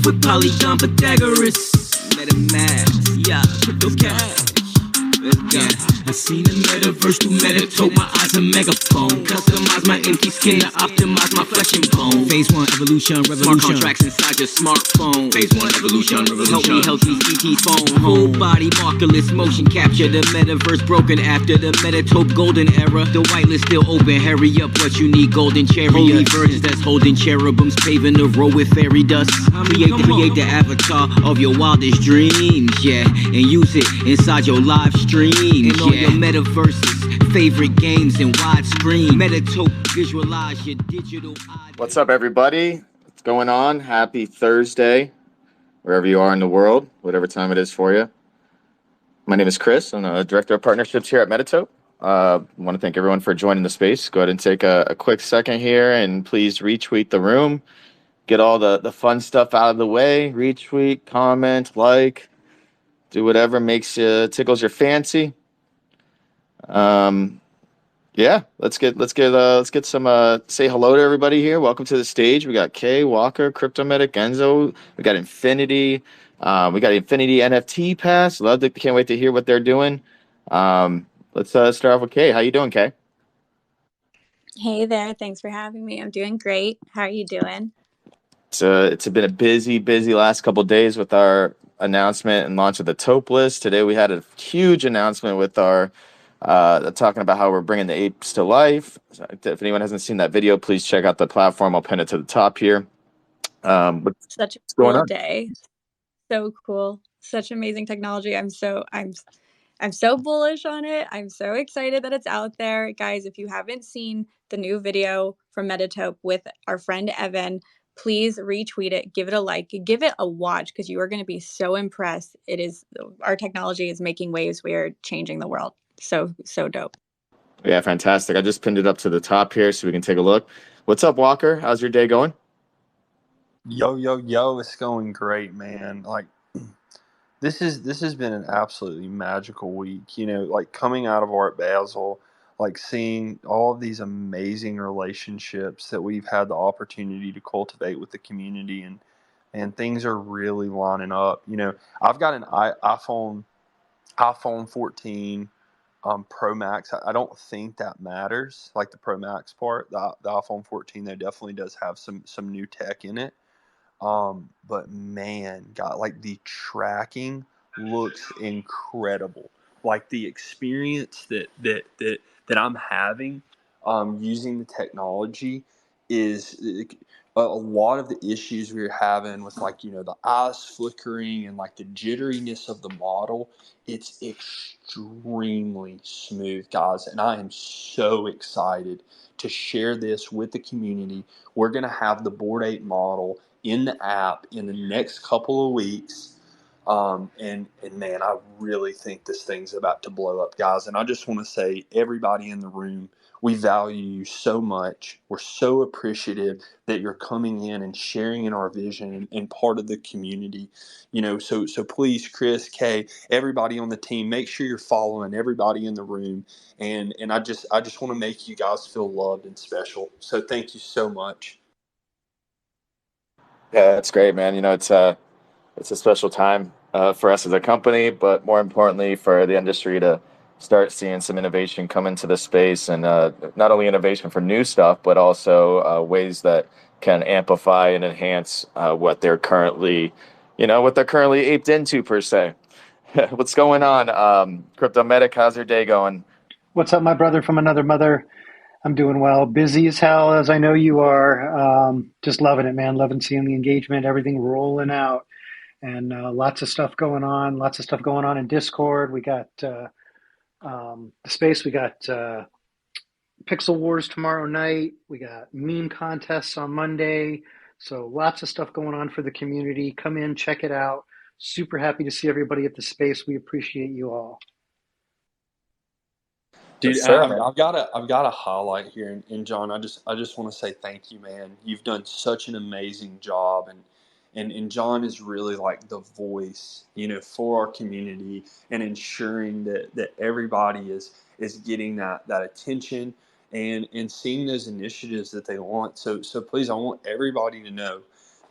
with Polygon Pythagoras. MetaMask, yeah, crypto cash. Yeah, I seen the metaverse through Metatope. My eyes a megaphone. Customize my empty skin to optimize my flesh and bone. Phase 1 evolution, revolution. Smart contracts inside your smartphone. Phase 1 evolution, revolution. Help me ET phone. Full body markerless motion capture. The metaverse broken after the Metatope golden era. The whitelist still open. Hurry up, what you need? Golden chariots. Holy virgins that's holding cherubims, paving the road with fairy dust. Create the avatar of your wildest dreams, yeah, and use it inside your live stream. And all your metaverses, favorite games and widescreen. Metatope, visualize your digital eye. What's up, everybody? What's going on? Happy Thursday, wherever you are in the world, whatever time it is for you. My name is Chris. I'm the Director of Partnerships here at Metatope. I want to thank everyone for joining the space. Go ahead and take a quick second here and please retweet the room. Get all the fun stuff out of the way. Retweet, comment, like, do whatever tickles your fancy. Yeah, let's get some say hello to everybody here. Welcome to the stage. We got Kay, Walker, CryptoMedic, Enzo. We got Infinity. We got InfinityNFTPass. Can't wait to hear what they're doing. Let's start off with Kay. How you doing, Kay? Hey there. Thanks for having me. I'm doing great. How are you doing? It's been a busy last couple of days with our announcement and launch of the Tope list. Today we had a huge announcement with our talking about how we're bringing the apes to life. If anyone hasn't seen that video, please check out the platform. I'll pin it to the top here. Such a cool day. So cool. Such amazing technology. I'm so bullish on it. I'm so excited that it's out there. Guys, if you haven't seen the new video from Metatope with our friend Evan, please retweet it, give it a like, give it a watch, because you are going to be so impressed. Our technology is making waves. We are changing the world. So dope. Yeah, fantastic. I just pinned it up to the top here so we can take a look. What's up, Walker? How's your day going? Yo, it's going great, man. Like, this has been an absolutely magical week. You know, like coming out of Art Basel, like seeing all of these amazing relationships that we've had the opportunity to cultivate with the community, and things are really lining up. You know, I've got an iPhone 14 Pro Max. I don't think that matters, like the Pro Max part. The iPhone 14 though definitely does have some new tech in it. But man, God, like the tracking looks incredible. Like the experience that I'm having using the technology is a lot of the issues we were having with, like, you know, the eyes flickering and like the jitteriness of the model. It's extremely smooth, guys, and I am so excited to share this with the community. We're going to have the Bored Ape model in the app in the next couple of weeks. And man, I really think this thing's about to blow up, guys. And I just want to say, everybody in the room, we value you so much. We're so appreciative that you're coming in and sharing in our vision and part of the community. You know, so please, Chris, Kay, everybody on the team, make sure you're following everybody in the room. And I just want to make you guys feel loved and special. So thank you so much. Yeah, that's great, man. You know, it's a special time for us as a company, but more importantly for the industry to start seeing some innovation come into the space, and not only innovation for new stuff, but also ways that can amplify and enhance what they're currently aped into, per se. What's going on? CryptoMedic, how's your day going? What's up, my brother from another mother? I'm doing well. Busy as hell, as I know you are. Just loving it, man. Loving seeing the engagement, everything rolling out, and lots of stuff going on. Lots of stuff going on in Discord. We got the space. We got Pixel Wars tomorrow night. We got meme contests on Monday. So lots of stuff going on for the community. Come in, check it out. Super happy to see everybody at the space. We appreciate you all. Dude, Yes, sir, I've got a highlight here, and John, I just want to say thank you, man. You've done such an amazing job, and John is really like the voice, you know, for our community, and ensuring that everybody is getting that attention and seeing those initiatives that they want. So please, I want everybody to know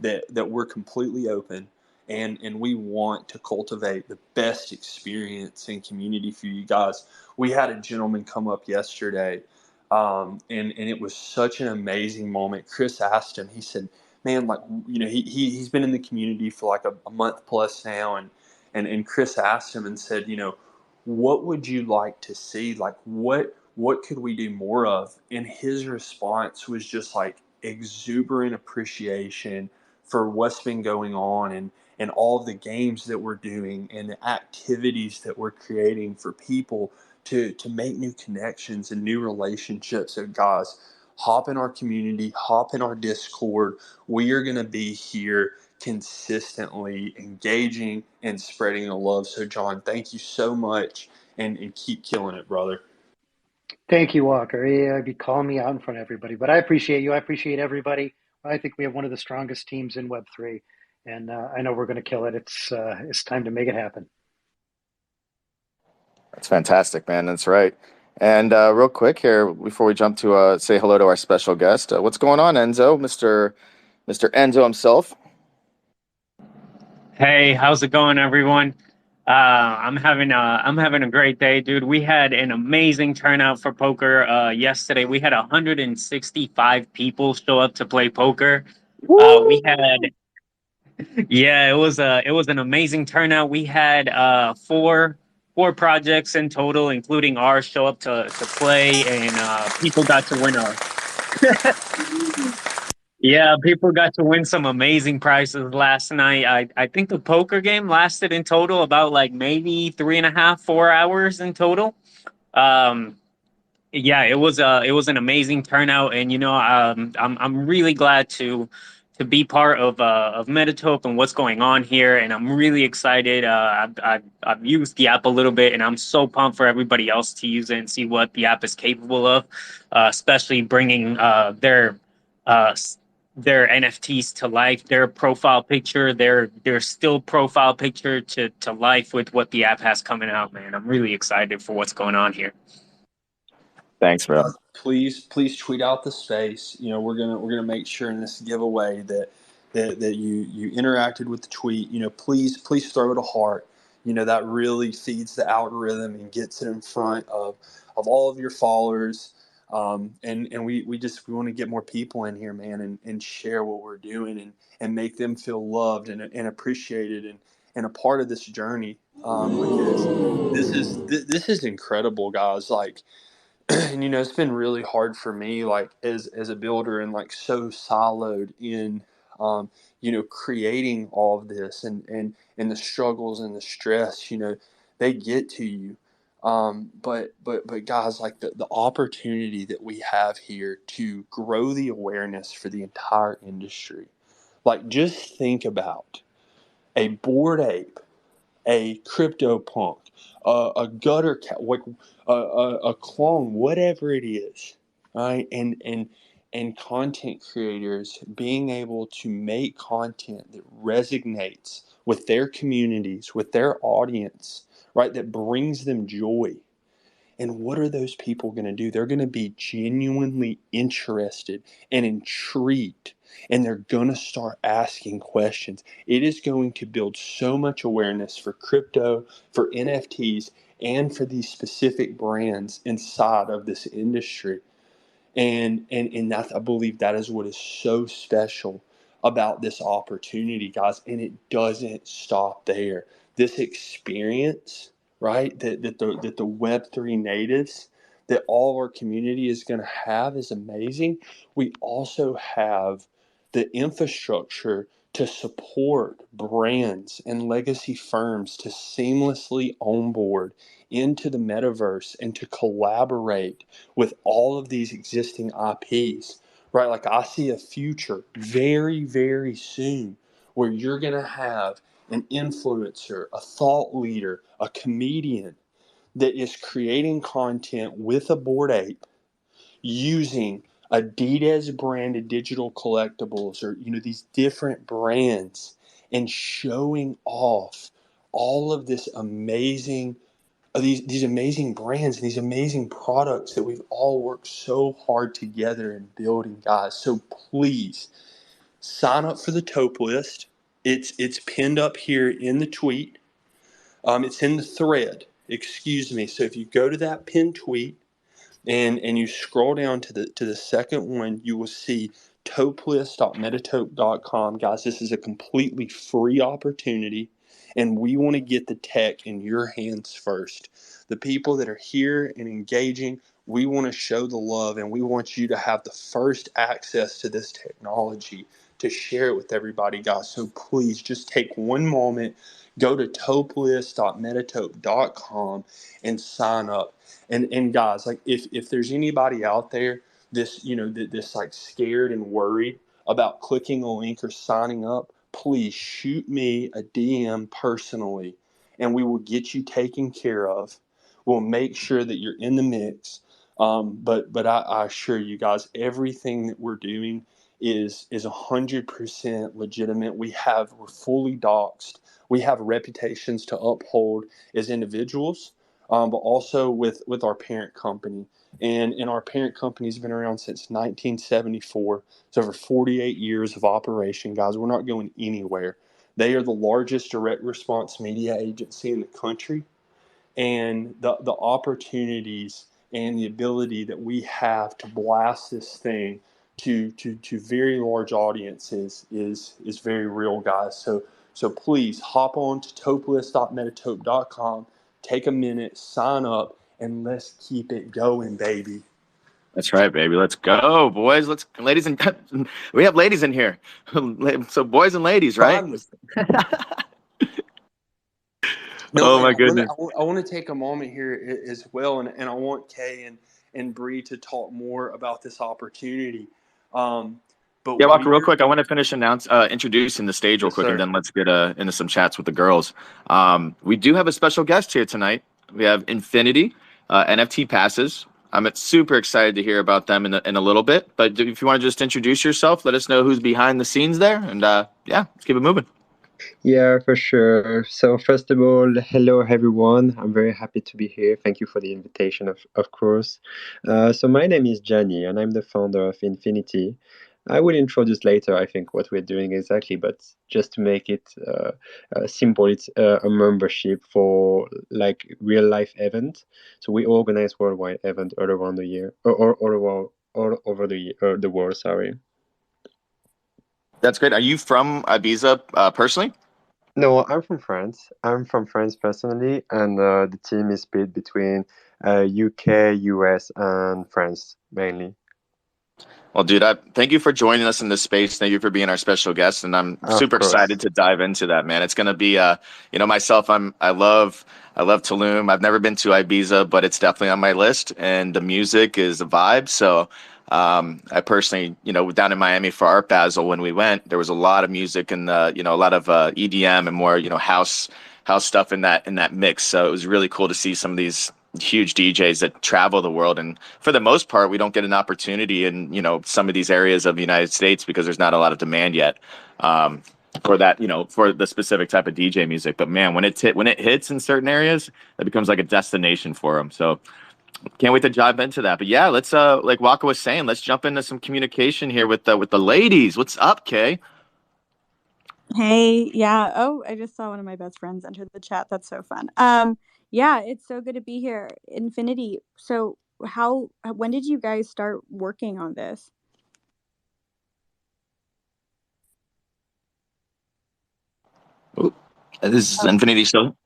that we're completely open, and we want to cultivate the best experience and community for you guys. We had a gentleman come up yesterday, and it was such an amazing moment. Chris asked him, he said, man, like, he's been in the community for like a month plus now, and Chris asked him and said, what would you like to see? Like, what could we do more of? And his response was just like exuberant appreciation for what's been going on, and all of the games that we're doing and the activities that we're creating for people to make new connections and new relationships. So guys, hop in our community, hop in our Discord. We are going to be here consistently engaging and spreading the love. So John, thank you so much, and keep killing it, brother. Thank you, Walker. Yeah, you'd be calling me out in front of everybody, but I appreciate you. I appreciate everybody. I think we have one of the strongest teams in Web3, and I know we're going to kill it. It's time to make it happen. That's fantastic, man. That's right. And real quick here, before we jump to say hello to our special guest, what's going on, Enzo, Mr. Enzo himself? Hey, how's it going, everyone? I'm having a great day, dude. We had an amazing turnout for poker yesterday. We had 165 people show up to play poker. We had Yeah, it was an amazing turnout. We had four projects in total, including ours, show up to play, and people got to win a Yeah, people got to win some amazing prizes last night. I think the poker game lasted in total about like maybe 3.5, 4 hours in total. Um, yeah, it was an amazing turnout, and I'm really glad to be part of Metatope and what's going on here, and I'm really excited. I've used the app a little bit, and I'm so pumped for everybody else to use it and see what the app is capable of, especially bringing uh, their NFTs to life, their profile picture, their still profile picture to life with what the app has coming out. Man, I'm really excited for what's going on here. Thanks, bro. Please tweet out the space. We're gonna make sure in this giveaway that you interacted with the tweet. Please throw it a heart. That really feeds the algorithm and gets it in front of all of your followers. And we want to get more people in here, man, and share what we're doing, and make them feel loved and appreciated, and a part of this journey. Because this is incredible, guys. Like, and it's been really hard for me, like, as a builder, and like so siloed in creating all of this, and the struggles and the stress, they get to you. But guys, like, the opportunity that we have here to grow the awareness for the entire industry. Like, just think about a Bored Ape, a CryptoPunk, a gutter cat, like a clone, whatever it is, right? And content creators being able to make content that resonates with their communities, with their audience, right? That brings them joy. And what are those people going to do? They're going to be genuinely interested and intrigued, and they're going to start asking questions. It is going to build so much awareness for crypto, for NFTs, and for these specific brands inside of this industry. And that, I believe that is what is so special about this opportunity, guys. And it doesn't stop there. This experience, right, that the Web3 natives, that all of our community is going to have, is amazing. We also have the infrastructure to support brands and legacy firms to seamlessly onboard into the metaverse and to collaborate with all of these existing IPs, right? Like, I see a future very, very soon where you're going to have an influencer, a thought leader, a comedian that is creating content with a Bored Ape using Adidas branded digital collectibles, or these different brands, and showing off all of this amazing these amazing brands and these amazing products that we've all worked so hard together in building, guys. So please sign up for the Taupe list. It's pinned up here in the tweet. It's in the thread, excuse me. So if you go to that pinned tweet and you scroll down to the second one, you will see topelist.metatope.com. Guys, this is a completely free opportunity, and we want to get the tech in your hands first. The people that are here and engaging, we want to show the love, and we want you to have the first access to this technology to share it with everybody, guys. So please just take one moment, go to topelist.metatope.com and sign up. And guys, like if there's anybody out there this like scared and worried about clicking a link or signing up, please shoot me a DM personally, and we will get you taken care of. We'll make sure that you're in the mix. But I assure you guys, everything that we're doing is 100% legitimate. We're fully doxed. We have reputations to uphold as individuals, but also with our parent company. And our parent company has been around since 1974. It's over 48 years of operation, guys. We're not going anywhere. They are the largest direct response media agency in the country. And the opportunities and the ability that we have to blast this thing to very large audiences is very real, guys. So please hop on to topelist.metatope.com, take a minute, sign up, and let's keep it going, baby. That's right, baby. Let's go, boys. Ladies and we have ladies in here. So boys and ladies, right? No, oh my goodness. I want to take a moment here as well, and I want Kay and Bree to talk more about this opportunity. But yeah, Walker, real quick, I want to finish introducing the stage real quick, and then let's get into some chats with the girls. We do have a special guest here tonight. We have Infinity NFT passes. I'm super excited to hear about them in a little bit. But if you want to just introduce yourself, let us know who's behind the scenes there, and yeah, let's keep it moving. Yeah, for sure. So first of all, hello everyone. I'm very happy to be here. Thank you for the invitation, of course. So my name is Gianni, and I'm the founder of Infinity. I will introduce later, I think, what we're doing exactly, but just to make it simple, it's a membership for like real life event. So we organize worldwide event all around the year, or all over the world. Sorry. That's great. Are you from Ibiza personally? No, I'm from France. I'm from France personally, and the team is split between UK, US, and France mainly. Well, dude, thank you for joining us in this space. Thank you for being our special guest, and I'm super excited to dive into that, man. It's going to be, myself. I love Tulum. I've never been to Ibiza, but it's definitely on my list, and the music is a vibe. So, I personally, down in Miami for Art Basel when we went, there was a lot of music and a lot of EDM and more, house stuff in that mix. So it was really cool to see some of these huge DJs that travel the world, and for the most part we don't get an opportunity in some of these areas of the United States because there's not a lot of demand yet for that, for the specific type of DJ music. But man, when it hits in certain areas, it becomes like a destination for them. So can't wait to dive into that. But yeah, let's like Waka was saying, let's jump into some communication here with the ladies. What's up, Kay? Hey, yeah. Oh, I just saw one of my best friends enter the chat. That's so fun. Yeah, it's so good to be here. Infinity. So when did you guys start working on this? Ooh, this is Infinity still?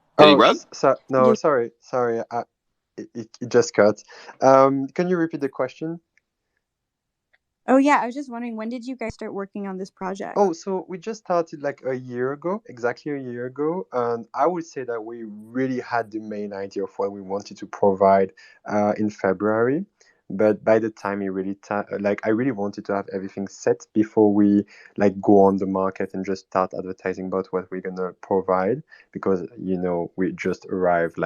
Sorry. It just cut. Can you repeat the question? Oh yeah, I was just wondering, when did you guys start working on this project? Oh, so we just started like exactly a year ago, and I would say that we really had the main idea of what we wanted to provide in February. But by the time I really wanted to have everything set before we like go on the market and just start advertising about what we're gonna provide, because we just arrived.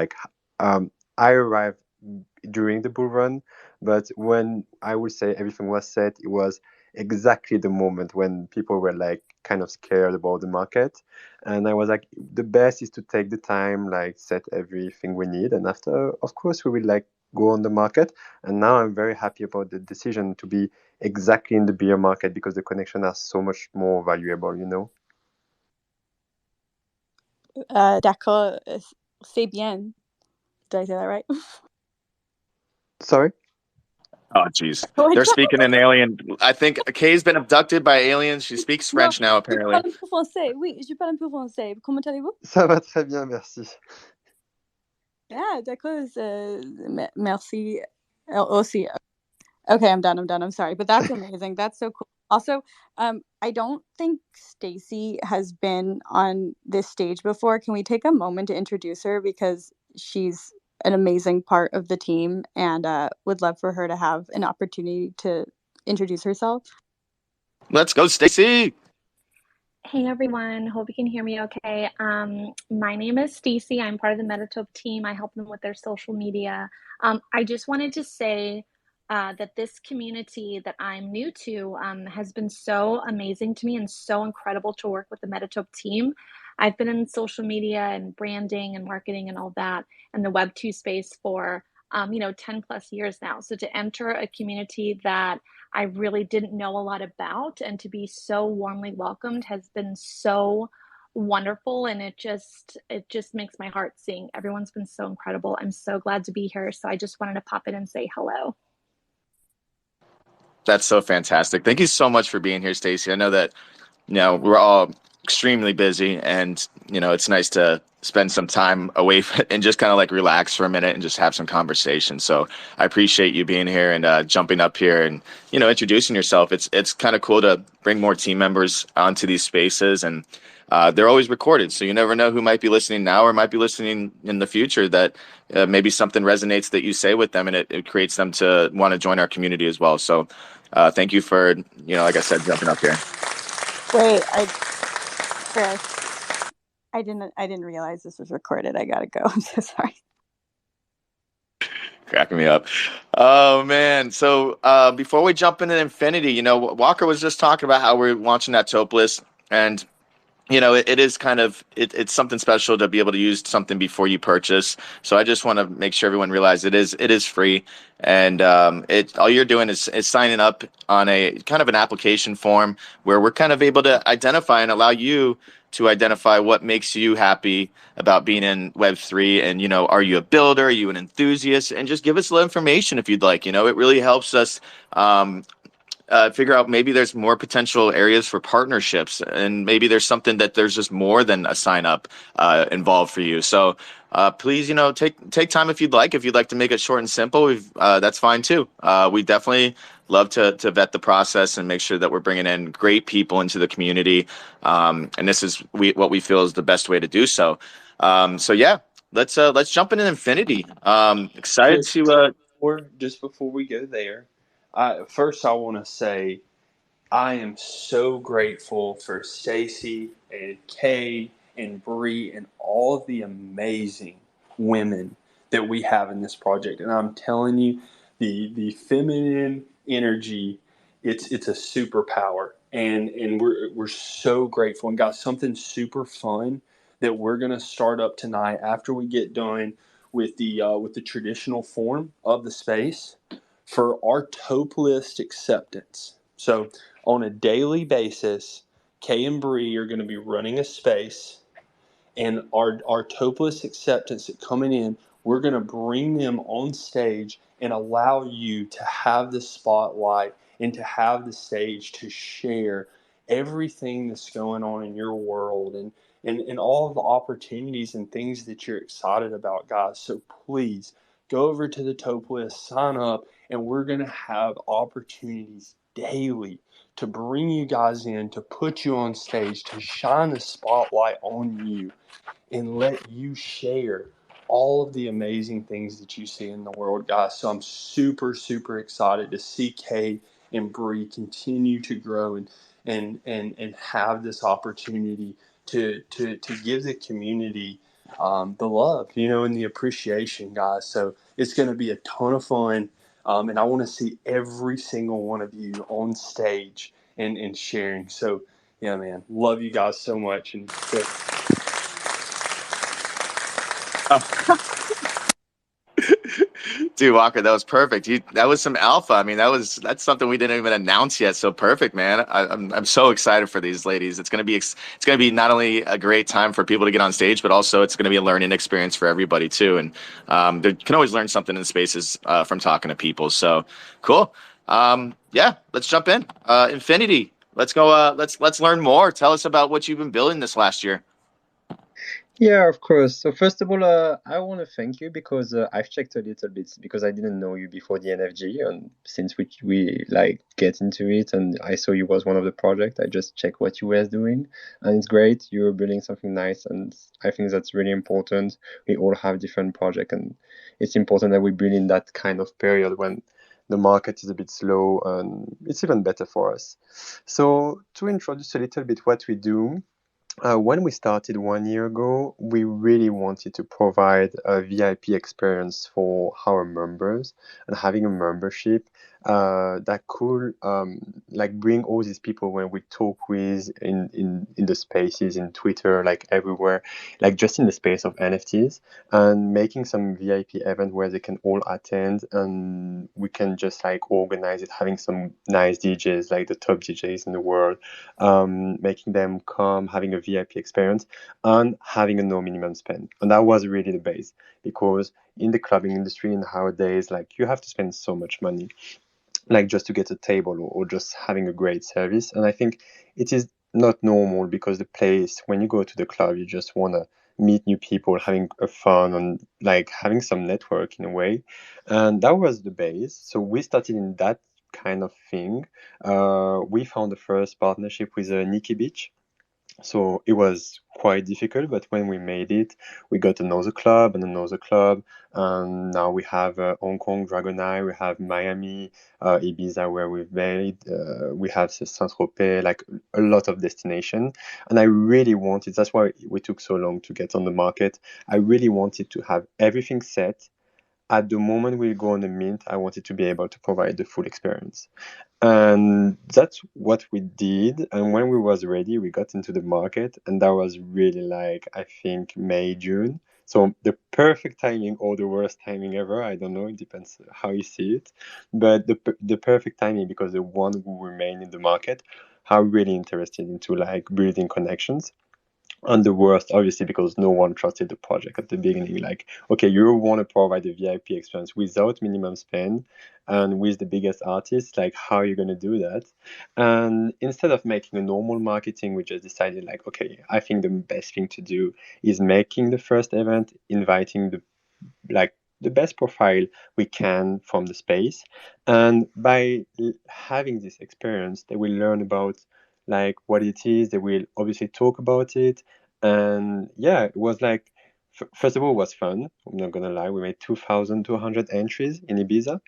I arrived during the bull run, but when I would say everything was set, it was exactly the moment when people were like kind of scared about the market, and I was like, the best is to take the time, like set everything we need, and after, of course, we will like go on the market. And now I'm very happy about the decision to be exactly in the beer market because the connection are so much more valuable, you know. D'accord, c'est bien. Did I say that right? Sorry? Oh, jeez. They're speaking in alien. I think Kay's been abducted by aliens. She speaks French now, apparently. Je parle un peu français. Oui, je parle un peu français. Comment allez-vous? Ça va très bien, merci. Yeah, d'accord. Merci. Aussi. Okay, I'm done. I'm sorry, but that's amazing. That's so cool. Also, I don't think Stacy has been on this stage before. Can we take a moment to introduce her because she's an amazing part of the team and would love for her to have an opportunity to introduce herself. Let's go, Stacy. Hey everyone, hope you can hear me okay. My name is Stacy. I'm part of the Metatope team. I help them with their social media. I just wanted to say that this community that I'm new to has been so amazing to me and so incredible to work with the Metatope team. I've been in social media and branding and marketing and all that and the Web2 space for 10 plus years now. So to enter a community that I really didn't know a lot about and to be so warmly welcomed has been so wonderful, and it just makes my heart sing. Everyone's been so incredible. I'm so glad to be here. So I just wanted to pop in and say hello. That's so fantastic. Thank you so much for being here, Stacy. I know that we're all extremely busy, and it's nice to spend some time away and just kind of like relax for a minute and just have some conversation. So I appreciate you being here and jumping up here and introducing yourself. It's kind of cool to bring more team members onto these spaces, and they're always recorded, so you never know who might be listening now or might be listening in the future that maybe something resonates that you say with them, and it creates them to want to join our community as well. So thank you for like I said, jumping up here. Wait, Chris, I didn't realize this was recorded. I gotta go. I'm so sorry. Cracking me up. Oh man. So before we jump into Infinity, Walker was just talking about how we're launching that Tope list, and it is kind of it's something special to be able to use something before you purchase. So I just want to make sure everyone realizes it is free, and all you're doing is signing up on a kind of an application form where we're kind of able to identify and allow you to identify what makes you happy about being in Web3, and are you a builder, are you an enthusiast, and just give us a little information if you'd like. It really helps us figure out maybe there's more potential areas for partnerships, and maybe there's something that there's just more than a sign up involved for you. So please, take time if you'd like. If you'd like to make it short and simple, that's fine too. We definitely love to vet the process and make sure that we're bringing in great people into the community. And this is what we feel is the best way to do so. So yeah, let's jump into Infinity. Excited Chris, to just before we go there, first I want to say I am so grateful for Stacy and Kay and Bree and all of the amazing women that we have in this project. And I'm telling you, the feminine energy, it's a superpower. And we're so grateful, and got something super fun that we're gonna start up tonight after we get done with the traditional form of the space for our Tope list acceptance. So on a daily basis, Kay and Bree are going to be running a space, and our Tope list acceptance that coming in, we're going to bring them on stage and allow you to have the spotlight and to have the stage to share everything that's going on in your world and all of the opportunities and things that you're excited about, guys. So please go over to the Tope list, sign up, and we're going to have opportunities daily to bring you guys in, to put you on stage, to shine the spotlight on you and let you share all of the amazing things that you see in the world, guys. So I'm super, super excited to see Kay and Bree continue to grow and have this opportunity to give the community the love, and the appreciation, guys. So it's going to be a ton of fun. And I want to see every single one of you on stage and sharing. So, yeah, man, love you guys so much. And Dude, Walker, that was perfect. That was some alpha. I mean, that's something we didn't even announce yet. So perfect, man. I'm so excited for these ladies. It's gonna be not only a great time for people to get on stage, but also it's gonna be a learning experience for everybody too. And they can always learn something in spaces from talking to people. So cool. Yeah, let's jump in. Infinity. Let's go. Let's learn more. Tell us about what you've been building this last year. Yeah, of course. So first of all, I want to thank you because I've checked a little bit because I didn't know you before the NFG, and since we like get into it, and I saw you was one of the project, I just checked what you were doing, and it's great. You're building something nice, and I think that's really important. We all have different projects, and it's important that we build in that kind of period when the market is a bit slow, and it's even better for us. So to introduce a little bit what we do. When we started 1 year ago, we really wanted to provide a VIP experience for our members and having a membership that could like bring all these people when we talk with in the spaces, in Twitter, like everywhere, like just in the space of NFTs, and making some VIP event where they can all attend, and we can just like organize it, having some nice DJs, like the top DJs in the world, making them come, having a VIP experience, and having a no minimum spend. And that was really the base, because in the clubbing industry nowadays, like you have to spend so much money, like just to get a table, or just having a great service. And I think it is not normal, because the place, when you go to the club, you just want to meet new people, having a fun, and like having some network in a way. And that was the base. So we started in that kind of thing. We found the first partnership with Nikki Beach. So it was quite difficult, but when we made it, we got another club and another club. And now we have Hong Kong, Dragon Eye, we have Miami, Ibiza, where we've made, we have Saint-Tropez, like a lot of destination. And I really wanted, that's why we took so long to get on the market. I really wanted to have everything set. At the moment we go on the mint, I wanted to be able to provide the full experience. And that's what we did. And when we was ready, we got into the market, and that was really like, I think, May, June. So the perfect timing, or the worst timing ever, I don't know, it depends how you see it. But the perfect timing, because the one who remain in the market are really interested into like building connections. And the worst, obviously, because no one trusted the project at the beginning. Like, okay, you want to provide a VIP experience without minimum spend and with the biggest artists, like, how are you going to do that? And instead of making a normal marketing, we just decided, like, okay, I think the best thing to do is making the first event, inviting the best profile we can from the space. And by having this experience, they will learn about like what it is. They will obviously talk about it. And yeah, it was like, first of all, it was fun. I'm not gonna lie. We made 2,200 entries in Ibiza.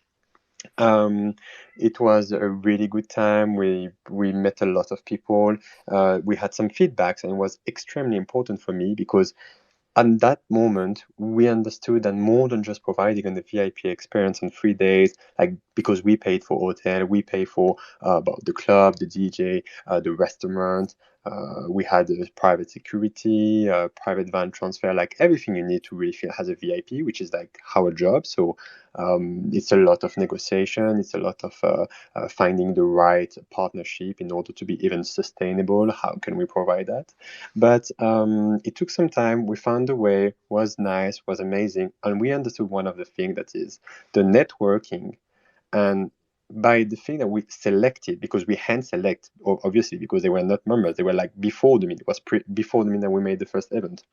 It was a really good time. We met a lot of people. We had some feedbacks, and it was extremely important for me, because at that moment, we understood that more than just providing a VIP experience on 3 days, like, because we paid for hotel, we pay for about the club, the DJ, the restaurant. We had a private security, private van transfer, like everything you need to really feel as a VIP, which is like our job. So it's a lot of negotiation. It's a lot of finding the right partnership in order to be even sustainable. How can we provide that? But it took some time. We found a way, was nice, was amazing. And we understood one of the things, that is the networking. And by the thing that we selected, because we hand select, obviously, because they were not members, they were like before the meet, it was before the meet that we made the first event.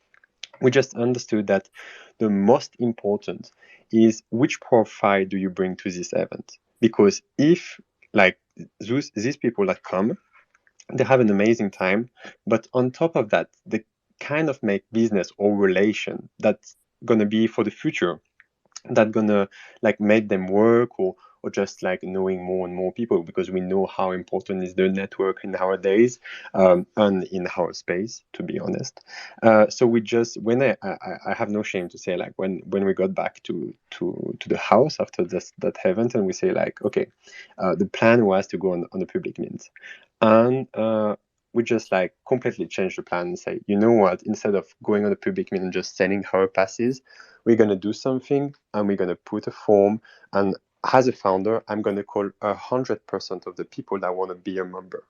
We just understood that the most important is which profile do you bring to this event. Because if like these people that come, they have an amazing time, but on top of that, they kind of make business or relation that's gonna be for the future, that gonna like make them work, or just like knowing more and more people, because we know how important is the network in nowadays, and in our space, to be honest. So we just, when I have no shame to say, like, when we got back to the house after that event, and we say like, okay, the plan was to go on the public mint. And we just like completely changed the plan and say, you know what, instead of going on a public meeting and just selling our passes, we're going to do something and we're going to put a form. And as a founder, I'm going to call 100% of the people that want to be a member.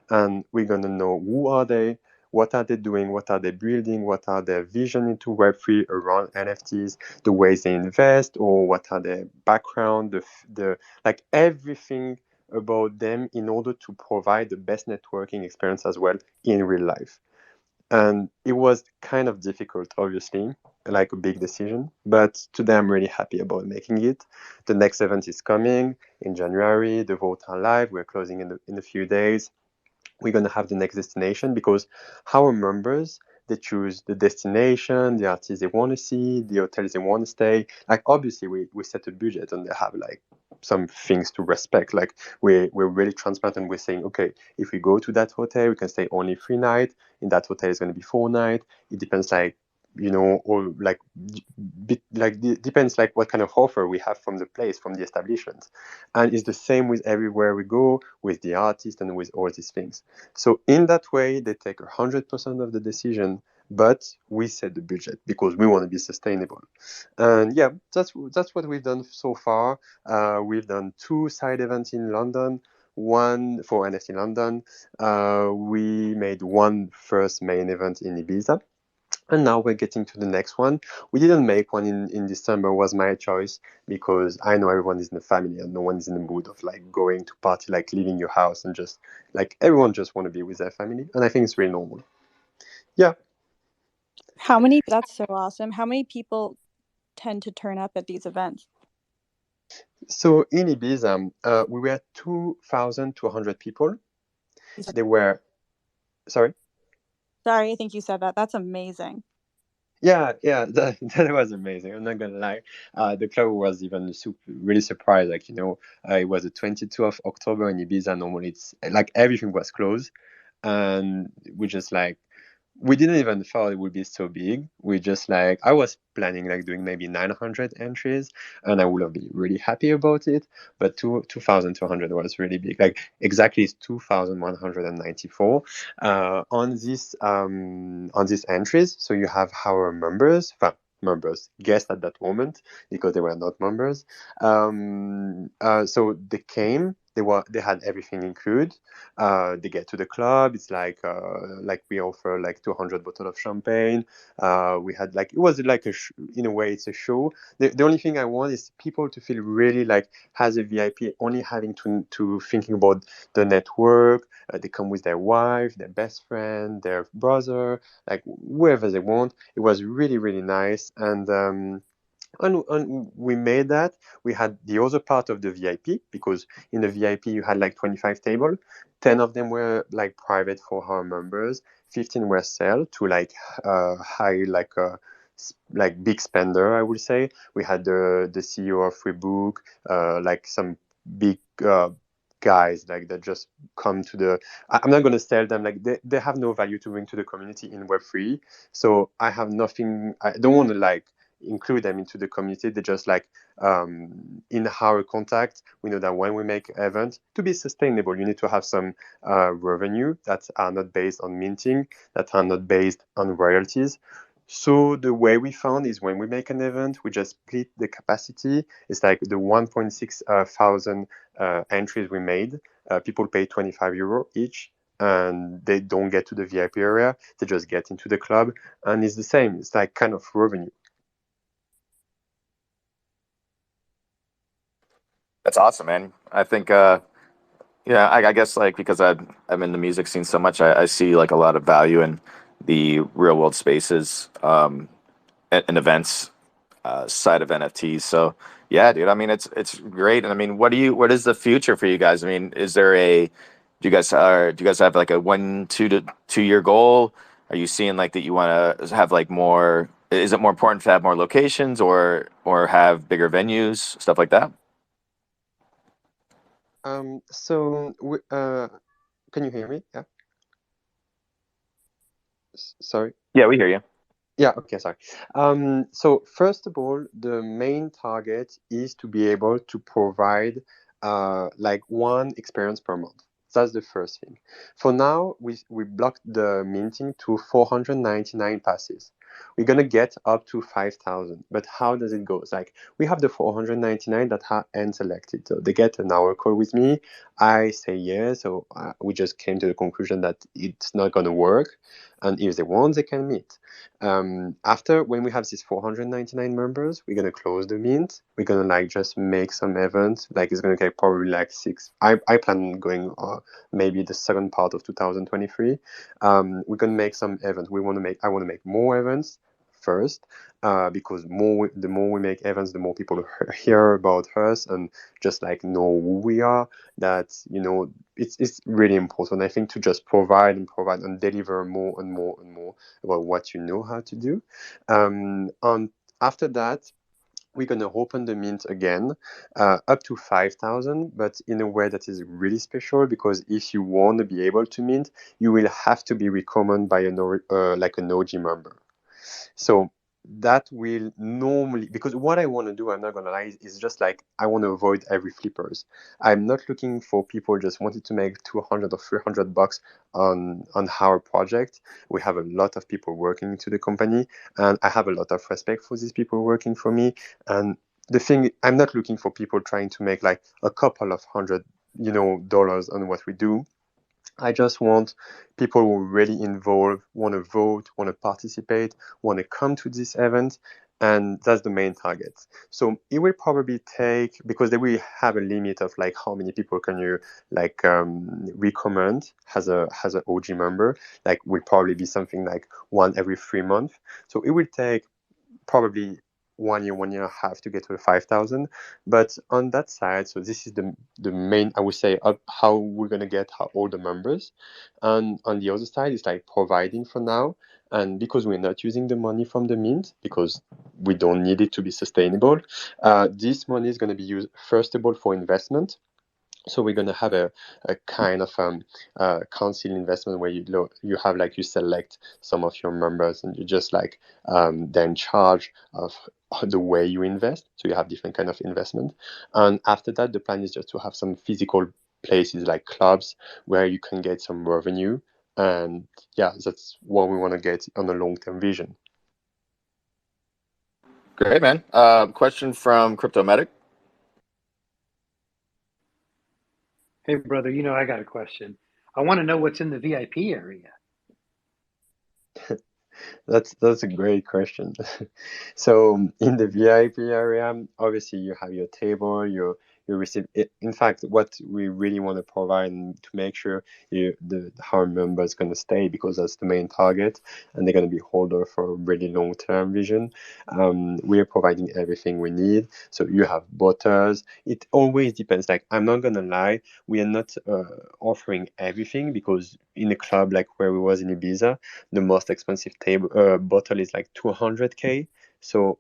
And we're going to know who are they, what are they doing, what are they building, what are their vision into Web3 around NFTs, the ways they invest, or what are their background, the like everything about them in order to provide the best networking experience as well in real life. And it was kind of difficult, obviously, like a big decision, but today I'm really happy about making it. The next event is coming in January. The votes are live. We're closing in a few days. We're going to have the next destination because our members, they choose the destination, the artists they want to see, the hotels they want to stay. Like, obviously, we set a budget and they have like some things to respect. Like, we're really transparent and we're saying, okay, if we go to that hotel, we can stay only 3 nights. In that hotel, it's going to be 4 nights. It depends, like, or like, depends like what kind of offer we have from the place, from the establishment. And it's the same with everywhere we go, with the artist and with all these things. So in that way, they take 100% of the decision, but we set the budget because we want to be sustainable. And yeah, that's what we've done so far. We've done 2 side events in London, one for NFT London. We made one first main event in Ibiza. And now we're getting to the next one. We didn't make one in December, was my choice, because I know everyone is in the family and no one is in the mood of like going to party, like leaving your house and just like everyone just want to be with their family. And I think it's really normal. Yeah. That's so awesome. How many people tend to turn up at these events? So in Ibiza, we were 2,200 people. They were, sorry? Sorry, I think you said that. That's amazing. Yeah, that was amazing. I'm not gonna lie. The club was even really surprised. Like, it was the 22nd of October in Ibiza. Normally, it's like everything was closed, and we just like we didn't even thought it would be so big. We just like I was planning like doing maybe 900 entries, and I would have been really happy about it. But 2,200 was really big. Like exactly it's 2,194 on these entries. So you have our members guests at that moment because they were not members. So they came. They had everything included. They get to the club. It's like we offer like 200 bottles of champagne. We had like it was like in a way it's a show. The only thing I want is people to feel really like as a VIP, only having to thinking about the network. They come with their wife, their best friend, their brother, like whoever they want. It was really really nice and we made that. We had the other part of the VIP because in the VIP you had like 25 tables. 10 of them were like private for our members. 15 were sell to like high like big spender, I would say. We had the CEO of Freebook, like some big guys like that just come to the. I'm not going to sell them, like they have no value to bring to the community in Web3. So I have nothing. I don't want to like include them into the community. They just like in our contact, we know that when we make events, to be sustainable, you need to have some revenue that are not based on minting, that are not based on royalties. So the way we found is when we make an event, we just split the capacity. It's like the 1.6 thousand entries we made. People pay 25 euro each, and they don't get to the VIP area. They just get into the club, and it's the same. It's like kind of revenue. That's awesome, man. I think, I guess like because I'm in the music scene so much, I see like a lot of value in the real world spaces and events side of NFTs. So yeah, dude. I mean, it's great. And I mean, what is the future for you guys? I mean, do you guys have like a 2 year goal? Are you seeing like that you want to have like more? Is it more important to have more locations or have bigger venues, stuff like that? So can you hear me? Yeah. Sorry. Yeah, we hear you. Yeah, okay, sorry. So first of all, the main target is to be able to provide like one experience per month. that's the first thing. For now, we blocked the minting to 499 passes. We're gonna get up to 5,000, but how does it go? It's like we have the 499 that are hand selected, so they get an hour call with me. I say yes, so we just came to the conclusion that it's not gonna work, and if they want, they can meet. After, when we have these 499 members, we're gonna close the mint. We're gonna like just make some events. Like it's gonna take probably like 6. I plan on going maybe the second part of 2023. We're gonna make some events. I want to make more events first, because the more we make events, the more people hear about us and just like know who we are. That it's really important, I think, to just provide and deliver more and more and more about what you know how to do. And after that, we're going to open the mint again, up to 5,000, but in a way that is really special, because if you want to be able to mint, you will have to be recommended by an OG member. So that will normally, because what I want to do, I'm not going to lie, is just like I want to avoid every flippers. I'm not looking for people just wanting to make 200 or 300 bucks on our project. We have a lot of people working into the company, and I have a lot of respect for these people working for me. And the thing, I'm not looking for people trying to make like a couple of hundred dollars on what we do. I just want people who are really involved, want to vote, want to participate, want to come to this event, and that's the main target. So it will probably take, because they will have a limit of like how many people can you like recommend as a OG member. Like will probably be something like one every 3 months. So it will take probably 1 year, 1.5 years to get to the 5,000. But on that side, so this is the main, I would say, how we're going to get all the members. And on the other side, it's like providing for now. And because we're not using the money from the mint, because we don't need it to be sustainable, this money is going to be used, first of all, for investment. So we're going to have a kind of council investment where you have like, you select some of your members and you just like they're in charge of the way you invest. So you have different kind of investment. And after that, the plan is just to have some physical places like clubs where you can get some revenue. And yeah, that's what we want to get on a long-term vision. Great, man. Question from Cryptomedic. Hey, brother, I got a question. I want to know what's in the VIP area. That's a great question. So in the VIP area, obviously you have your table, you receive it. In fact, what we really want to provide to make sure our member is going to stay, because that's the main target, and they're going to be holder for a really long-term vision. We are providing everything we need. So you have bottles. It always depends. Like, I'm not going to lie, we are not offering everything, because in a club like where we was in Ibiza, the most expensive bottle is like 200K. So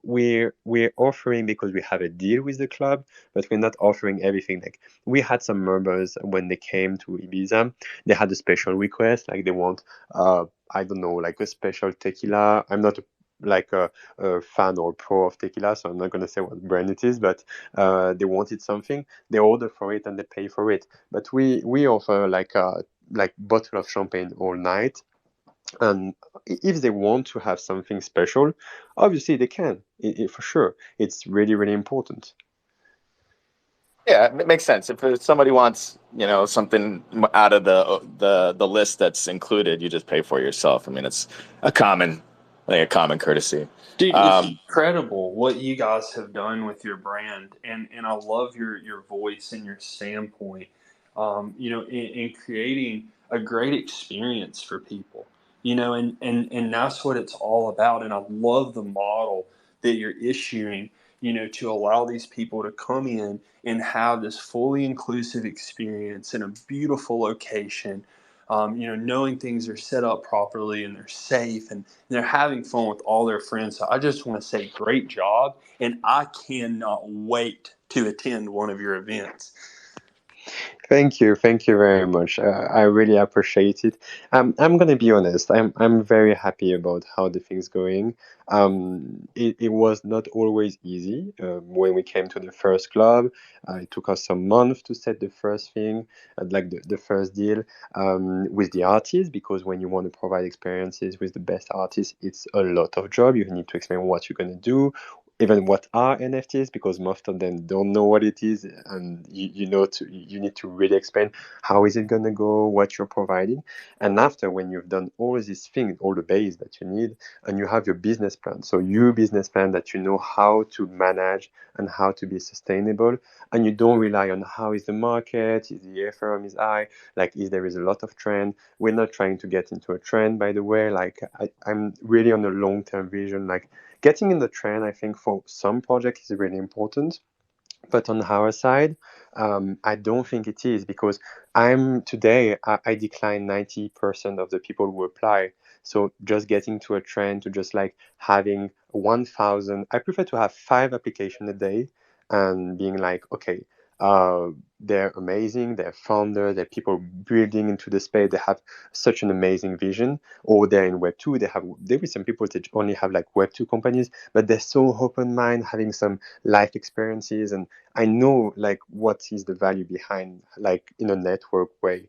we're offering, because we have a deal with the club, but we're not offering everything. Like, we had some members when they came to Ibiza, they had a special request, like they want I don't know, like a special tequila. I'm not a fan or pro of tequila, so I'm not going to say what brand it is, but they wanted something, they order for it and they pay for it. But we offer like bottle of champagne all night. And if they want to have something special, obviously they can, for sure. It's really, really important. Yeah, it makes sense. If somebody wants, something out of the list that's included, you just pay for it yourself. I mean, it's a common courtesy. Dude, it's incredible what you guys have done with your brand, and I love your voice and your standpoint. In creating a great experience for people. And that's what it's all about. And I love the model that you're issuing, to allow these people to come in and have this fully inclusive experience in a beautiful location, knowing things are set up properly and they're safe and they're having fun with all their friends. So I just want to say great job, and I cannot wait to attend one of your events. Thank you very much. I really appreciate it. I'm gonna be honest. I'm very happy about how the thing's going. It was not always easy when we came to the first club. It took us some months to set the first thing, like the first deal with the artists, because when you want to provide experiences with the best artists, it's a lot of job. You need to explain what you're gonna do, even what are NFTs, because most of them don't know what it is, and you need to really explain how is it gonna go, what you're providing, and after when you've done all these things, all the base that you need, and you have your business plan, so your business plan that you know how to manage and how to be sustainable, and you don't rely on how is the market, is the Ethereum is high, like is there is a lot of trend. We're not trying to get into a trend, by the way. Like I'm really on a long-term vision, like getting in the trend, I think for some projects is really important. But on our side, I don't think it is, because I decline 90% of the people who apply. So just getting to a trend to just like having 1,000, I prefer to have 5 applications a day and being like, okay, they're amazing, they're founders, they're people building into the space, they have such an amazing vision, or they're in Web2, there is some people that only have like Web2 companies, but they're so open mind, having some life experiences, and I know like what is the value behind, like in a network way.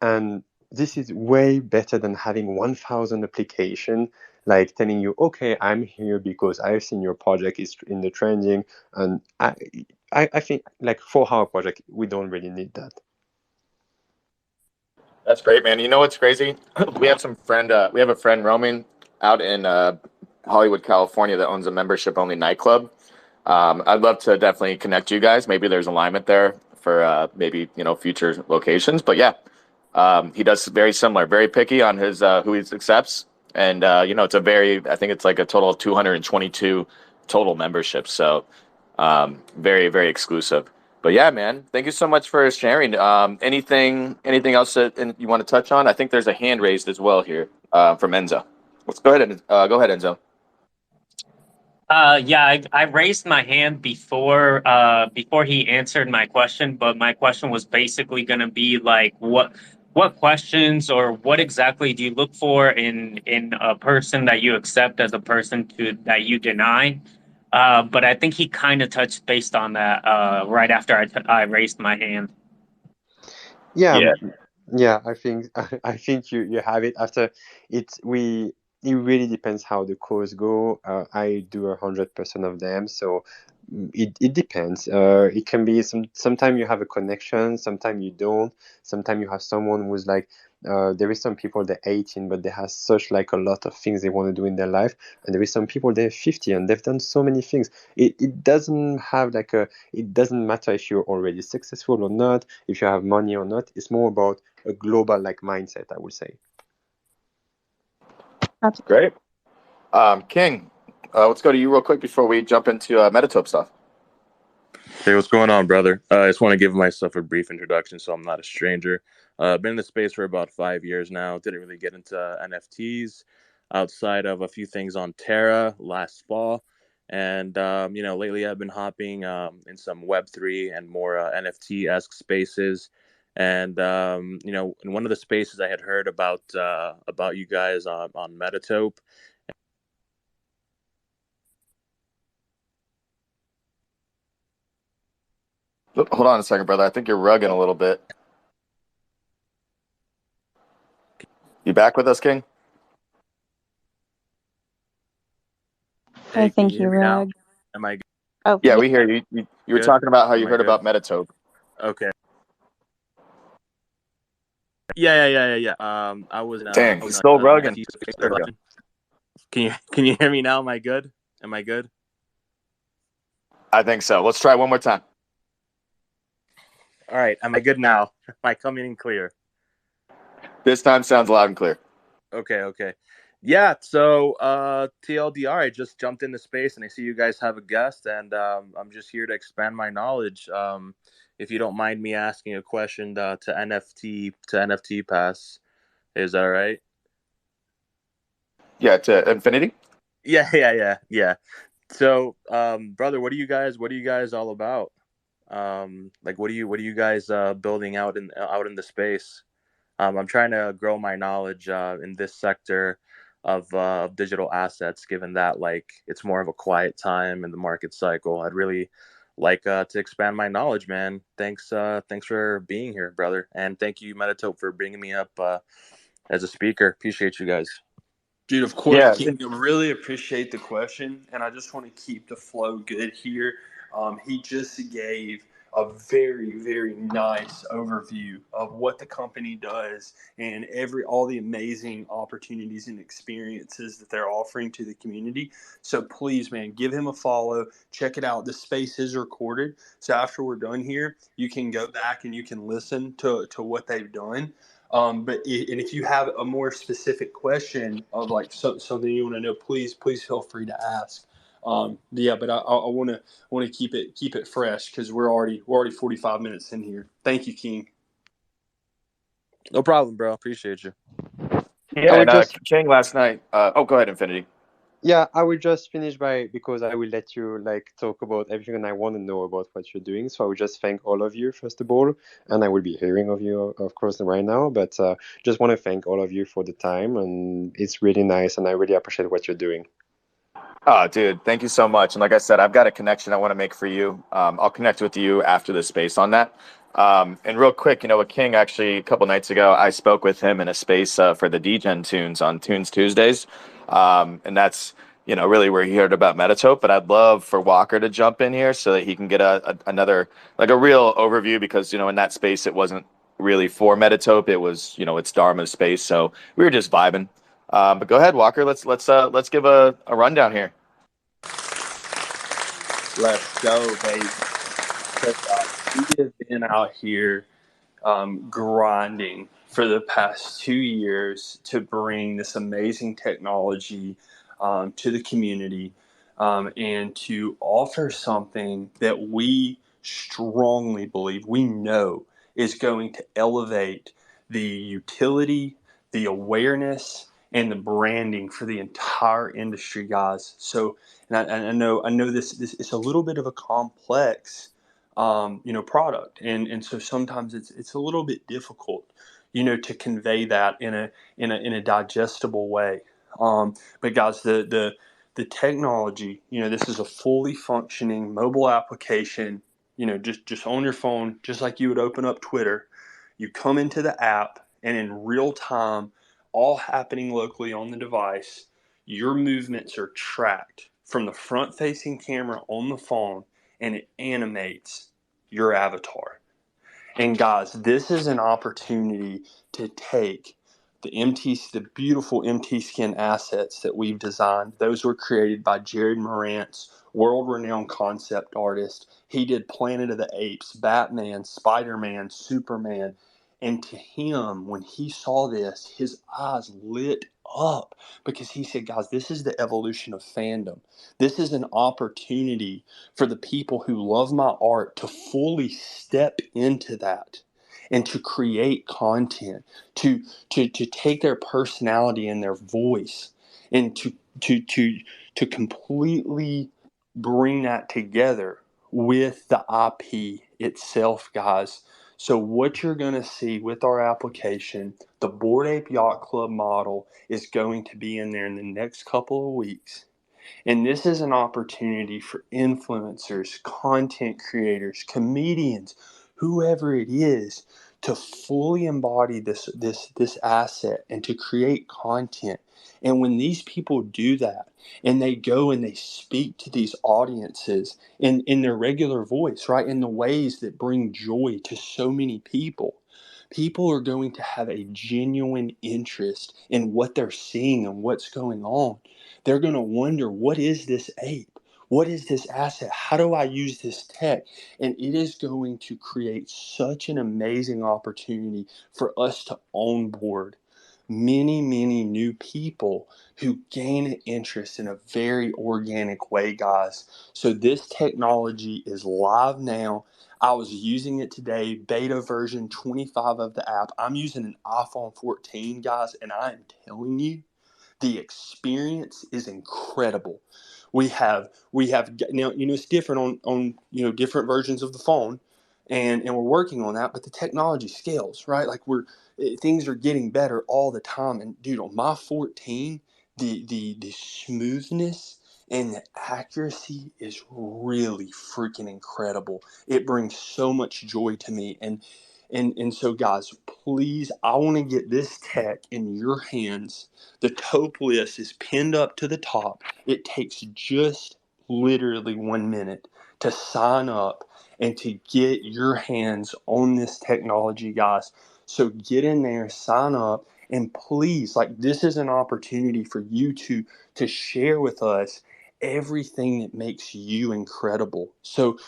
And this is way better than having 1,000 application like telling you, okay, I'm here because I've seen your project is in the trending, and I think like for our project we don't really need that. That's great, man. You know what's crazy? We have a friend roaming out in Hollywood, California, that owns a membership-only nightclub. I'd love to definitely connect you guys. Maybe there's alignment there for maybe future locations. But yeah, he does very similar, very picky on his who he accepts, and it's I think it's like a total of 222 total memberships. So very very exclusive. But yeah, man, thank you so much for sharing. Anything else that you want to touch on? I think there's a hand raised as well here from Enzo. Let's go ahead and go ahead, Enzo. Yeah, I raised my hand before he answered my question, but my question was basically going to be like, what questions or what exactly do you look for in a person that you accept as a person that you deny? But I think he kind of touched based on that right after I raised my hand. Yeah, Yeah. yeah, I think you have it. After it really depends how the calls go. I do 100% of them, so it depends. It can be sometimes you have a connection, sometimes you don't. Sometimes you have someone who's like, there is some people they're 18, but they have such like a lot of things they want to do in their life, and there is some people they're 50 and they've done so many things. It doesn't have like it doesn't matter if you're already successful or not, if you have money or not. It's more about a global like mindset, I would say. That's great. King, let's go to you real quick before we jump into Metatope stuff. Hey, what's going on, brother? I just want to give myself a brief introduction so I'm not a stranger. Been in the space for about 5 years now. Didn't really get into NFTs outside of a few things on Terra last fall. And, lately I've been hopping in some Web3 and more NFT-esque spaces. And, in one of the spaces I had heard about you guys on Metatope. Hold on a second, brother. I think you're rugging a little bit. You back with us, King? Hey, I think you rug. Am I good? Oh, Yeah, we hear you. You were talking about how you heard about Metatope. Okay. Yeah. I was. Dang, he's still rugging. Can you hear me now? Am I good? I think so. Let's try one more time. All right. Am I good now? Am I coming in clear? This time sounds loud and clear. Okay. Yeah. So TLDR, I just jumped into space and I see you guys have a guest, and I'm just here to expand my knowledge. If you don't mind me asking a question to NFTPass, is that right? Yeah, to Infinity. Yeah. So, brother, what are you guys all about? Like, what are you guys building out in the space? I'm trying to grow my knowledge in this sector of digital assets, given that like it's more of a quiet time in the market cycle. I'd really like to expand my knowledge, man. Thanks for being here, brother, and thank you, Metatope, for bringing me up as a speaker. Appreciate you guys. Dude, of course, Yeah. King, I really appreciate the question, and I just want to keep the flow good here. He just gave a very, very nice overview of what the company does and all the amazing opportunities and experiences that they're offering to the community. So please, man, give him a follow. Check it out. The space is recorded, so after we're done here, you can go back and you can listen to what they've done. And if you have a more specific question of like something you want to know, please feel free to ask. Yeah, but I want to keep it fresh because we're already 45 minutes in here. Thank you, King. No problem, bro. Appreciate you. Yeah, I would and just King last night. Oh, go ahead, Infinity. Yeah, I will just finish because I will let you like talk about everything and I want to know about what you're doing. So I will just thank all of you first of all, and I will be hearing of you of course right now. But just want to thank all of you for the time, and it's really nice, and I really appreciate what you're doing. Oh, dude, thank you so much. And like I said, I've got a connection I want to make for you. I'll connect with you after the space on that. And real quick, with King, actually, a couple nights ago, I spoke with him in a space for the DGen tunes on Tunes Tuesdays. And that's, really where he heard about Metatope. But I'd love for Walker to jump in here so that he can get another, like a real overview because, in that space, it wasn't really for Metatope. It was, it's Dharma's space. So we were just vibing. But go ahead, Walker. Let's give a rundown here. Let's go, baby. We have been out here grinding for the past 2 years to bring this amazing technology to the community and to offer something that we strongly believe, we know is going to elevate the utility, the awareness, and the branding for the entire industry, guys. So, and I know this is a little bit of a complex product, and so sometimes it's a little bit difficult, to convey that in a digestible way. But guys, the technology, this is a fully functioning mobile application. Just on your phone, just like you would open up Twitter. You come into the app, and in real time, all happening locally on the device, your movements are tracked from the front-facing camera on the phone, and it animates your avatar. And guys, this is an opportunity to take the beautiful MT Skin assets that we've designed. Those were created by Jared Morantz, world-renowned concept artist. He did Planet of the Apes, Batman, Spider-Man, Superman. And to him, when he saw this, his eyes lit up because he said, guys, this is the evolution of fandom. This is an opportunity for the people who love my art to fully step into that and to create content, to take their personality and their voice and to completely bring that together with the IP itself, guys. So what you're going to see with our application, the Bored Ape Yacht Club model is going to be in there in the next couple of weeks. And this is an opportunity for influencers, content creators, comedians, whoever it is, to fully embody this asset and to create content. And when these people do that and they go and they speak to these audiences in their regular voice, right, in the ways that bring joy to so many people, people are going to have a genuine interest in what they're seeing and what's going on. They're going to wonder, what is this ape? What is this asset? How do I use this tech? And it is going to create such an amazing opportunity for us to onboard many, many new people who gain an interest in a very organic way, guys. So this technology is live now. I was using it today, beta version 25 of the app. I'm using an iPhone 14, guys, and I am telling you, the experience is incredible. We have now, it's different on different versions of the phone, and we're working on that. But the technology scales, right? Like things are getting better all the time. And dude, on my 14, the smoothness and the accuracy is really freaking incredible. It brings so much joy to me. And so, guys, please, I want to get this tech in your hands. The Tope list is pinned up to the top. It takes just literally 1 minute to sign up and to get your hands on this technology, guys. So get in there, sign up, and please, like, this is an opportunity for you to share with us everything that makes you incredible. So,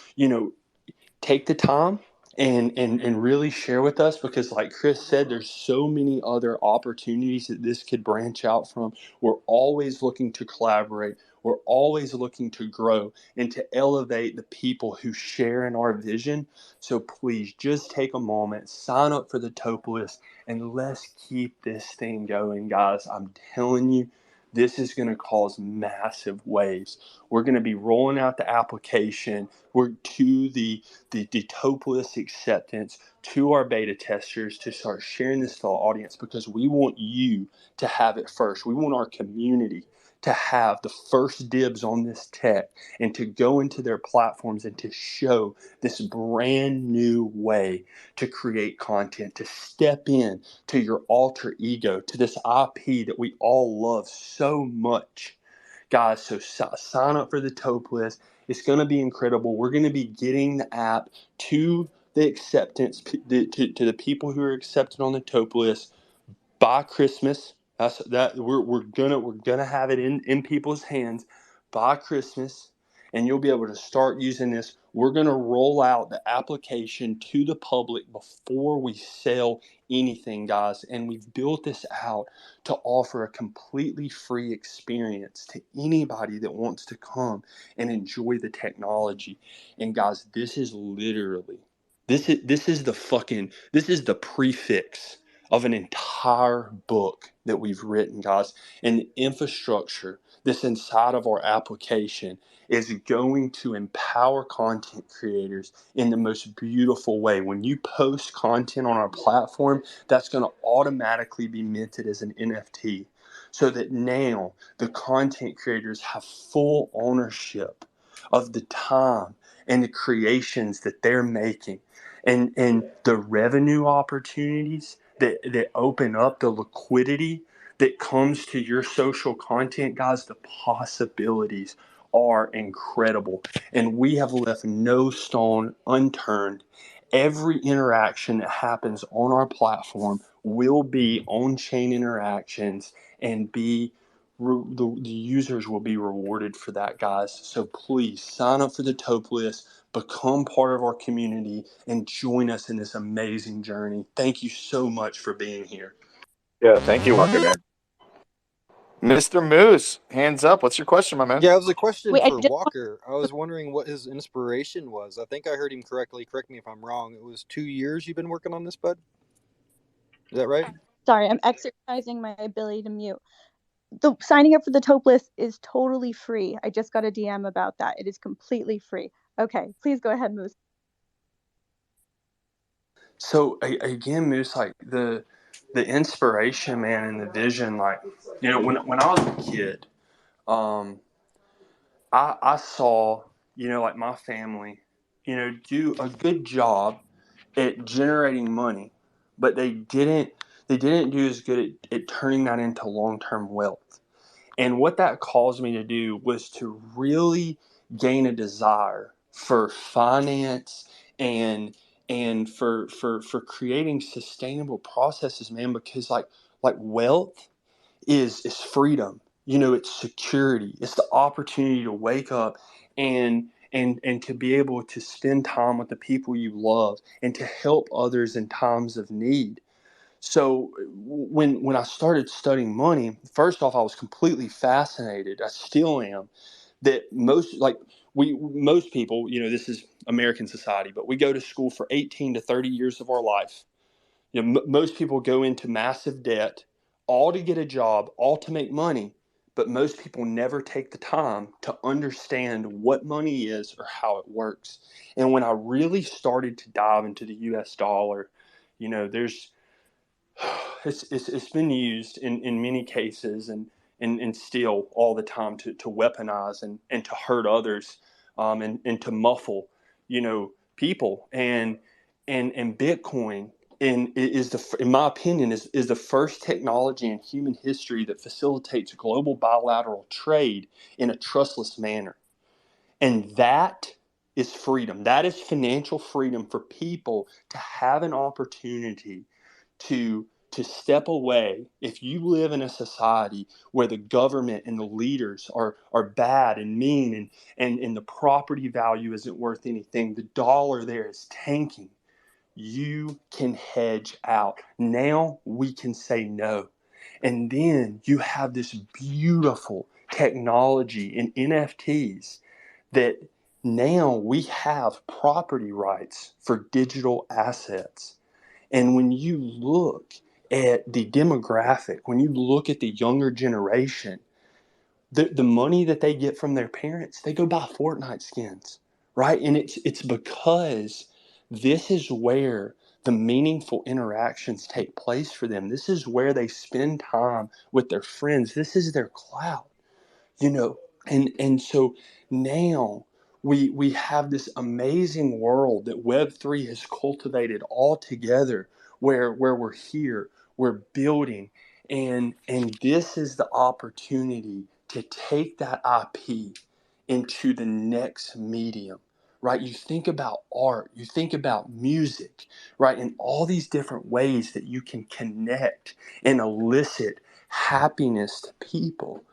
take the time and really share with us, because like Chris said, there's so many other opportunities that this could branch out from. We're always looking to collaborate. We're always looking to grow and to elevate the people who share in our vision. So please just take a moment, sign up for the Tope list, and let's keep this thing going, guys. I'm telling you, this is going to cause massive waves. We're going to be rolling out the application. We're to the Tope list acceptance, to our beta testers, to start sharing this to our audience, because we want you to have it first. We want our community to have the first dibs on this tech and to go into their platforms and to show this brand new way to create content, to step in to your alter ego, to this IP that we all love so much. Guys, so sign up for the Tope list. It's going to be incredible. We're going to be getting the app to the acceptance, to the people who are accepted on the Tope list by Christmas. We're gonna have it in people's hands by Christmas, and you'll be able to start using this. We're gonna roll out the application to the public before we sell anything, guys, and we've built this out to offer a completely free experience to anybody that wants to come and enjoy the technology. And guys, this is literally this is the prefix of an entire book that we've written, guys. And the infrastructure that's inside of our application is going to empower content creators in the most beautiful way. When you post content on our platform, that's going to automatically be minted as an NFT, so that now the content creators have full ownership of the time and the creations that they're making, and the revenue opportunities that open up, the liquidity that comes to your social content. Guys, the possibilities are incredible, and we have left no stone unturned. Every interaction that happens on our platform will be on-chain interactions, and the users will be rewarded for that, guys. So please sign up for the Tope list, become part of our community, and join us in this amazing journey. Thank you so much for being here. Yeah, thank you, Walker, man. Mr. Moose, hands up. What's your question, my man? Yeah, it was a question Wait, for Walker. I was wondering what his inspiration was. I think I heard him correctly. Correct me if I'm wrong. It was 2 years you've been working on this, bud? Is that right? sorry, I'm exercising my ability to mute. The signing up for the Tope list is totally free. I just got a DM about that. It is completely free. Okay, please go ahead, Moose. So again, Moose, like the inspiration, man, and the vision, like, when I was a kid, I saw, like my family, do a good job at generating money, but they didn't do as good at turning that into long-term wealth. And what that caused me to do was to really gain a desire for finance and for creating sustainable processes, man, because like wealth is freedom. It's security. It's the opportunity to wake up and to be able to spend time with the people you love and to help others in times of need. So when I started studying money, first off, I was completely fascinated. I still am. That most people, this is American society, but we go to school for 18 to 30 years of our life. Most people go into massive debt, all to get a job, all to make money, but most people never take the time to understand what money is or how it works. And when I really started to dive into the US dollar, there's it's been used in many cases and still all the time to weaponize and to hurt others, and to muffle, people. And Bitcoin in my opinion, is the first technology in human history that facilitates global bilateral trade in a trustless manner. And that is freedom. That is financial freedom for people to have an opportunity to step away. If you live in a society where the government and the leaders are bad and mean, and the property value isn't worth anything, the dollar there is tanking, you can hedge out. Now we can say no. And then you have this beautiful technology in NFTs that now we have property rights for digital assets. And when you look at the demographic, when you look at the younger generation, the money that they get from their parents, they go buy Fortnite skins, right? And it's because this is where the meaningful interactions take place for them. This is where they spend time with their friends. This is their clout, you know. And so now we have this amazing world that Web3 has cultivated all together, where we're here, we're building, and this is the opportunity to take that IP into the next medium, right? You think about art, you think about music, right? And all these different ways that you can connect and elicit happiness to people.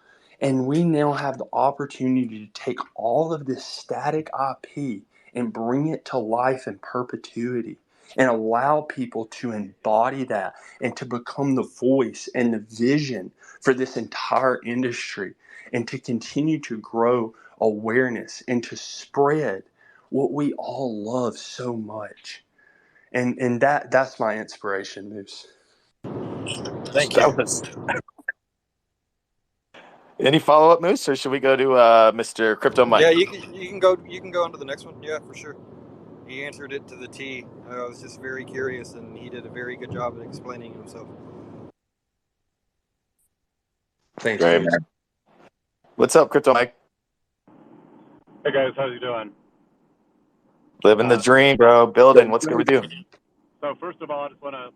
And we now have the opportunity to take all of this static IP and bring it to life in perpetuity and allow people to embody that and to become the voice and the vision for this entire industry, and to continue to grow awareness and to spread what we all love so much. And that's my inspiration, Moose. Thank you. That was any follow up, Moose, or should we go to Mr. Crypto Yeah, Mike? you can go on to the next one. Yeah, for sure. He answered it to the T. I was just very curious, and he did a very good job at explaining himself. Thanks, Great, Moose. man. What's up, Crypto Mike? Hey guys, how's you doing? Living the dream, bro. Building. What's good with you? So first of all, I just want to,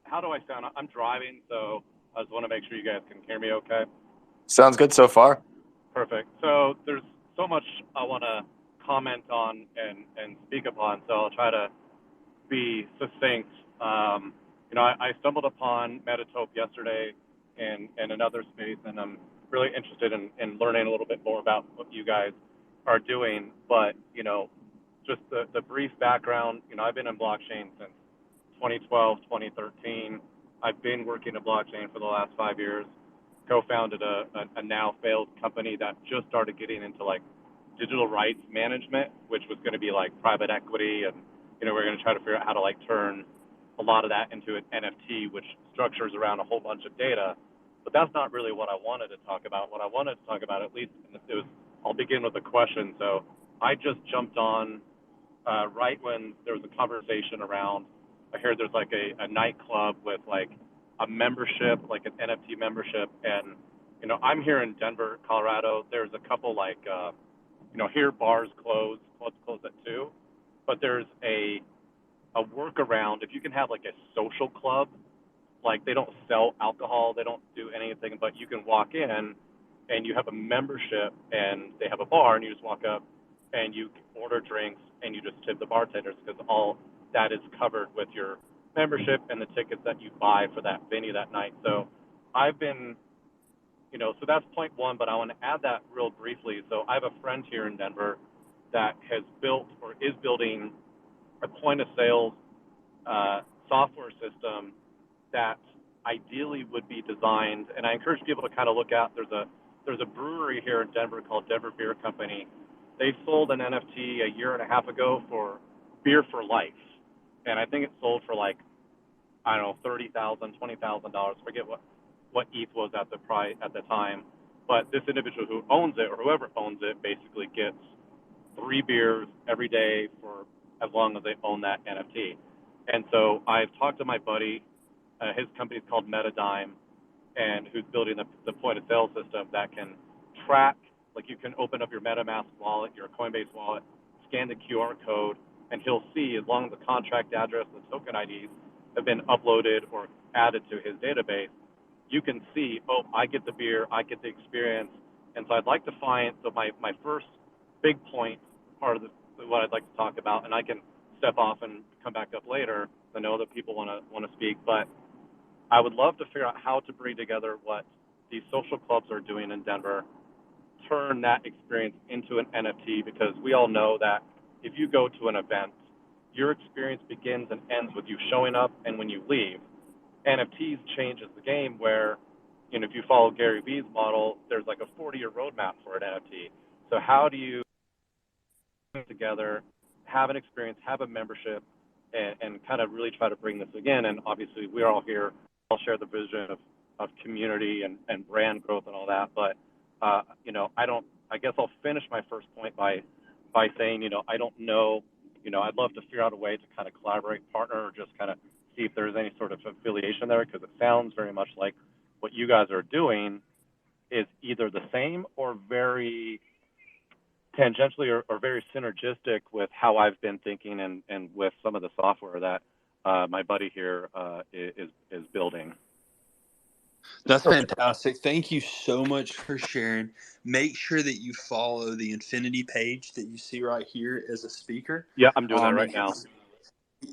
how do I sound? I'm driving, so I just want to make sure you guys can hear me okay. Sounds good so far. Perfect. So there's so much I want to comment on and speak upon, so I'll try to be succinct. I stumbled upon Metatope yesterday in another space, and I'm really interested in learning a little bit more about what you guys are doing. But, just the brief background, I've been in blockchain since 2012, 2013. I've been working in blockchain for the last 5 years, co-founded a now failed company that just started getting into like digital rights management, which was going to be like private equity. And, we're going to try to figure out how to like turn a lot of that into an NFT, which structures around a whole bunch of data. But that's not really what I wanted to talk about. What I wanted to talk about, at least, I'll begin with a question. So I just jumped on right when there was a conversation around, I heard there's like a nightclub with like a membership, like an NFT membership. And, I'm here in Denver, Colorado. There's a couple like, here bars close, clubs close at 2. But there's a workaround. If you can have like a social club, like they don't sell alcohol, they don't do anything, but you can walk in and you have a membership and they have a bar and you just walk up and you order drinks and you just tip the bartenders, because all that is covered with your membership and the tickets that you buy for that venue that night. So I've been, so that's point one, but I want to add that real briefly. So I have a friend here in Denver that has built or is building a point of sale software system that ideally would be designed, and I encourage people to kind of look at, there's a brewery here in Denver called Denver Beer Company. They sold an NFT a year and a half ago for beer for life, and I think it sold for like, $30,000, $20,000, forget what ETH was at the time. But this individual who owns it, or whoever owns it, basically gets 3 beers every day for as long as they own that NFT. And so I've talked to my buddy, his company is called Metadime, and who's building the point of sale system that can track, like you can open up your MetaMask wallet, your Coinbase wallet, scan the QR code, and he'll see, as long as the contract address and the token IDs have been uploaded or added to his database, you can see, oh, I get the beer, I get the experience. And so I'd like to find, so my first big point, part of what I'd like to talk about, and I can step off and come back up later. I know that people want to speak, but I would love to figure out how to bring together what these social clubs are doing in Denver, turn that experience into an NFT, because we all know that if you go to an event, your experience begins and ends with you showing up and when you leave. NFTs changes the game where, you know, if you follow Gary Vee's model, there's like a 40-year roadmap for an NFT. So how do you put together, have an experience, have a membership, and kind of really try to bring this again? And obviously we're all here, I'll share the vision of community and brand growth and all that. But, you know, I guess I'll finish my first point by saying, you know, I don't know, you know, I'd love to figure out a way to kind of collaborate, partner, or just kind of see if there's any sort of affiliation there, because it sounds very much like what you guys are doing is either the same or very tangentially or very synergistic with how I've been thinking and with some of the software that my buddy here is building. That's fantastic. Thank you so much for sharing. Make sure that you follow the Infinity page that you see right here as a speaker. Yeah, I'm doing that right now.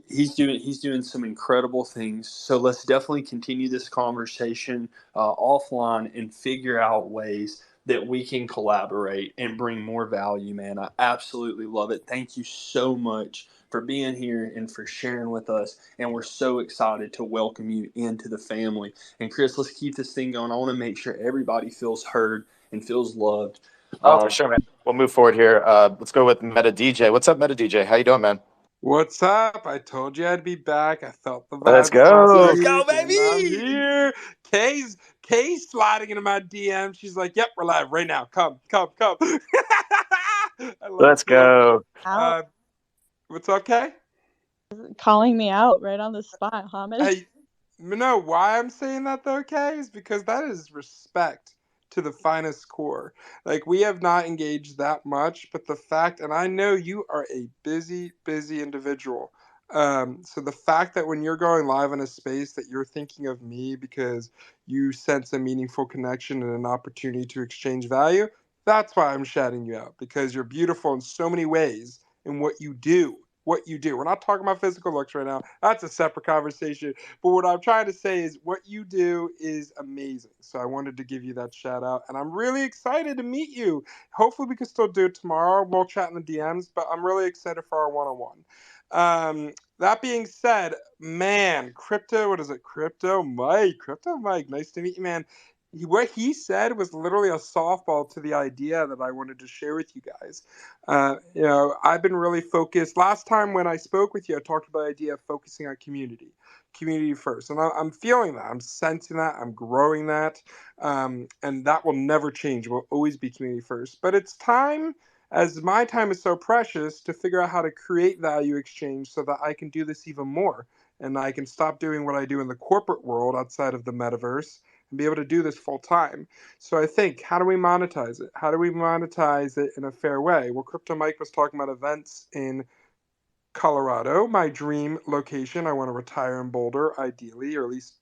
He's doing some incredible things. So let's definitely continue this conversation offline and figure out ways that we can collaborate and bring more value, man. I absolutely love it. Thank you so much for being here and for sharing with us. And we're so excited to welcome you into the family. And Chris, let's keep this thing going. I want to make sure everybody feels heard and feels loved. Oh, for sure, man. We'll move forward here. Let's go with Meta DJ. What's up, Meta DJ? How you doing, man? What's up? I told you I'd be back. I felt the vibes. Let's go. Let's go, baby. I'm here. Kay's sliding into my DM. She's like, "Yep, we're live right now. Come." Let's go. What's up, Kay? Calling me out right on the spot, Hamid. Hey, you know why I'm saying that though, Kay? Is because that is respect to the finest core. Like, we have not engaged that much, but the fact, and I know you are a busy individual. So the fact that when you're going live in a space that you're thinking of me because you sense a meaningful connection and an opportunity to exchange value, that's why I'm shouting you out, because you're beautiful in so many ways in what you do. We're not talking about physical looks right now. That's a separate conversation. But what I'm trying to say is what you do is amazing. So I wanted to give you that shout out. And I'm really excited to meet you. Hopefully we can still do it tomorrow. We'll chat in the DMs, but I'm really excited for our one-on-one. That being said, man, Crypto Mike, nice to meet you, man. What he said was literally a softball to the idea that I wanted to share with you guys. You know, I've been really focused. Last time when I spoke with you, I talked about the idea of focusing on community first. And I'm feeling that. I'm sensing that. I'm growing that. And that will never change. It will always be community first. But it's time, as my time is so precious, to figure out how to create value exchange so that I can do this even more. And I can stop doing what I do in the corporate world outside of the metaverse and be able to do this full time. So I think, how do we monetize it? How do we monetize it in a fair way? Well, Crypto Mike was talking about events in Colorado, my dream location. I want to retire in Boulder, ideally, or at least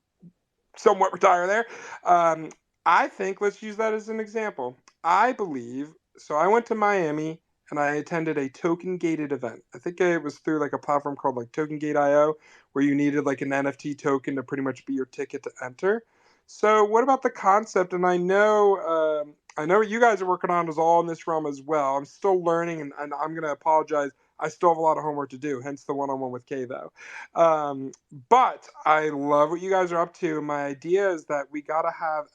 somewhat retire there. I think, let's use that as an example. I believe, so I went to Miami and I attended a token gated event. I think it was through like a platform called like TokenGate.io, where you needed like an NFT token to pretty much be your ticket to enter. So what about the concept? And I know what you guys are working on is all in this realm as well. I'm still learning, and I'm going to apologize. I still have a lot of homework to do, hence the one-on-one with Kay, though. But I love what you guys are up to. My idea is that we got to have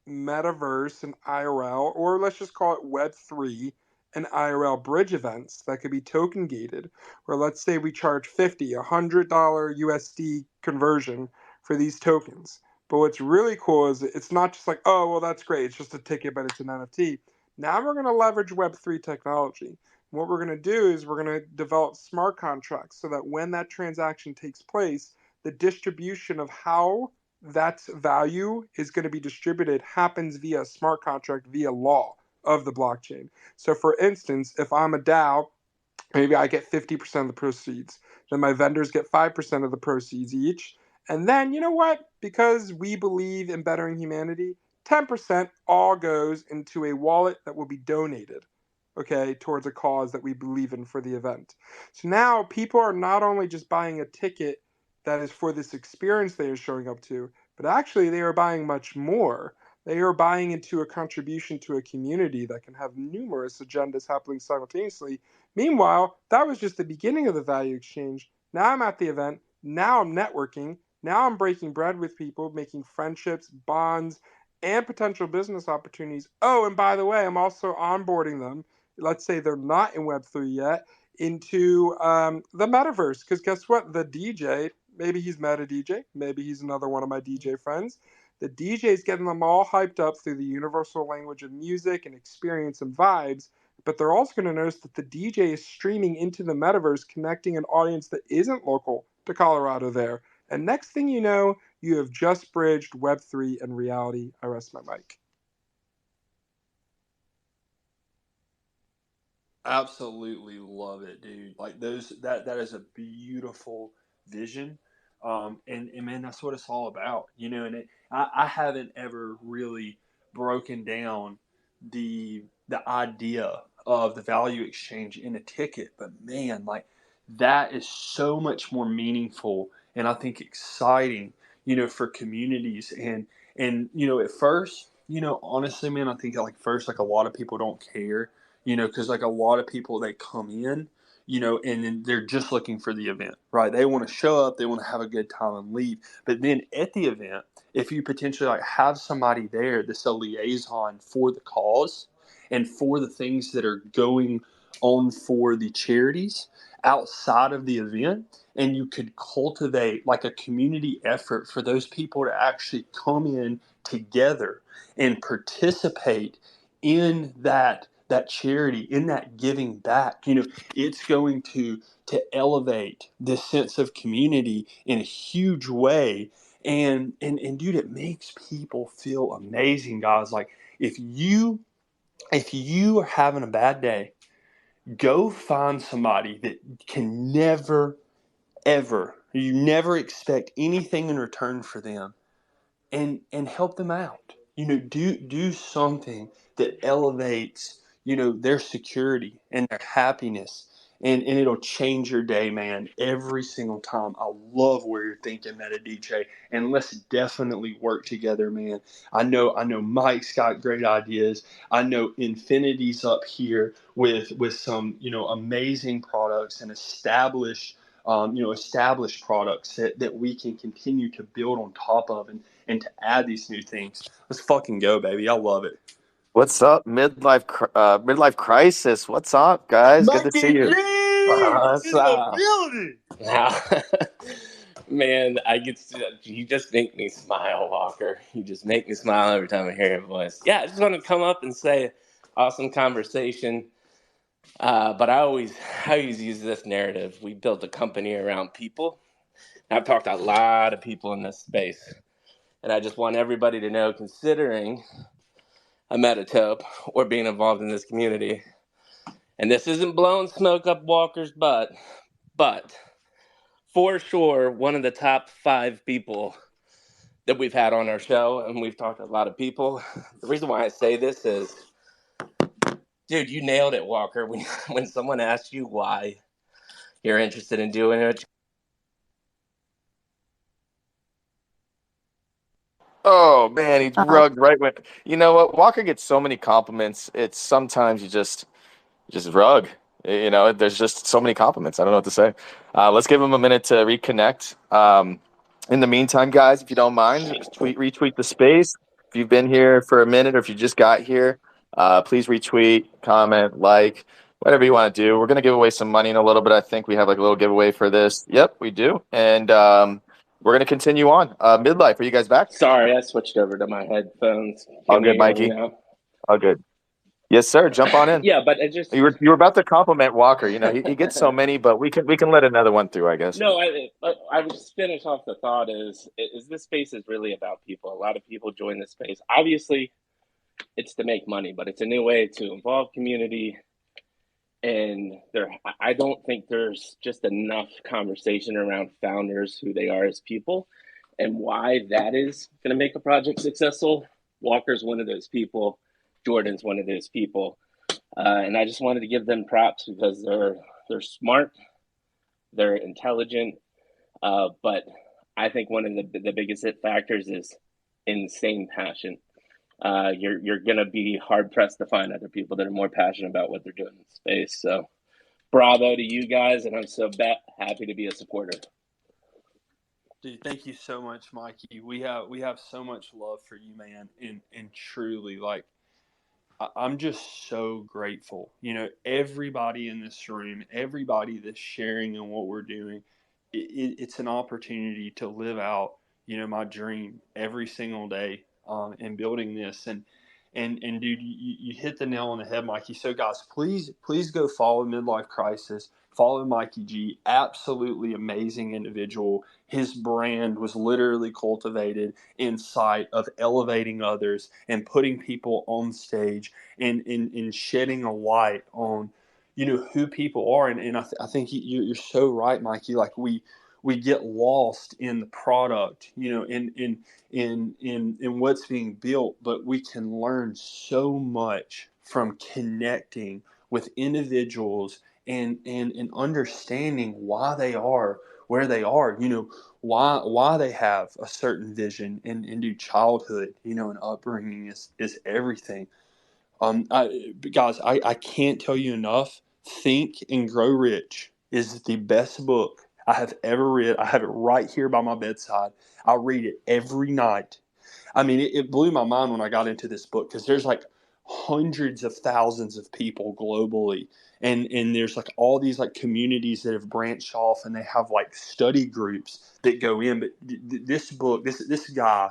metaverse and IRL, or let's just call it Web3 and IRL bridge events that could be token gated, where let's say we charge $50, $100 USD conversion for these tokens. But what's really cool is it's not just like, oh, well, that's great. It's just a ticket, but it's an NFT. Now we're going to leverage Web3 technology. What we're going to do is we're going to develop smart contracts so that when that transaction takes place, the distribution of how that value is going to be distributed happens via a smart contract, via law of the blockchain. So for instance, if I'm a DAO, maybe I get 50% of the proceeds. Then my vendors get 5% of the proceeds each. And then, you know what? Because we believe in bettering humanity, 10% all goes into a wallet that will be donated, okay, towards a cause that we believe in for the event. So now people are not only just buying a ticket that is for this experience they are showing up to, but actually they are buying much more. They are buying into a contribution to a community that can have numerous agendas happening simultaneously. Meanwhile, that was just the beginning of the value exchange. Now I'm at the event. Now I'm networking. Now I'm breaking bread with people, making friendships, bonds, and potential business opportunities. Oh, and by the way, I'm also onboarding them. Let's say they're not in Web3 yet, into the metaverse. Because guess what? The DJ, maybe he's Meta DJ, maybe he's another one of my DJ friends. The DJ is getting them all hyped up through the universal language of music and experience and vibes, but they're also going to notice that the DJ is streaming into the metaverse, connecting an audience that isn't local to Colorado there. And next thing you know, you have just bridged Web3 and reality. I rest my mic. Absolutely love it, dude. Like that is a beautiful vision. And man, that's what it's all about, and I haven't ever really broken down the idea of the value exchange in a ticket, but man, like that is so much more meaningful and I think exciting, for communities and at first, honestly, man, I think like first, like a lot of people don't care, because like a lot of people they come in, and then they're just looking for the event, right? They want to show up, they want to have a good time and leave. But then at the event, if you potentially like have somebody there that's a liaison for the cause and for the things that are going on for the charities outside of the event, and you could cultivate like a community effort for those people to actually come in together and participate in that charity, in that giving back, it's going to elevate this sense of community in a huge way. And dude, it makes people feel amazing, guys. Like if you are having a bad day, go find somebody that can never ever, you never expect anything in return for them, and help them out. Do something that elevates, their security and their happiness, and it'll change your day, man, every single time. I love where you're thinking, Meta DJ, and let's definitely work together, man. I know Mike's got great ideas. I know Infinity's up here with some, amazing products and established products that we can continue to build on top of and to add these new things. Let's fucking go, baby. I love it. What's up, midlife crisis? What's up, guys? Good to see Mikey G you. in the building. Now, man, you just make me smile, Walker. You just make me smile every time I hear your voice. Yeah, I just want to come up and say, awesome conversation. But I always use this narrative. We built a company around people. I've talked to a lot of people in this space. And I just want everybody to know, considering a Metatope or being involved in this community, and this isn't blowing smoke up Walker's butt, but for sure, one of the top 5 people that we've had on our show, and we've talked to a lot of people. The reason why I say this is, dude, you nailed it, Walker. When someone asks you why you're interested in doing it. Oh man, he's rugged right when you know what? Walker gets so many compliments. It's sometimes you just rug. There's just so many compliments. I don't know what to say. Let's give him a minute to reconnect. In the meantime, guys, if you don't mind, just retweet the space. If you've been here for a minute or if you just got here, please retweet, comment, like, whatever you want to do. We're going to give away some money in a little bit. I think we have like a little giveaway for this. Yep, we do. And we're gonna continue on. Midlife, are you guys back? Sorry, I switched over to my headphones. All Can good, you hear me Mikey. now? All good. Yes, sir. Jump on in. Yeah, but I just You were about to compliment Walker. You know, he gets so many, but we can let another one through, I guess. no, I would just finish off the thought is this space is really about people. A lot of people join this space. Obviously, it's to make money, but it's a new way to involve community. And I don't think there's just enough conversation around founders, who they are as people, and why that is going to make a project successful. Walker's one of those people. Jordan's one of those people. And I just wanted to give them props because they're smart, they're intelligent, but I think one of the biggest hit factors is insane passion. You're gonna be hard pressed to find other people that are more passionate about what they're doing in space. So, bravo to you guys, and I'm so happy to be a supporter. Dude, thank you so much, Mikey. We have so much love for you, man, and truly, like, I'm just so grateful. You know, everybody in this room, everybody that's sharing in what we're doing, it's an opportunity to live out, you know, my dream every single day, in building this. And dude, you hit the nail on the head, Mikey. So guys, please go follow Midlife Crisis. Follow Mikey G. Absolutely amazing individual. His brand was literally cultivated in sight of elevating others and putting people on stage and shedding a light on, you know, who people are. And I think you're so right, Mikey. Like we get lost in the product, you know, in what's being built, but we can learn so much from connecting with individuals and understanding why they are where they are, you know, why they have a certain vision, and do childhood, you know, and upbringing is everything. Guys, I can't tell you enough. Think and Grow Rich is the best book I have ever read. I have it right here by my bedside. I read it every night. I mean, it blew my mind when I got into this book, because there's like hundreds of thousands of people globally, and there's like all these like communities that have branched off, and they have like study groups that go in. But this book, this guy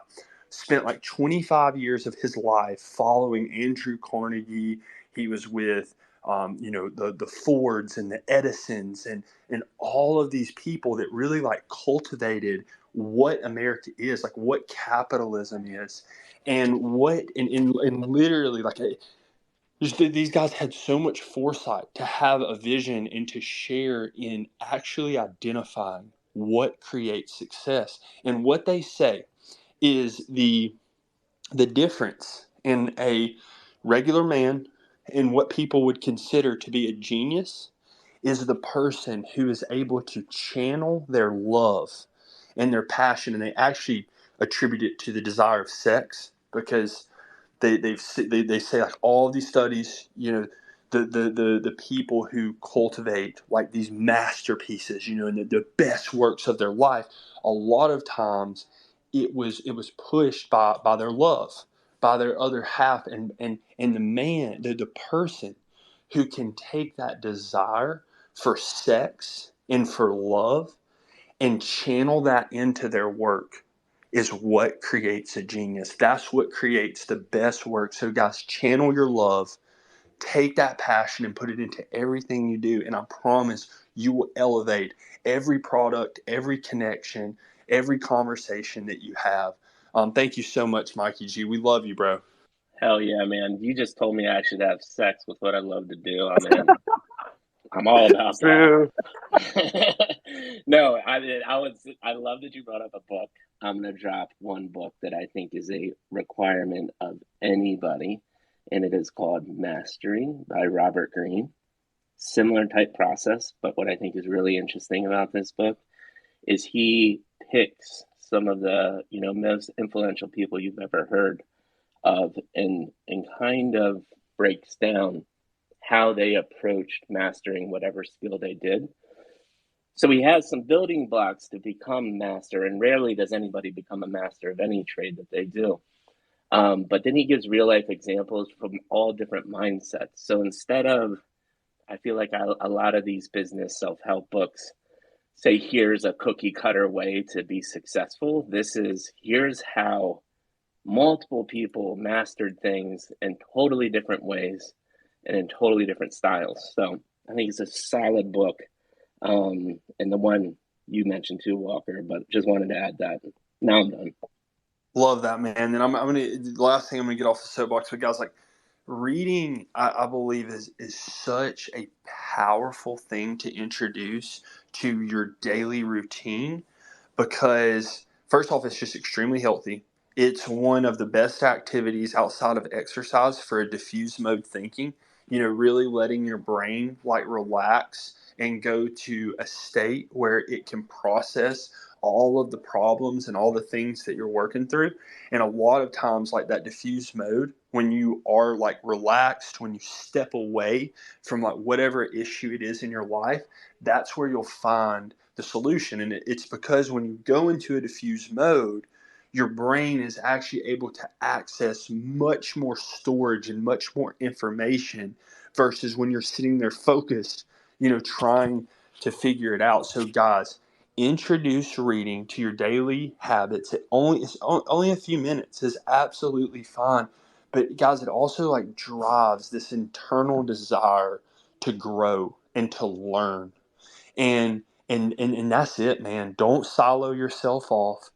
spent like 25 years of his life following Andrew Carnegie. He was with you know, the Fords and the Edisons and all of these people that really like cultivated what America is, like what capitalism is, and what and literally like these guys had so much foresight to have a vision and to share in actually identifying what creates success. And what they say is the difference in a regular man and what people would consider to be a genius is the person who is able to channel their love and their passion, and they actually attribute it to the desire of sex, because they say like all of these studies, you know, the people who cultivate like these masterpieces, you know, and the best works of their life, a lot of times it was pushed by their love, by their other half, and the man, the person who can take that desire for sex and for love and channel that into their work is what creates a genius. That's what creates the best work. So guys, channel your love, take that passion and put it into everything you do. And I promise you will elevate every product, every connection, every conversation that you have. Thank you so much, Mikey G. We love you, bro. Hell yeah, man. You just told me I should have sex with what I love to do. I'm in. I'm all about that. No, I love that you brought up a book. I'm gonna drop one book that I think is a requirement of anybody, and it is called Mastery by Robert Greene. Similar type process, but what I think is really interesting about this book is he picks some of the, you know, most influential people you've ever heard of, and kind of breaks down how they approached mastering whatever skill they did. So he has some building blocks to become master, and rarely does anybody become a master of any trade that they do. But then he gives real life examples from all different mindsets. So instead of, I feel like a lot of these business self-help books, say, here's a cookie cutter way to be successful. Here's how multiple people mastered things in totally different ways and in totally different styles. So I think it's a solid book. And the one you mentioned too, Walker, but just wanted to add that. Now I'm done. Love that, man. And I'm gonna, the last thing I'm gonna get off the soapbox, but guys, like, reading, I believe is such a powerful thing to introduce to your daily routine, because first off, it's just extremely healthy. It's one of the best activities outside of exercise for a diffuse mode thinking, really letting your brain like relax and go to a state where it can process all of the problems and all the things that you're working through. And a lot of times, like that diffuse mode, when you are like relaxed, when you step away from like whatever issue it is in your life, that's where you'll find the solution. And it's because when you go into a diffuse mode, your brain is actually able to access much more storage and much more information versus when you're sitting there focused, trying to figure it out. So guys, introduce reading to your daily habits. It's only a few minutes is absolutely fine. But guys, it also like drives this internal desire to grow and to learn. And that's it, man. Don't silo yourself off.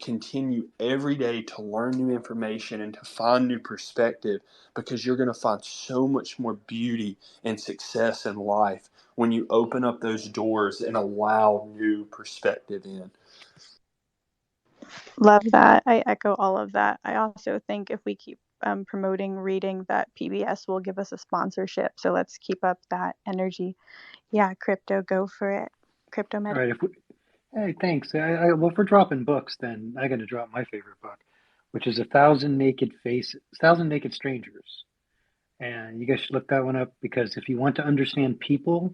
Continue every day to learn new information and to find new perspective, because you're going to find so much more beauty and success in life when you open up those doors and allow new perspective in. Love that. I echo all of that. I also think if we keep promoting reading, that PBS will give us a sponsorship. So let's keep up that energy. Yeah, crypto, go for it. Crypto All right. Hey, thanks. Well, if we're dropping books, then I got to drop my favorite book, which is 1,000 Naked Strangers. And you guys should look that one up, because if you want to understand people,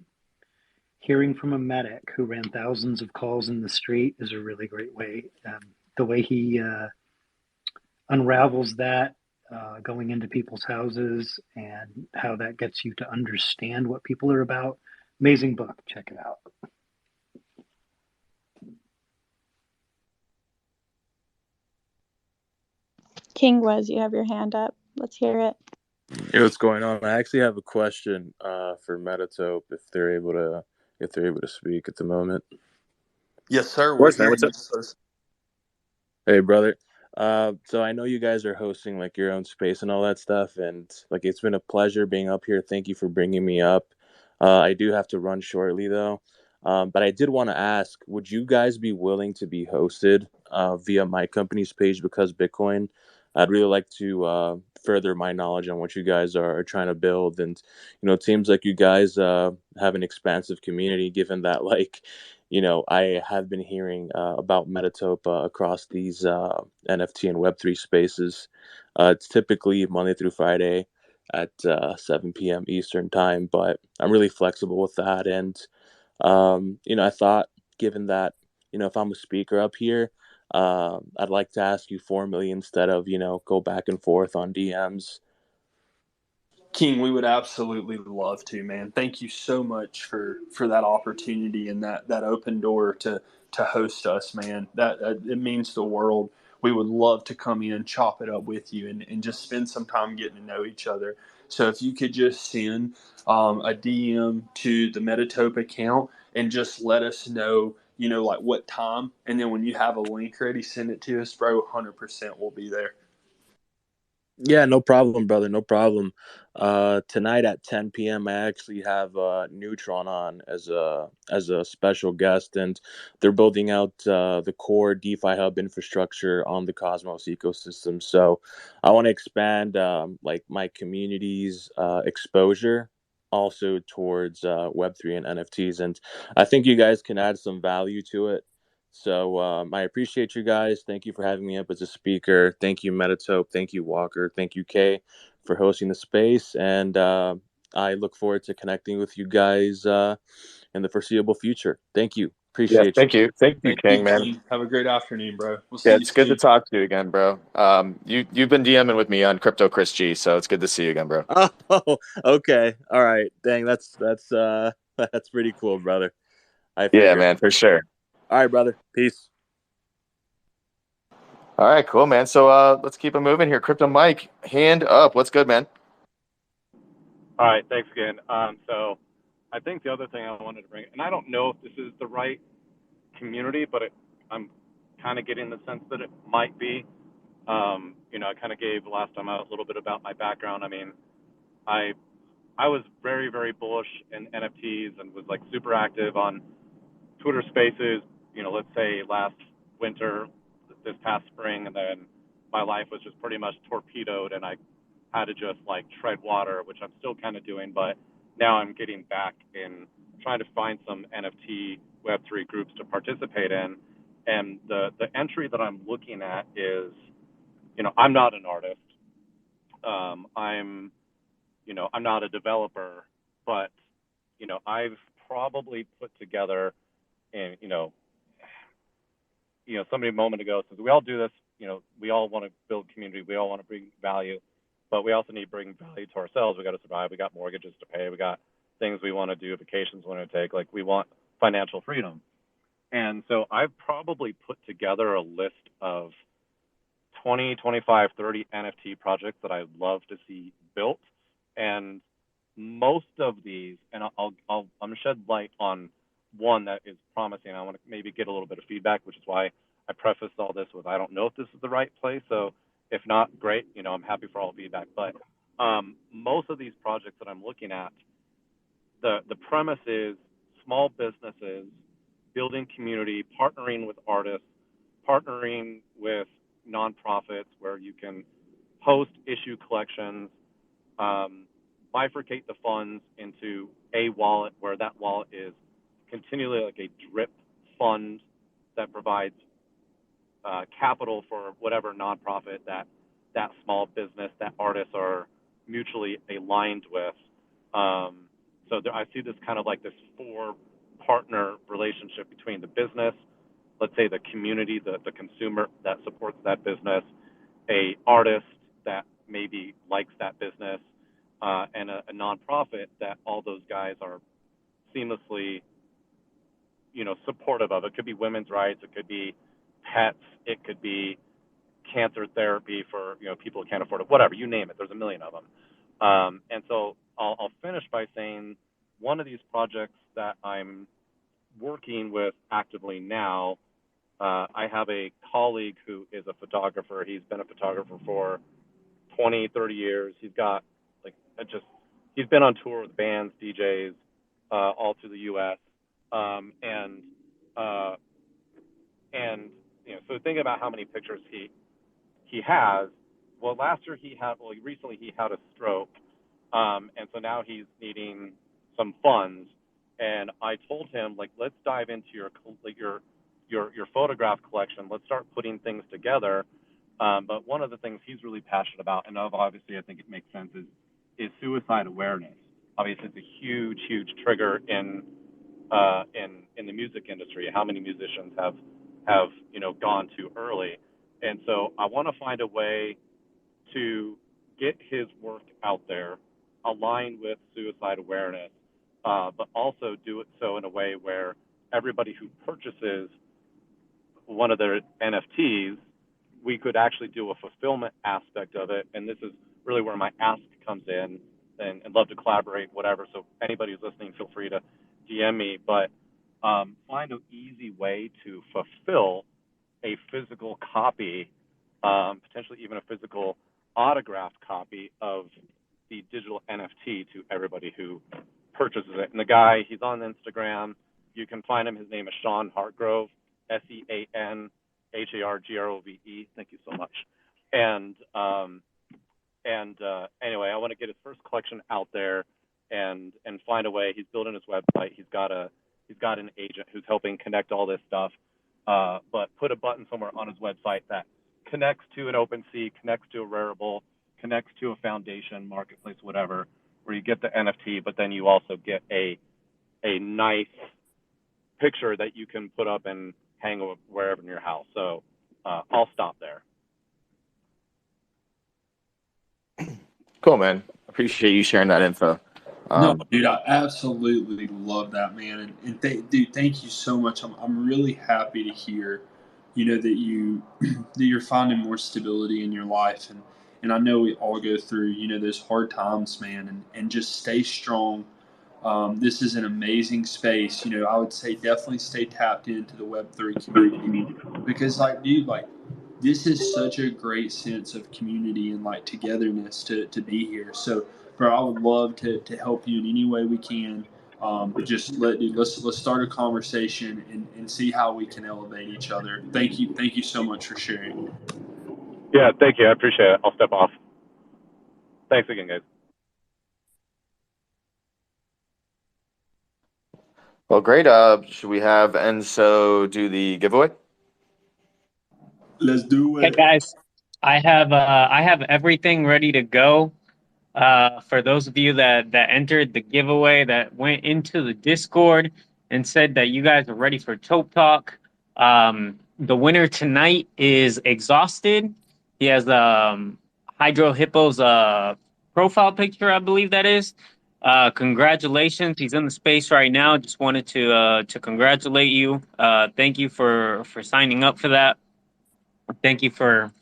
hearing from a medic who ran thousands of calls in the street is a really great way. The way he unravels that, going into people's houses, and how that gets you to understand what people are about. Amazing book. Check it out. King Was, you have your hand up. Let's hear it. Hey, what's going on? I actually have a question for Metatope, if they're able to speak at the moment. Yes, sir. Of course, man. What's up? Hey, brother. So I know you guys are hosting like your own space and all that stuff, and like it's been a pleasure being up here. Thank you for bringing me up. I do have to run shortly though, but I did want to ask: would you guys be willing to be hosted via my company's page, Because Bitcoin? I'd really like to further my knowledge on what you guys are trying to build, and it seems like you guys have an expansive community. Given that, like, I have been hearing about Metatope across these NFT and Web3 spaces. It's typically Monday through Friday at 7 p.m. Eastern time, but I'm really flexible with that. And, I thought, given that, if I'm a speaker up here, I'd like to ask you formally instead of, go back and forth on DMs. King, we would absolutely love to, man. Thank you so much for that opportunity and that open door to host us, man. That it means the world. We would love to come in, chop it up with you, and just spend some time getting to know each other. So if you could just send a DM to the Metatope account and just let us know, like what time, and then when you have a link ready, send it to us, bro. 100% we'll be there. Yeah, no problem, brother. No problem. Tonight at 10 p.m., I actually have Neutron on as a special guest, and they're building out the core DeFi Hub infrastructure on the Cosmos ecosystem. So I want to expand like my community's exposure also towards Web3 and NFTs, and I think you guys can add some value to it. So I appreciate you guys. Thank you for having me up as a speaker. Thank you, Metatope. Thank you, Walker. Thank you, Kay, for hosting the space. And I look forward to connecting with you guys in the foreseeable future. Thank you. Appreciate you. Thank you. Thank you, Thank King, you, man. King. Have a great afternoon, bro. We'll see Yeah, you it's good to soon. talk to you again, bro. You've been DMing with me on Crypto Chris G, so it's good to see you again, bro. Oh, okay. All right. Dang, that's pretty cool, brother. I Yeah, figured. man, for sure. All right, brother. Peace. All right, cool, man. So let's keep it moving here. Crypto Mike, hand up. What's good, man? All right, thanks again. So I think the other thing I wanted to bring, and I don't know if this is the right community, but I'm kind of getting the sense that it might be. I kind of gave last time out a little bit about my background. I mean, I I was very, very bullish in NFTs and was like super active on Twitter Spaces. Let's say last winter, this past spring, and then my life was just pretty much torpedoed, and I had to just like tread water, which I'm still kind of doing, but now I'm getting back in trying to find some NFT Web3 groups to participate in. And the entry that I'm looking at is, I'm not an artist. I'm not a developer, but I've probably put together, and somebody a moment ago says we all do this. We all want to build community. We all want to bring value, but we also need to bring value to ourselves. We got to survive. We got mortgages to pay. We got things we want to do, vacations we want to take. Like we want financial freedom. And so I've probably put together a list of 20, 25, 30 NFT projects that I'd love to see built. And most of these, and I'm gonna shed light on one that is promising. I want to maybe get a little bit of feedback, which is why I prefaced all this with I don't know if this is the right place. So if not, great. I'm happy for all feedback. But most of these projects that I'm looking at, the premise is small businesses building community, partnering with artists, partnering with nonprofits where you can host issue collections, bifurcate the funds into a wallet where that wallet is continually like a drip fund that provides capital for whatever nonprofit that small business, that artists are mutually aligned with. So I see this kind of like this four-partner relationship between the business, let's say the community, the consumer that supports that business, a artist that maybe likes that business, and a nonprofit that all those guys are seamlessly, supportive of. It could be women's rights, it could be pets, it could be cancer therapy for people who can't afford it, whatever, you name it. There's a million of them. And so I'll finish by saying one of these projects that I'm working with actively now, I have a colleague who is a photographer. He's been a photographer for 20, 30 years. He's got he's been on tour with bands, DJs, all through the U.S. So think about how many pictures he has. Well, recently he had a stroke, and so now he's needing some funds. And I told him, like, let's dive into your photograph collection. Let's start putting things together. But one of the things he's really passionate about, and obviously I think it makes sense, is suicide awareness. Obviously, it's a huge, huge trigger in the music industry. How many musicians have gone too early? And so I want to find a way to get his work out there, aligned with suicide awareness, but also do it so in a way where everybody who purchases one of their NFTs, we could actually do a fulfillment aspect of it. And this is really where my ask comes in, and I'd love to collaborate, whatever. So anybody who's listening, feel free to DM me, but find an easy way to fulfill a physical copy, potentially even a physical autographed copy of the digital NFT to everybody who purchases it. And the guy, he's on Instagram. You can find him. His name is Sean Hartgrove, SeanHargrove. Thank you so much. And anyway, I want to get his first collection out there and find a way. He's building his website. He's got an agent who's helping connect all this stuff. But put a button somewhere on his website that connects to an OpenSea, connects to a Rarible, connects to a foundation, marketplace, whatever, where you get the NFT, but then you also get a nice picture that you can put up and hang wherever in your house. So I'll stop there. Cool, man. Appreciate you sharing that info. No, dude, I absolutely love that, man. Dude, thank you so much. I'm really happy to hear, that that you're finding more stability in your life, and I know we all go through, those hard times, man, and just stay strong. This is an amazing space. I would say definitely stay tapped into the Web3 community because, like, dude, like, this is such a great sense of community and like togetherness to be here. So, bro, I would love to help you in any way we can. Just let's start a conversation and see how we can elevate each other. Thank you so much for sharing. Yeah, thank you. I appreciate it. I'll step off. Thanks again, guys. Well, great. Should we have Enzo do the giveaway? Let's do Hey it. guys, I have everything ready to go. For those of you that entered the giveaway, that went into the Discord and said that you guys are ready for TopeTalk. The winner tonight is Exhausted. He has Hydro Hippo's profile picture, I believe that is. Congratulations, he's in the space right now. Just wanted to congratulate you. Thank you for signing up for that. Thank you for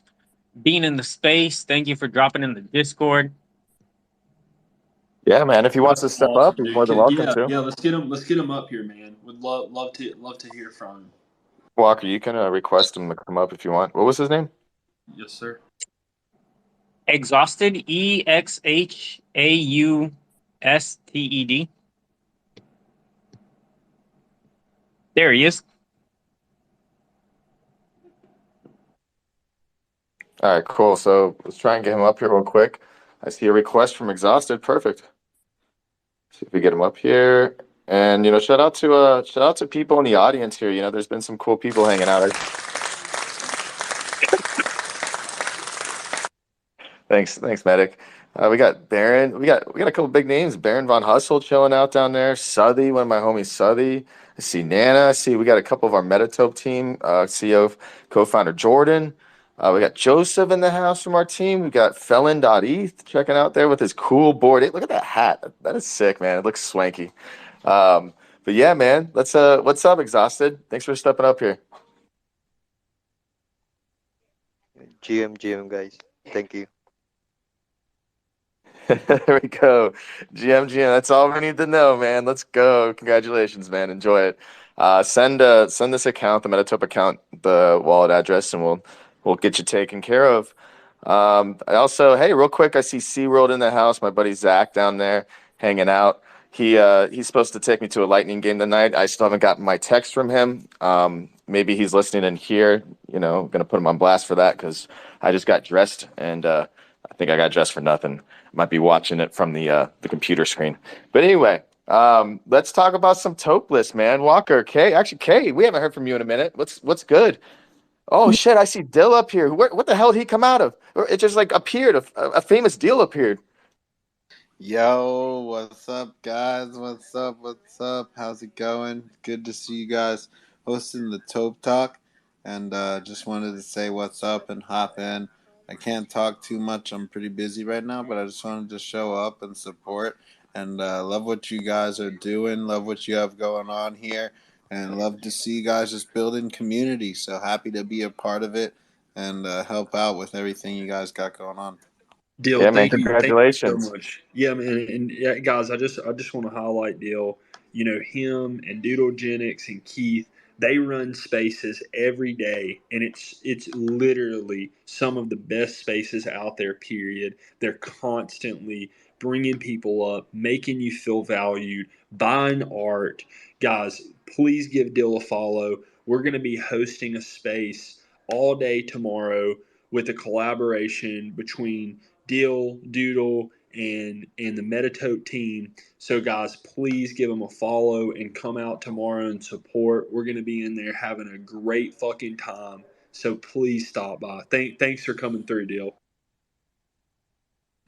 being in the space. Thank you for dropping in the Discord. Yeah, man. If he wants to That's step up, awesome, he's more dude. than welcome Yeah, to. yeah. Let's get him up here, man. Would love to hear from him. Walker, you can request him to come up if you want. What was his name? Yes, sir. Exhausted, EXHAUSTED. There he is. All right, cool. So let's try and get him up here real quick. I see a request from Exhausted. Perfect. See if we get him up here. And shout out to people in the audience here. There's been some cool people hanging out. Thanks, Medic. We got Baron. We got a couple big names. Baron Von Hustle chilling out down there. Southey, one of my homies, Southey. I see Nana. I see we got a couple of our Metatope team. CEO, co-founder Jordan. We got Joseph in the house from our team. We got Felon.eth checking out there with his cool board. Hey, look at that hat. That is sick, man. It looks swanky. But yeah, man. What's up, Exhausted? Thanks for stepping up here. GM, guys. Thank you. There we go. GM. That's all we need to know, man. Let's go. Congratulations, man. Enjoy it. Send this account, the Metatope account, the wallet address, and we'll get you taken care of. I also, hey, real quick, I see SeaWorld in the house. My buddy Zach down there hanging out. He's supposed to take me to a Lightning game tonight. I still haven't gotten my text from him. Maybe he's listening in here. Gonna put him on blast for that because I just got dressed and I think I got dressed for nothing. Might be watching it from the computer screen. But anyway, let's talk about some Tope list, man. Walker, Kay, we haven't heard from you in a minute. What's good? Oh shit, I see Dill up here. What the hell did he come out of? It just like appeared. A famous deal appeared. Yo, what's up, guys? What's up? How's it going? Good to see you guys hosting the Tope Talk. And just wanted to say what's up and hop in. I can't talk too much. I'm pretty busy right now, but I just wanted to show up and support. And love what you guys are doing. Love what you have going on here. And love to see you guys just building community. So happy to be a part of it and help out with everything you guys got going on. Dill, Yeah, man. thank you so Congratulations. much. Yeah, man, and yeah, guys, I just want to highlight Dill. Him and Doodlegenics and Keith. They run spaces every day, and it's literally some of the best spaces out there. Period. They're constantly bringing people up, making you feel valued, buying art. Guys, please give Dill a follow. We're going to be hosting a space all day tomorrow with a collaboration between Deal, Doodle, and the Metatope team. So guys, please give them a follow and come out tomorrow and support. We're gonna be in there having a great fucking time. So please stop by. Thanks for coming through, Deal.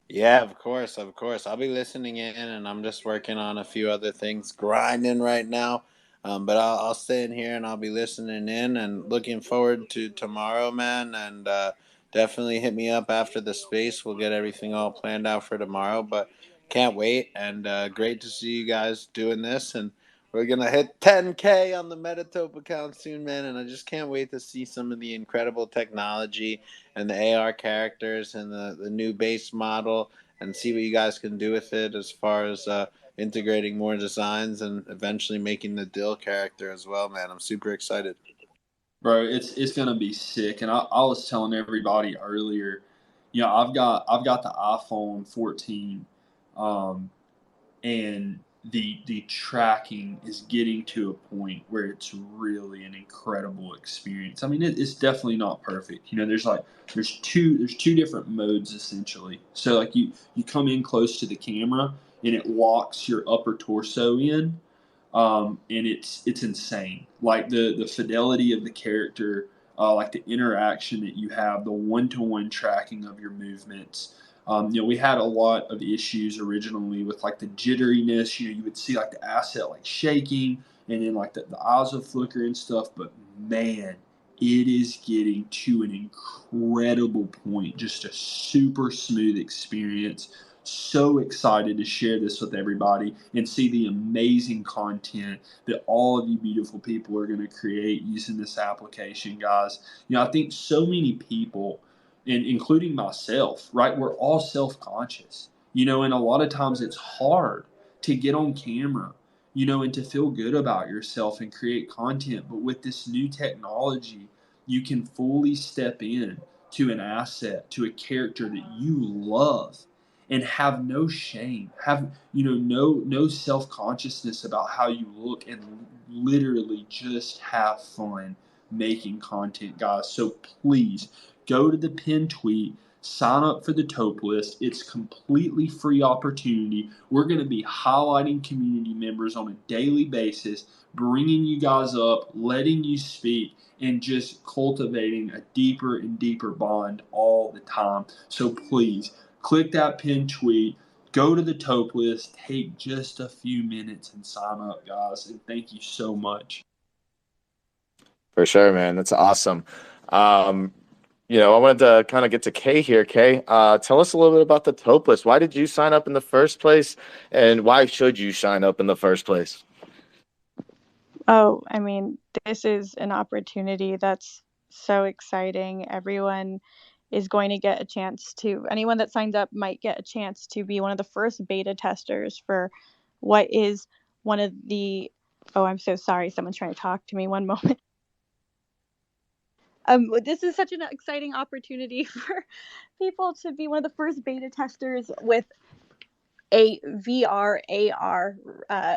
Yeah, of course. I'll be listening in, and I'm just working on a few other things, grinding right now. But I'll stay in here and I'll be listening in and looking forward to tomorrow, man. And definitely hit me up after the space. We'll get everything all planned out for tomorrow. But can't wait, and great to see you guys doing this. And we're gonna hit 10K on the Metatope account soon, man. And I just can't wait to see some of the incredible technology and the AR characters and the new base model, and see what you guys can do with it as far as integrating more designs and eventually making the Dill character as well, man. I'm super excited. Bro, it's gonna be sick. And I was telling everybody earlier, I've got the iPhone 14, and the tracking is getting to a point where it's really an incredible experience. I mean, it's definitely not perfect. There's two different modes essentially. So like you come in close to the camera and it locks your upper torso in, and it's insane. Like the fidelity of the character, like the interaction that you have, the one-to-one tracking of your movements. We had a lot of issues originally with like the jitteriness. You would see like the asset like shaking, and then like the eyes would flicker and stuff. But man, it is getting to an incredible point. Just a super smooth experience. So excited to share this with everybody and see the amazing content that all of you beautiful people are going to create using this application, guys. I think so many people, and including myself, right? We're all self-conscious, and a lot of times it's hard to get on camera, and to feel good about yourself and create content. But with this new technology, you can fully step in to an asset, to a character that you love, and have no shame, have no self-consciousness about how you look, and literally just have fun making content, guys. So please go to the pinned tweet, sign up for the Tope list. It's completely free opportunity. We're going to be highlighting community members on a daily basis, bringing you guys up, letting you speak, and just cultivating a deeper and deeper bond all the time. So please click that pinned tweet, go to the Tope list, take just a few minutes and sign up, guys. And thank you so much. For sure, man. That's awesome. I wanted to kind of get to Kay here. Kay, tell us a little bit about the Tope list. Why did you sign up in the first place, and why should you sign up in the first place? Oh, I mean, this is an opportunity that's so exciting. Everyone is going to get a chance anyone that signs up might get a chance to be one of the first beta testers for what is one of the, oh, I'm so sorry. Someone's trying to talk to me. One moment. This is such an exciting opportunity for people to be one of the first beta testers with a VR AR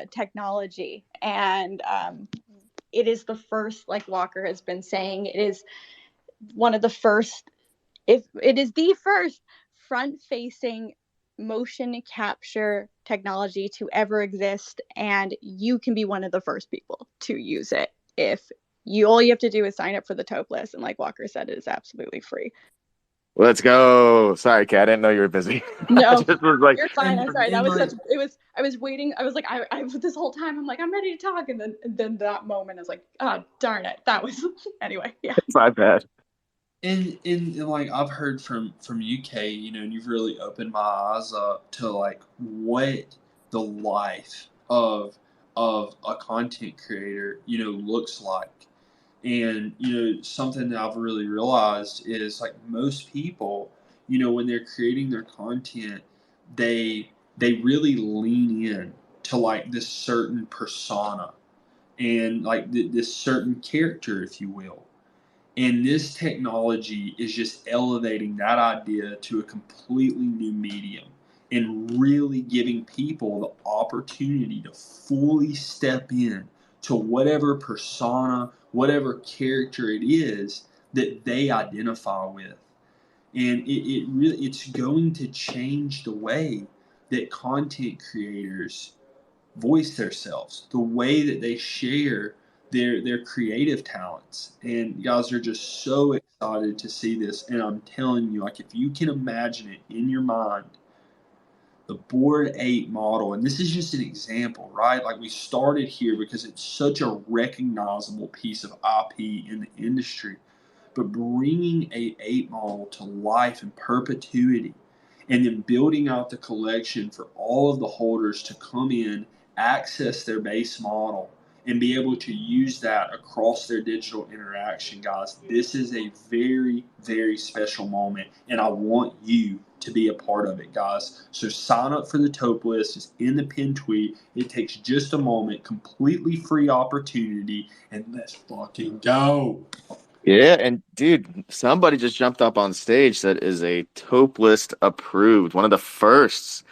technology. And it is the first, like Walker has been saying, it is one of the first, if it is the first front-facing motion capture technology to ever exist, and you can be one of the first people to use it. If all you have to do is sign up for the Tope list, and like Walker said, it is absolutely free. Let's go. Sorry, Kay, I didn't know you were busy. No, I just was like, you're fine. I'm sorry. That was such. It was. I was waiting. I was like, I this whole time. I'm like, I'm ready to talk, and then that moment, I was like, oh darn it. That was anyway. Yeah. It's my bad. And like I've heard from UK, and you've really opened my eyes up to like what the life of a content creator, looks like. And something that I've really realized is like most people, when they're creating their content, they really lean in to like this certain persona and like this certain character, if you will. And this technology is just elevating that idea to a completely new medium and really giving people the opportunity to fully step in to whatever persona, whatever character it is that they identify with. And it's going to change the way that content creators voice themselves, the way that they share their creative talents. And guys are just so excited to see this. And I'm telling you, like if you can imagine it in your mind, the Bored Ape model, and this is just an example, right? Like we started here because it's such a recognizable piece of IP in the industry, but bringing a ape model to life in perpetuity and then building out the collection for all of the holders to come in, access their base model, and be able to use that across their digital interaction, guys. This is a very, very special moment, and I want you to be a part of it, guys. So sign up for the Taupe list. It's in the pinned tweet. It takes just a moment, completely free opportunity, and let's fucking go. Yeah, and dude, somebody just jumped up on stage that is a Taupe list approved, one of the firsts.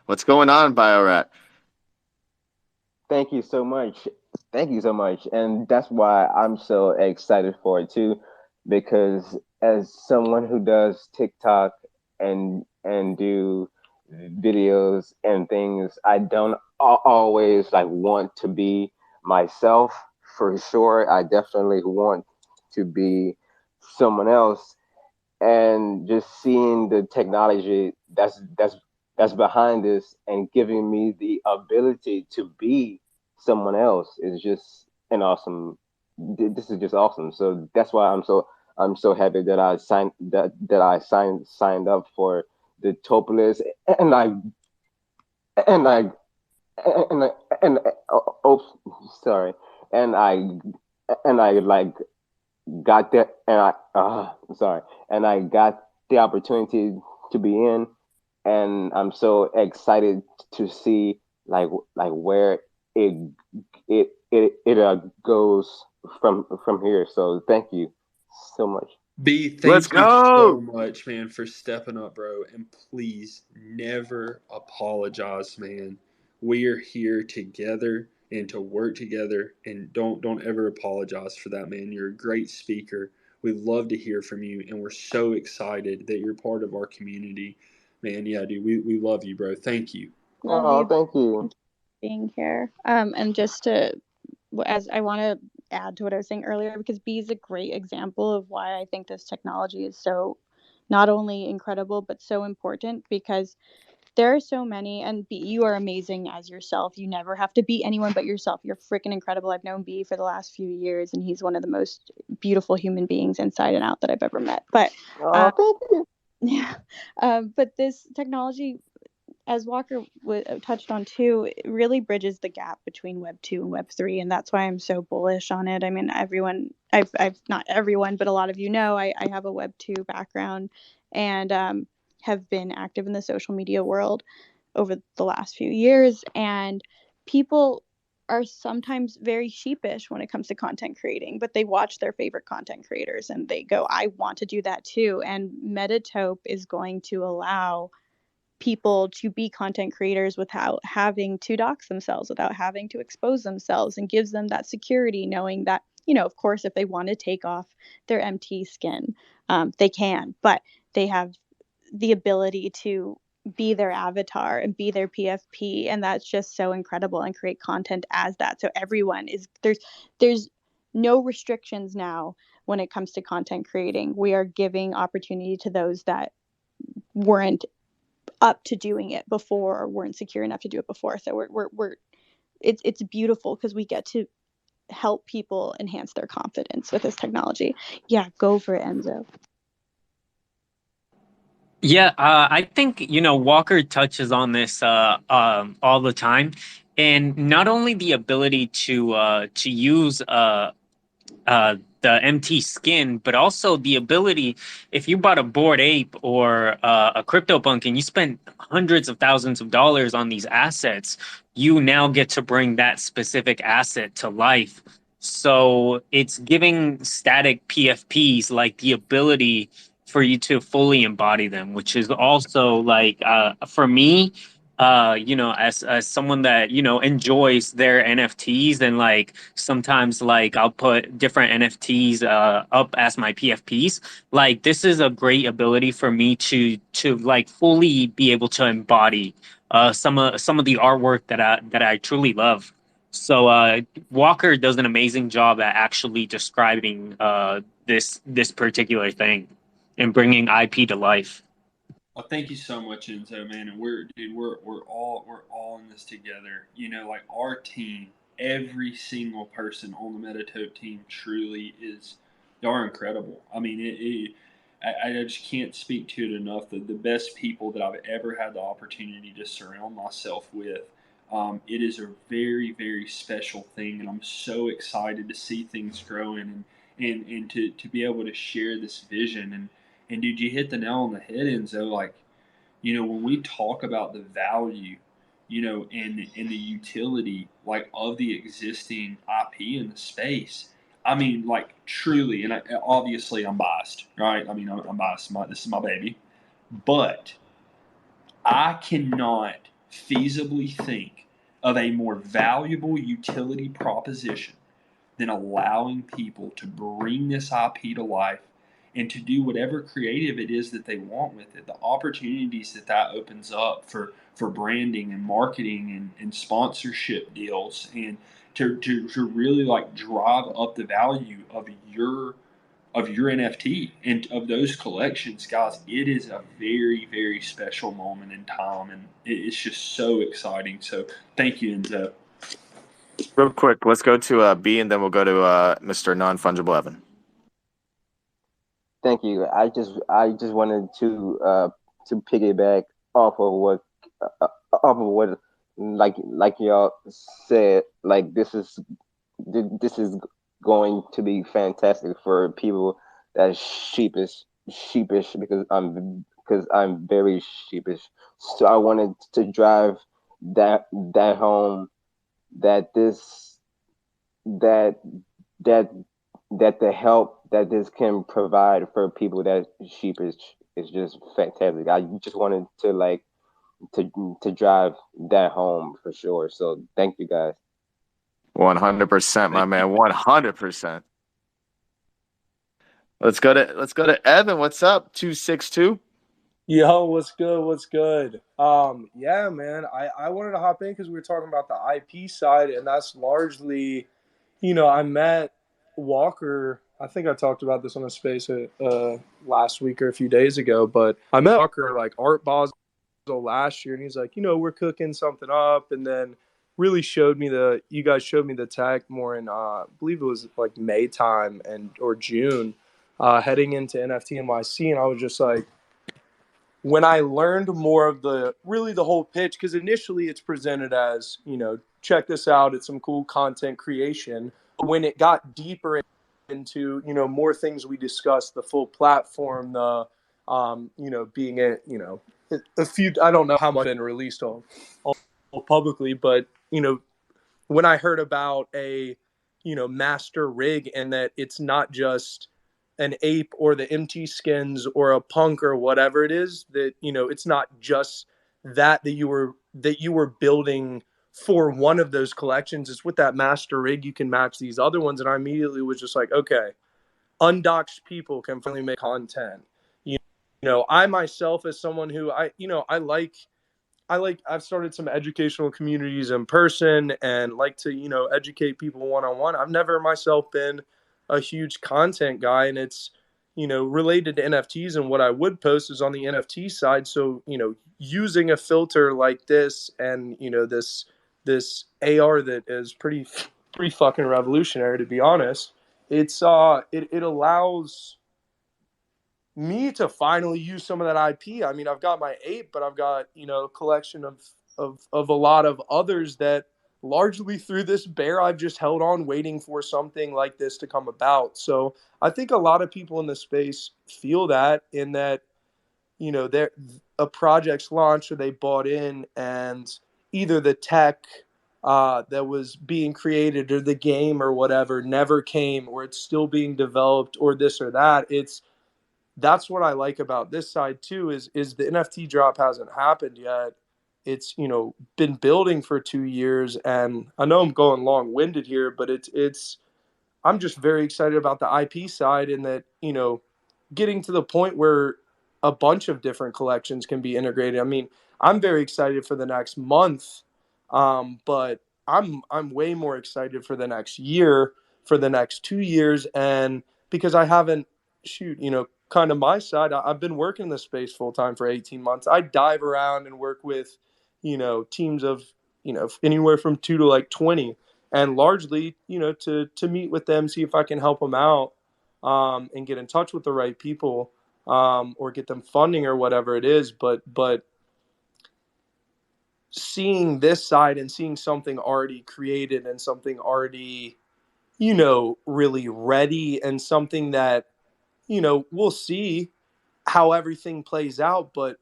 What's going on, BioRat? Thank you so much. Thank you so much. And that's why I'm so excited for it too, because as someone who does TikTok and do videos and things, I don't always like want to be myself for sure. I definitely want to be someone else, and just seeing the technology that's behind this and giving me the ability to be someone else is just an awesome. This is just awesome. So that's why I'm so happy that I signed up for the Taupe list, and and I and I, and oh, sorry, and I like got that, and sorry, and I got the opportunity to be in, and I'm so excited to see like where it it goes from here. So thank you so much. B, Let's thank you so go. much, man, for stepping up, bro. And please never apologize, man. We are here together and to work together, and don't ever apologize for that, man. You're a great speaker. We love to hear from you, and we're so excited that you're part of our community. Man, yeah, dude, we love you, bro. Thank you. Love Oh, you thank you. being here. And just to, as I want to add to what I was saying earlier, because B is a great example of why I think this technology is so not only incredible, but so important, because there are so many, and B, you are amazing as yourself. You never have to be anyone but yourself. You're freaking incredible. I've known B for the last few years, and he's one of the most beautiful human beings inside and out that I've ever met. But Oh, thank you. yeah, but this technology, as Walker touched on too, it really bridges the gap between Web 2 and Web 3, and that's why I'm so bullish on it. I mean, I've not everyone, but a lot of you know, I have a Web 2 background, and have been active in the social media world over the last few years, and people are sometimes very sheepish when it comes to content creating, but they watch their favorite content creators and they go, I want to do that too. And Metatope is going to allow people to be content creators without having to dox themselves, without having to expose themselves, and gives them that security, knowing that, of course, if they want to take off their MT skin, they can, but they have the ability to be their avatar and be their PFP, and that's just so incredible, and create content as that. So everyone is there's no restrictions now when it comes to content creating. We are giving opportunity to those that weren't up to doing it before, or weren't secure enough to do it before. So we're it's beautiful because we get to help people enhance their confidence with this technology. Yeah, go for it, Enzo. Yeah, I think Walker touches on this all the time, and not only the ability to use the MT skin, but also the ability, if you bought a Bored Ape or a CryptoPunk and you spent hundreds of thousands of dollars on these assets, you now get to bring that specific asset to life. So it's giving static PFPs like the ability for you to fully embody them, which is also like for me, as someone that enjoys their NFTs, and like sometimes like I'll put different NFTs up as my PFPs. Like this is a great ability for me to like fully be able to embody some of the artwork that I truly love. So Walker does an amazing job at actually describing this particular thing and bringing IP to life. Well, thank you so much, Enzo, man. And we're all in this together. Like our team, every single person on the Metatope team truly is, they are incredible. I mean, I just can't speak to it enough. The best people that I've ever had the opportunity to surround myself with. It is a very, very special thing, and I'm so excited to see things growing and to be able to share this vision. And dude, you hit the nail on the head, Enzo. Like, when we talk about the value, and the utility, like, of the existing IP in the space, I mean, like, truly, and obviously I'm biased, right? I mean, I'm biased. This is my baby. But I cannot feasibly think of a more valuable utility proposition than allowing people to bring this IP to life and to do whatever creative it is that they want with it. The opportunities that opens up for branding and marketing and sponsorship deals, and to really, like, drive up the value of your NFT and of those collections, guys. It is a very, very special moment in time, and it's just so exciting. So thank you, Enzo. Real quick, let's go to B, and then we'll go to Mr. Non-Fungible Evan. Thank you. I just wanted to piggyback off of what like y'all said. Like, this is going to be fantastic for people that are sheepish because I'm very sheepish. So I wanted to drive that home, that the help that this can provide for people that sheepish is just fantastic. I just wanted to drive that home for sure. So thank you, guys. 100%, my man. 100%. Let's go to Evan. What's up? 262. Yo, what's good? What's good? Yeah, man. I wanted to hop in because we were talking about the IP side, and that's largely, I met Walker. I think I talked about this on a space last week or a few days ago, but I met Walker like Art Basel last year, and he's like, we're cooking something up, and then really you guys showed me the tech more in I believe it was like May time or June, heading into NFT NYC, and I was just like, when I learned more of the whole pitch, because initially it's presented as, check this out, it's some cool content creation. But when it got deeper into, more things we discussed, the full platform, the, being a few, I don't know how much been released all publicly, but, when I heard about a, master rig, and that it's not just an ape or the MT skins or a punk or whatever it is, that it's not just that you were building for one of those collections. It's with that master rig you can match these other ones. And I immediately was just like, okay, undoxed people can finally make content. I myself, as someone who I've started some educational communities in person and like to, educate people one-on-one. I've never myself been a huge content guy, and it's, related to NFTs, and what I would post is on the NFT side. So, using a filter like this and, this AR that is pretty fucking revolutionary, to be honest. It's it allows me to finally use some of that IP. I mean, I've got my ape, but I've got, a collection of a lot of others that largely through this bear, I've just held on waiting for something like this to come about. So I think a lot of people in the space feel that, in that, a project's launched or they bought in, and either the tech that was being created or the game or whatever never came, or it's still being developed, or this or that. That's what I like about this side too, is the NFT drop hasn't happened yet. It's, been building for 2 years, and I know I'm going long-winded here, but I'm just very excited about the IP side, and that, getting to the point where a bunch of different collections can be integrated. I mean, I'm very excited for the next month, but I'm way more excited for the next year, for the next 2 years, and because I haven't kind of my side, I've been working in this space full time for 18 months. I dive around and work with, teams of, anywhere from 2 to like 20, and largely, to meet with them, see if I can help them out, and get in touch with the right people. or get them funding or whatever it is. But seeing this side and seeing something already created and something already, really ready, and something that, we'll see how everything plays out, but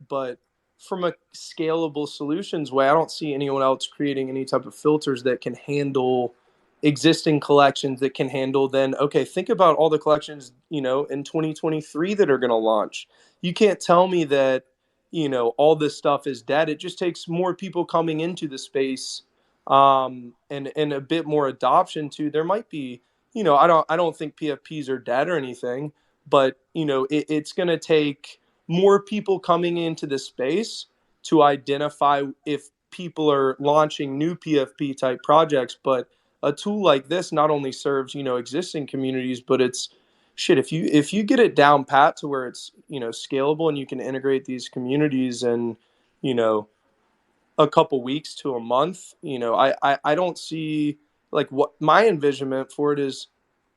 from a scalable solutions way, I don't see anyone else creating any type of filters that can handle existing collections, that can handle, then okay, think about all the collections in 2023 that are going to launch. You can't tell me that all this stuff is dead. It just takes more people coming into the space, and a bit more adoption too. There might be, I don't think PFPs are dead or anything, but it's going to take more people coming into the space to identify if people are launching new PFP type projects. But a tool like this not only serves existing communities, but it's shit, if you get it down pat to where it's scalable, and you can integrate these communities in you know a couple weeks to a month, I don't see, like, what my envisionment for it is,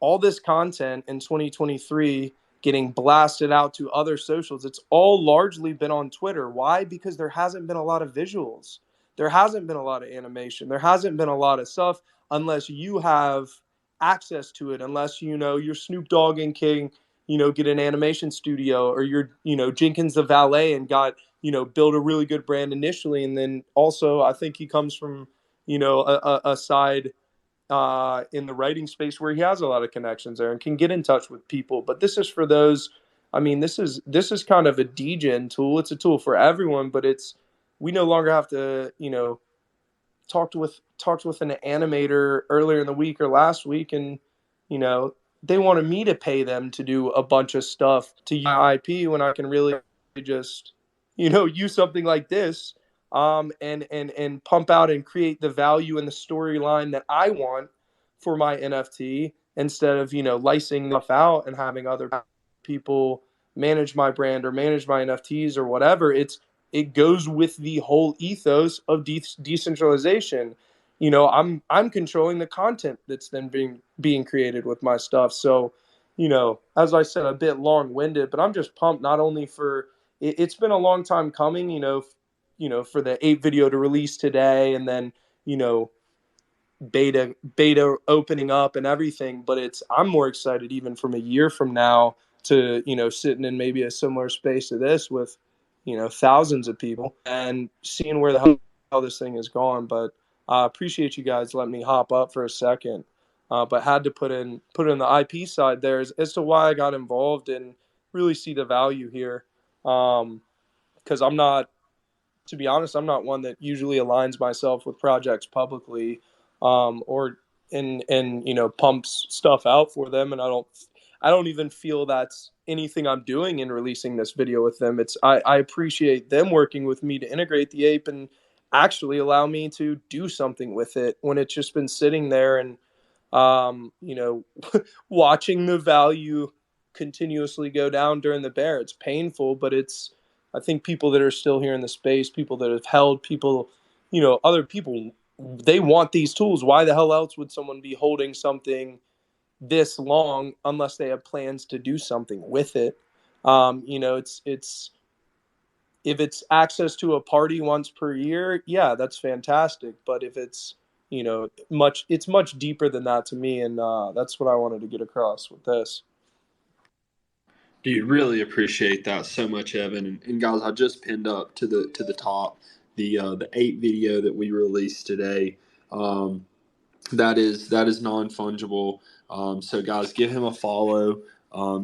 all this content in 2023 getting blasted out to other socials. It's all largely been on Twitter. Why? Because there hasn't been a lot of visuals. There hasn't been a lot of animation. There hasn't been a lot of stuff unless you have access to it, unless you're Snoop Dogg and King, get an animation studio, or you're Jenkins the valet and got build a really good brand initially. And then also, I think he comes from a side in the writing space where he has a lot of connections there and can get in touch with people. But this is for those. I mean, this is kind of a degen tool. It's a tool for everyone, but we no longer have to talked with an animator earlier in the week or last week, and they wanted me to pay them to do a bunch of stuff to use my IP, when I can really just use something like this, and pump out and create the value and the storyline that I want for my NFT, instead of licensing stuff out and having other people manage my brand or manage my NFTs or whatever. It goes with the whole ethos of decentralization. I'm controlling the content that's then being created with my stuff. So, as I said, a bit long-winded, but I'm just pumped, not only for it's been a long time coming, for the 8 video to release today, and then beta opening up and everything. But I'm more excited even from a year from now to sitting in maybe a similar space to this with thousands of people, and seeing where the hell this thing is gone. But I appreciate you guys letting me hop up for a second, but had to put in the IP side there as to why I got involved and really see the value here, because to be honest, I'm not one that usually aligns myself with projects publicly, or and pumps stuff out for them, and I don't even feel that's anything I'm doing in releasing this video with them. I appreciate them working with me to integrate the ape and actually allow me to do something with it, when it's just been sitting there, and watching the value continuously go down during the bear. It's painful, but I think people that are still here in the space, people that have held, people, other people, they want these tools. Why the hell else would someone be holding something this long unless they have plans to do something with it? It's if it's access to a party once per year, yeah, that's fantastic. But if it's it's much deeper than that to me, and that's what I wanted to get across with this. Dude, really appreciate that so much, Evan. And guys, I just pinned up to the top the 8 video that we released today. That is non-fungible. So guys, give him a follow.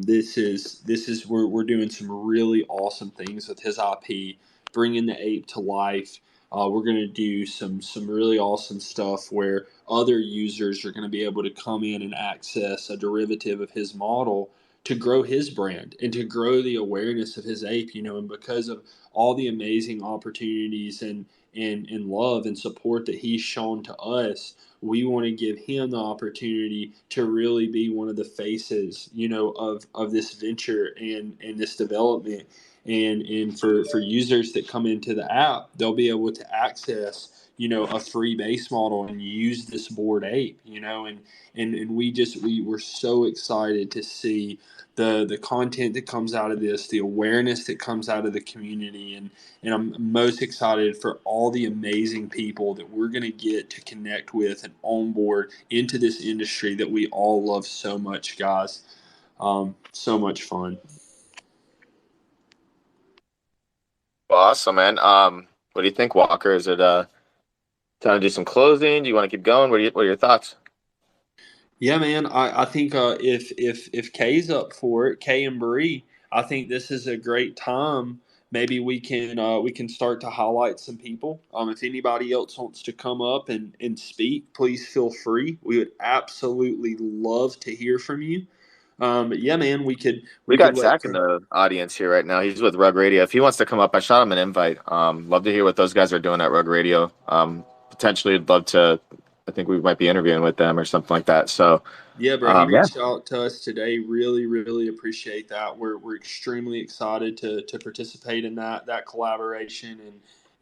This is we're doing some really awesome things with his IP, bringing the ape to life. We're going to do some really awesome stuff where other users are going to be able to come in and access a derivative of his model to grow his brand and to grow the awareness of his ape. And because of all the amazing opportunities and love and support that he's shown to us, we want to give him the opportunity to really be one of the faces, of this venture and this development. and for users that come into the app, they'll be able to access a free base model and use this Bored Ape, and we're so excited to see the content that comes out of this, the awareness that comes out of the community, and I'm most excited for all the amazing people that we're going to get to connect with and onboard into this industry that we all love so much, guys. So much fun. Awesome, man. What do you think, Walker? Is it time to do some closing? Do you want to keep going? What are your thoughts? Yeah, man. I think if Kay's up for it, Kay and Bree, I think this is a great time. Maybe we can start to highlight some people. If anybody else wants to come up and speak, please feel free. We would absolutely love to hear from you. But yeah, man, we could got let Zach in the audience here right now. He's with Rug Radio. If he wants to come up, I shot him an invite. Love to hear what those guys are doing at Rug Radio. Potentially, I'd love to. I think we might be interviewing with them or something like that. So yeah, bro, he reached out to us today. Really, really appreciate that. We're extremely excited to participate in that collaboration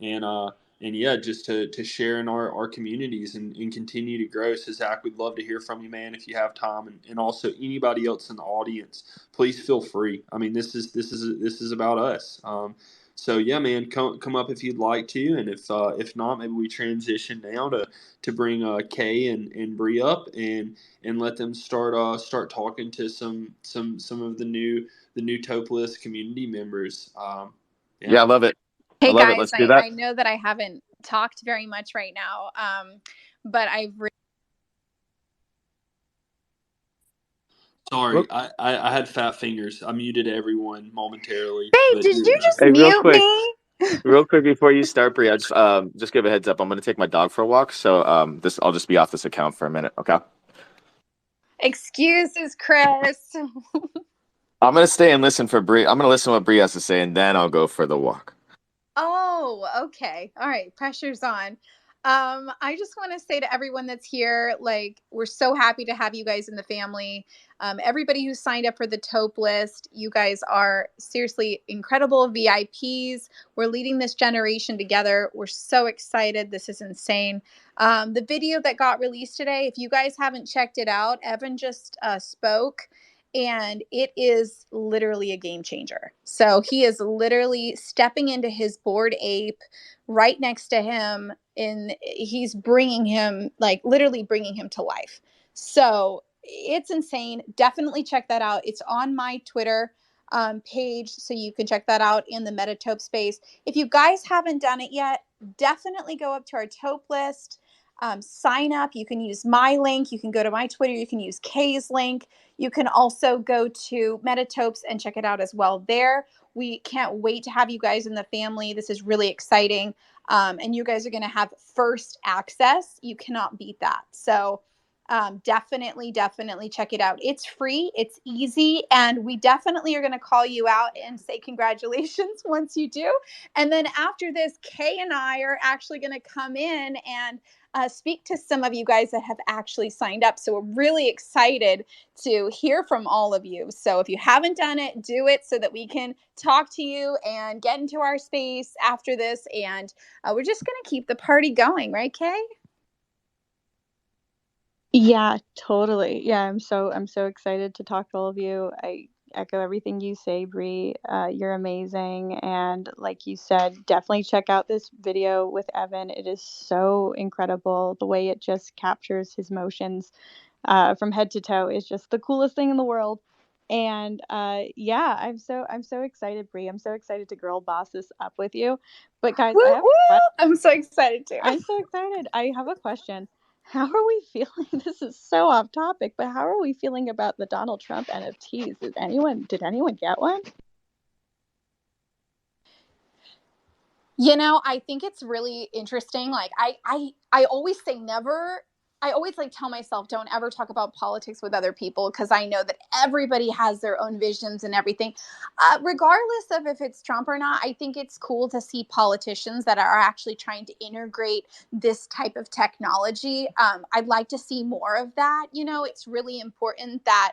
and yeah, just to share in our communities and continue to grow. So Zach, we'd love to hear from you, man, if you have time, and also anybody else in the audience, please feel free. I mean, this is about us. So yeah, man, come up if you'd like to, and if not, maybe we transition now to bring Kay and Bree up and let them start talking to some of the new Tope List community members. Yeah, I love it. Hey guys, Let's do that. I know that I haven't talked very much right now, but Sorry, I had fat fingers. I muted everyone momentarily. Hey, did you just mute me? Real quick before you start, Bree, I just give a heads up. I'm going to take my dog for a walk, so I'll just be off this account for a minute, okay? Excuses, Chris. I'm going to stay and listen for Bree. I'm going to listen to what Bree has to say, and then I'll go for the walk. Oh, okay. All right. Pressure's on. I just want to say to everyone that's here, we're so happy to have you guys in the family. Everybody who signed up for the Tope List, you guys are seriously incredible VIPs. We're leading this generation together. We're so excited. This is insane. The video that got released today, if you guys haven't checked it out, Evan just spoke. And it is literally a game changer. So he is literally stepping into his Bored Ape right next to him, and he's bringing him, literally bringing him to life. So it's insane. Definitely check that out. It's on my Twitter page, so you can check that out in the Metatope space. If you guys haven't done it yet, definitely go up to our Tope List. Sign up. You can use my link. You can go to my Twitter. You can use Kay's link. You can also go to Metatopes and check it out as well there. We can't wait to have you guys in the family. This is really exciting. And you guys are going to have first access. You cannot beat that. So definitely check it out. It's free. It's easy. And we definitely are going to call you out and say congratulations once you do. And then after this, Kay and I are actually going to come in and speak to some of you guys that have actually signed up. So we're really excited to hear from all of you. So if you haven't done it, do it so that we can talk to you and get into our space after this. And we're just going to keep the party going, right, Kay? Yeah, totally. Yeah, I'm so excited to talk to all of you. I echo everything you say, Bree. You're amazing, and like you said, definitely check out this video with Evan. It is so incredible. The way it just captures his emotions from head to toe is just the coolest thing in the world. And yeah, I'm so excited, Bree. I'm so excited to girl boss this up with you. But guys, I'm so excited too. I'm so excited. I have a question. How are we feeling? This is so off topic, but how are we feeling about the Donald Trump NFTs? Did anyone get one? I think it's really interesting. I always say never. I always tell myself, don't ever talk about politics with other people, because I know that everybody has their own visions and everything. Regardless of if it's Trump or not, I think it's cool to see politicians that are actually trying to integrate this type of technology. I'd like to see more of that. It's really important that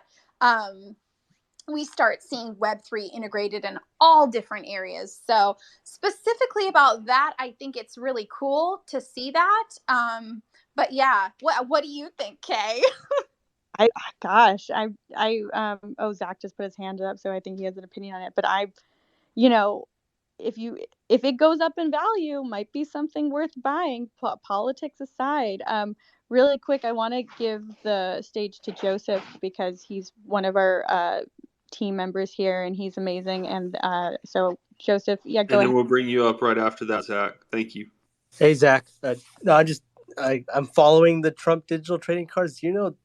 we start seeing Web3 integrated in all different areas. So specifically about that, I think it's really cool to see that. But yeah, what do you think, Kay? Gosh, oh, Zach just put his hand up, so I think he has an opinion on it. But you know, if it goes up in value, might be something worth buying. Politics aside, really quick, I want to give the stage to Joseph because he's one of our team members here, and he's amazing. And so Joseph, yeah, go And ahead. then we'll bring you up right after that, Zach. Thank you. Hey, Zach. No, I'm following the Trump digital trading cards. You know,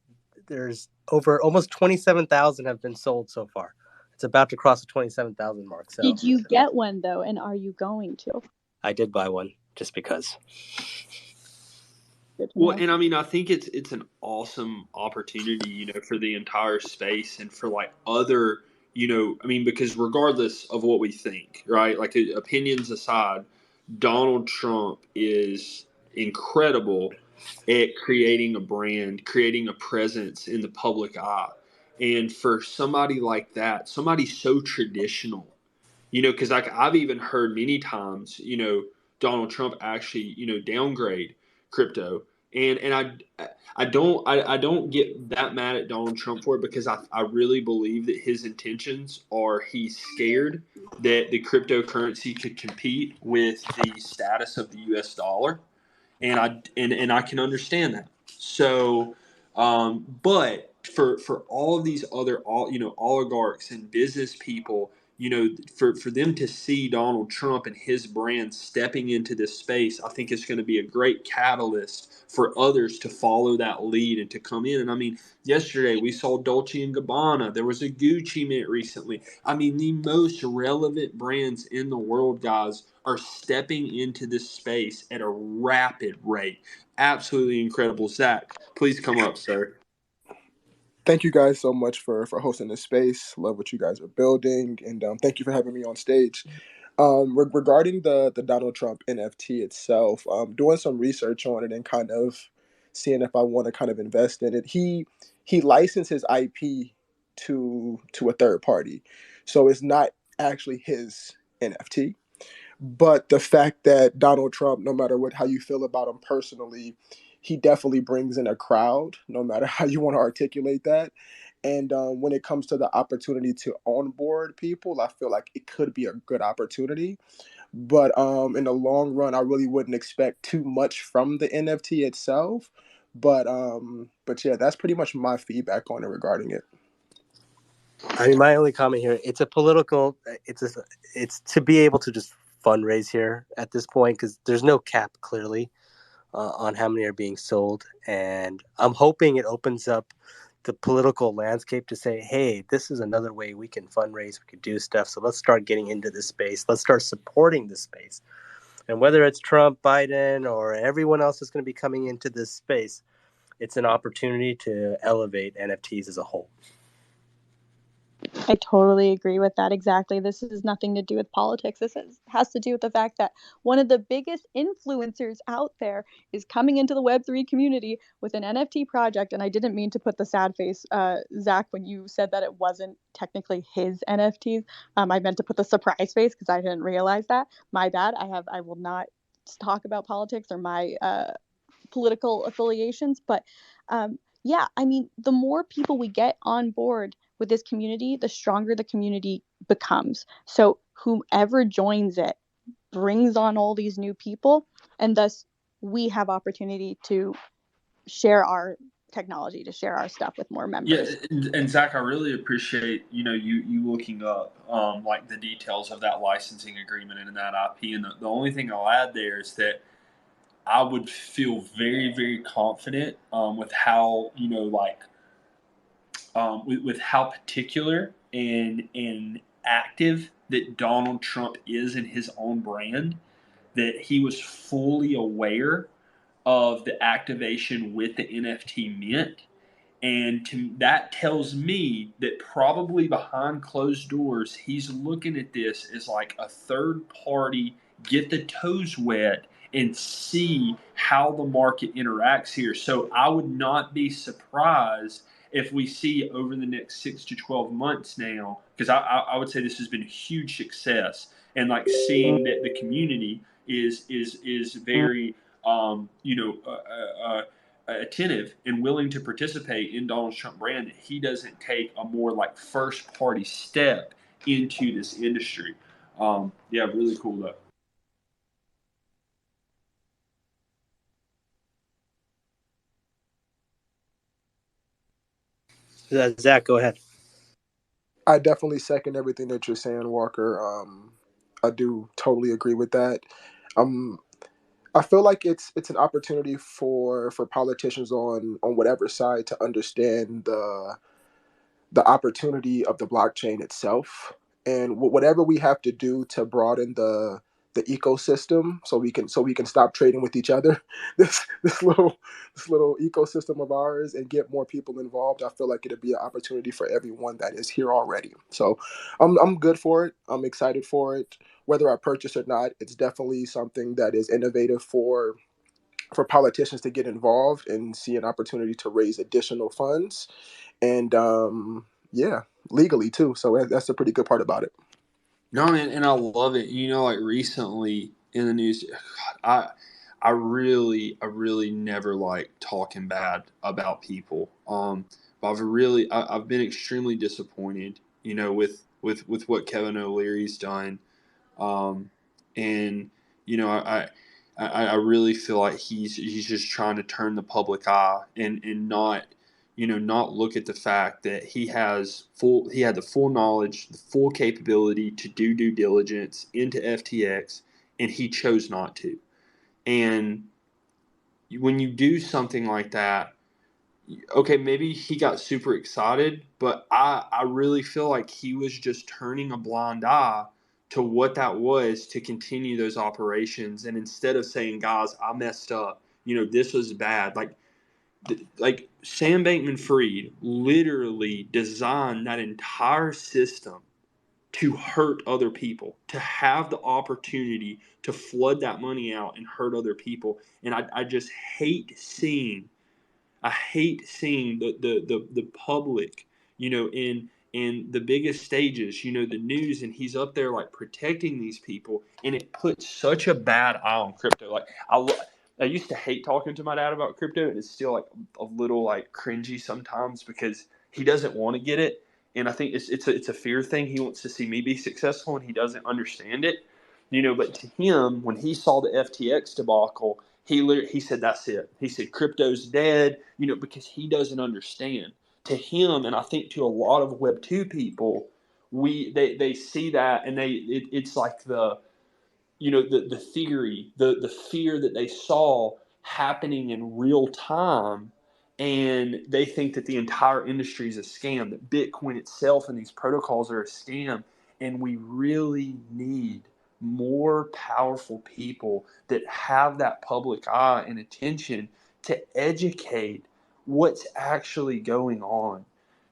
there's over almost 27,000 have been sold so far. It's about to cross the 27,000 mark. So Did you get one though, and are you going to? I did buy one just because. Well, and I mean, I think it's an awesome opportunity, you know, for the entire space and for like other, you know, I mean, because regardless of what we think, right? Like opinions aside, Donald Trump is incredible at creating a brand, creating a presence in the public eye. And for somebody like that, somebody so traditional, you know, because like I've even heard many times, you know, Donald Trump actually, you know, downgrade crypto. And I don't get that mad at Donald Trump for it because I really believe that his intentions are he's scared that the cryptocurrency could compete with the status of the US dollar. And I can understand that. So but for all of these other oligarchs and business people, you know, for them to see Donald Trump and his brand stepping into this space, I think it's going to be a great catalyst for others to follow that lead and to come in. And I mean, yesterday we saw Dolce and Gabbana. There was a Gucci mint recently. I mean, the most relevant brands in the world, guys, are stepping into this space at a rapid rate. Absolutely incredible. Zach, please come up, sir. Thank you guys so much for hosting this space. Love what you guys are building, and thank you for having me on stage. Regarding the Donald Trump NFT itself, doing some research on it and kind of seeing if I want to kind of invest in it. He licensed his IP to a third party, so it's not actually his NFT. But the fact that Donald Trump, no matter how you feel about him personally, he definitely brings in a crowd, no matter how you want to articulate that. And when it comes to the opportunity to onboard people, I feel like it could be a good opportunity. But in the long run, I really wouldn't expect too much from the NFT itself. But yeah, that's pretty much my feedback on it regarding it. I mean, my only comment here, it's to be able to just fundraise here at this point because there's no cap clearly on how many are being sold. And I'm hoping it opens up the political landscape to say, hey, this is another way we can fundraise, we could do stuff. So let's start getting into this space. Let's start supporting this space. And whether it's Trump, Biden, or everyone else that's going to be coming into this space, it's an opportunity to elevate NFTs as a whole. I totally agree with that. Exactly. This has nothing to do with politics. This has to do with the fact that one of the biggest influencers out there is coming into the Web3 community with an NFT project. And I didn't mean to put the sad face, Zach, when you said that it wasn't technically his NFTs. I meant to put the surprise face because I didn't realize that. My bad. I will not talk about politics or my political affiliations. But yeah, I mean, the more people we get on board with this community, the stronger the community becomes. So whomever joins it brings on all these new people, and thus we have opportunity to share our technology, to share our stuff with more members. Yeah, and Zach, I really appreciate you looking up like the details of that licensing agreement and that IP. And the only thing I'll add there is that I would feel very, very confident with how with how particular and active that Donald Trump is in his own brand, that he was fully aware of the activation with the NFT mint. And that tells me that probably behind closed doors, he's looking at this as like a third party, get the toes wet and see how the market interacts here. So I would not be surprised if we see over the next 6 to 12 months now, because I would say this has been a huge success, and like seeing that the community is very attentive and willing to participate in Donald Trump brand, that he doesn't take a more like first party step into this industry. Yeah, really cool though. Zach, go ahead. I definitely second everything that you're saying, Walker. I do totally agree with that. I feel like it's an opportunity for politicians on whatever side to understand the opportunity of the blockchain itself, and whatever we have to do to broaden the ecosystem, so we can stop trading with each other, this little ecosystem of ours, and get more people involved. I feel like it'd be an opportunity for everyone that is here already. So I'm good for it. I'm excited for it. Whether I purchase or not, it's definitely something that is innovative for politicians to get involved and see an opportunity to raise additional funds, and yeah, legally too. So that's a pretty good part about it. No, man, and I love it. You know, like recently in the news, I really never like talking bad about people. But I've been extremely disappointed, you know, with what Kevin O'Leary's done. And you know, I really feel like he's just trying to turn the public eye and not, you know, not look at the fact that he had the full knowledge, the full capability to do due diligence into FTX, and he chose not to. And when you do something like that, okay, maybe he got super excited, but I really feel like he was just turning a blind eye to what that was to continue those operations. And instead of saying, guys, I messed up, you know, this was bad. Like Sam Bankman-Fried literally designed that entire system to hurt other people, to have the opportunity to flood that money out and hurt other people. And I just hate seeing the public, you know, in the biggest stages, you know, the news, and he's up there like protecting these people, and it puts such a bad eye on crypto. Like I used to hate talking to my dad about crypto, and it's still like a little like cringy sometimes because he doesn't want to get it, and I think it's a fear thing. He wants to see me be successful, and he doesn't understand it, you know. But to him, when he saw the FTX debacle, he said, that's it. He said, crypto's dead, you know, because he doesn't understand. To him, and I think to a lot of Web2 people, they see that, and it's like the, you know, the theory, the fear that they saw happening in real time, and they think that the entire industry is a scam, that Bitcoin itself and these protocols are a scam. And we really need more powerful people that have that public eye and attention to educate what's actually going on,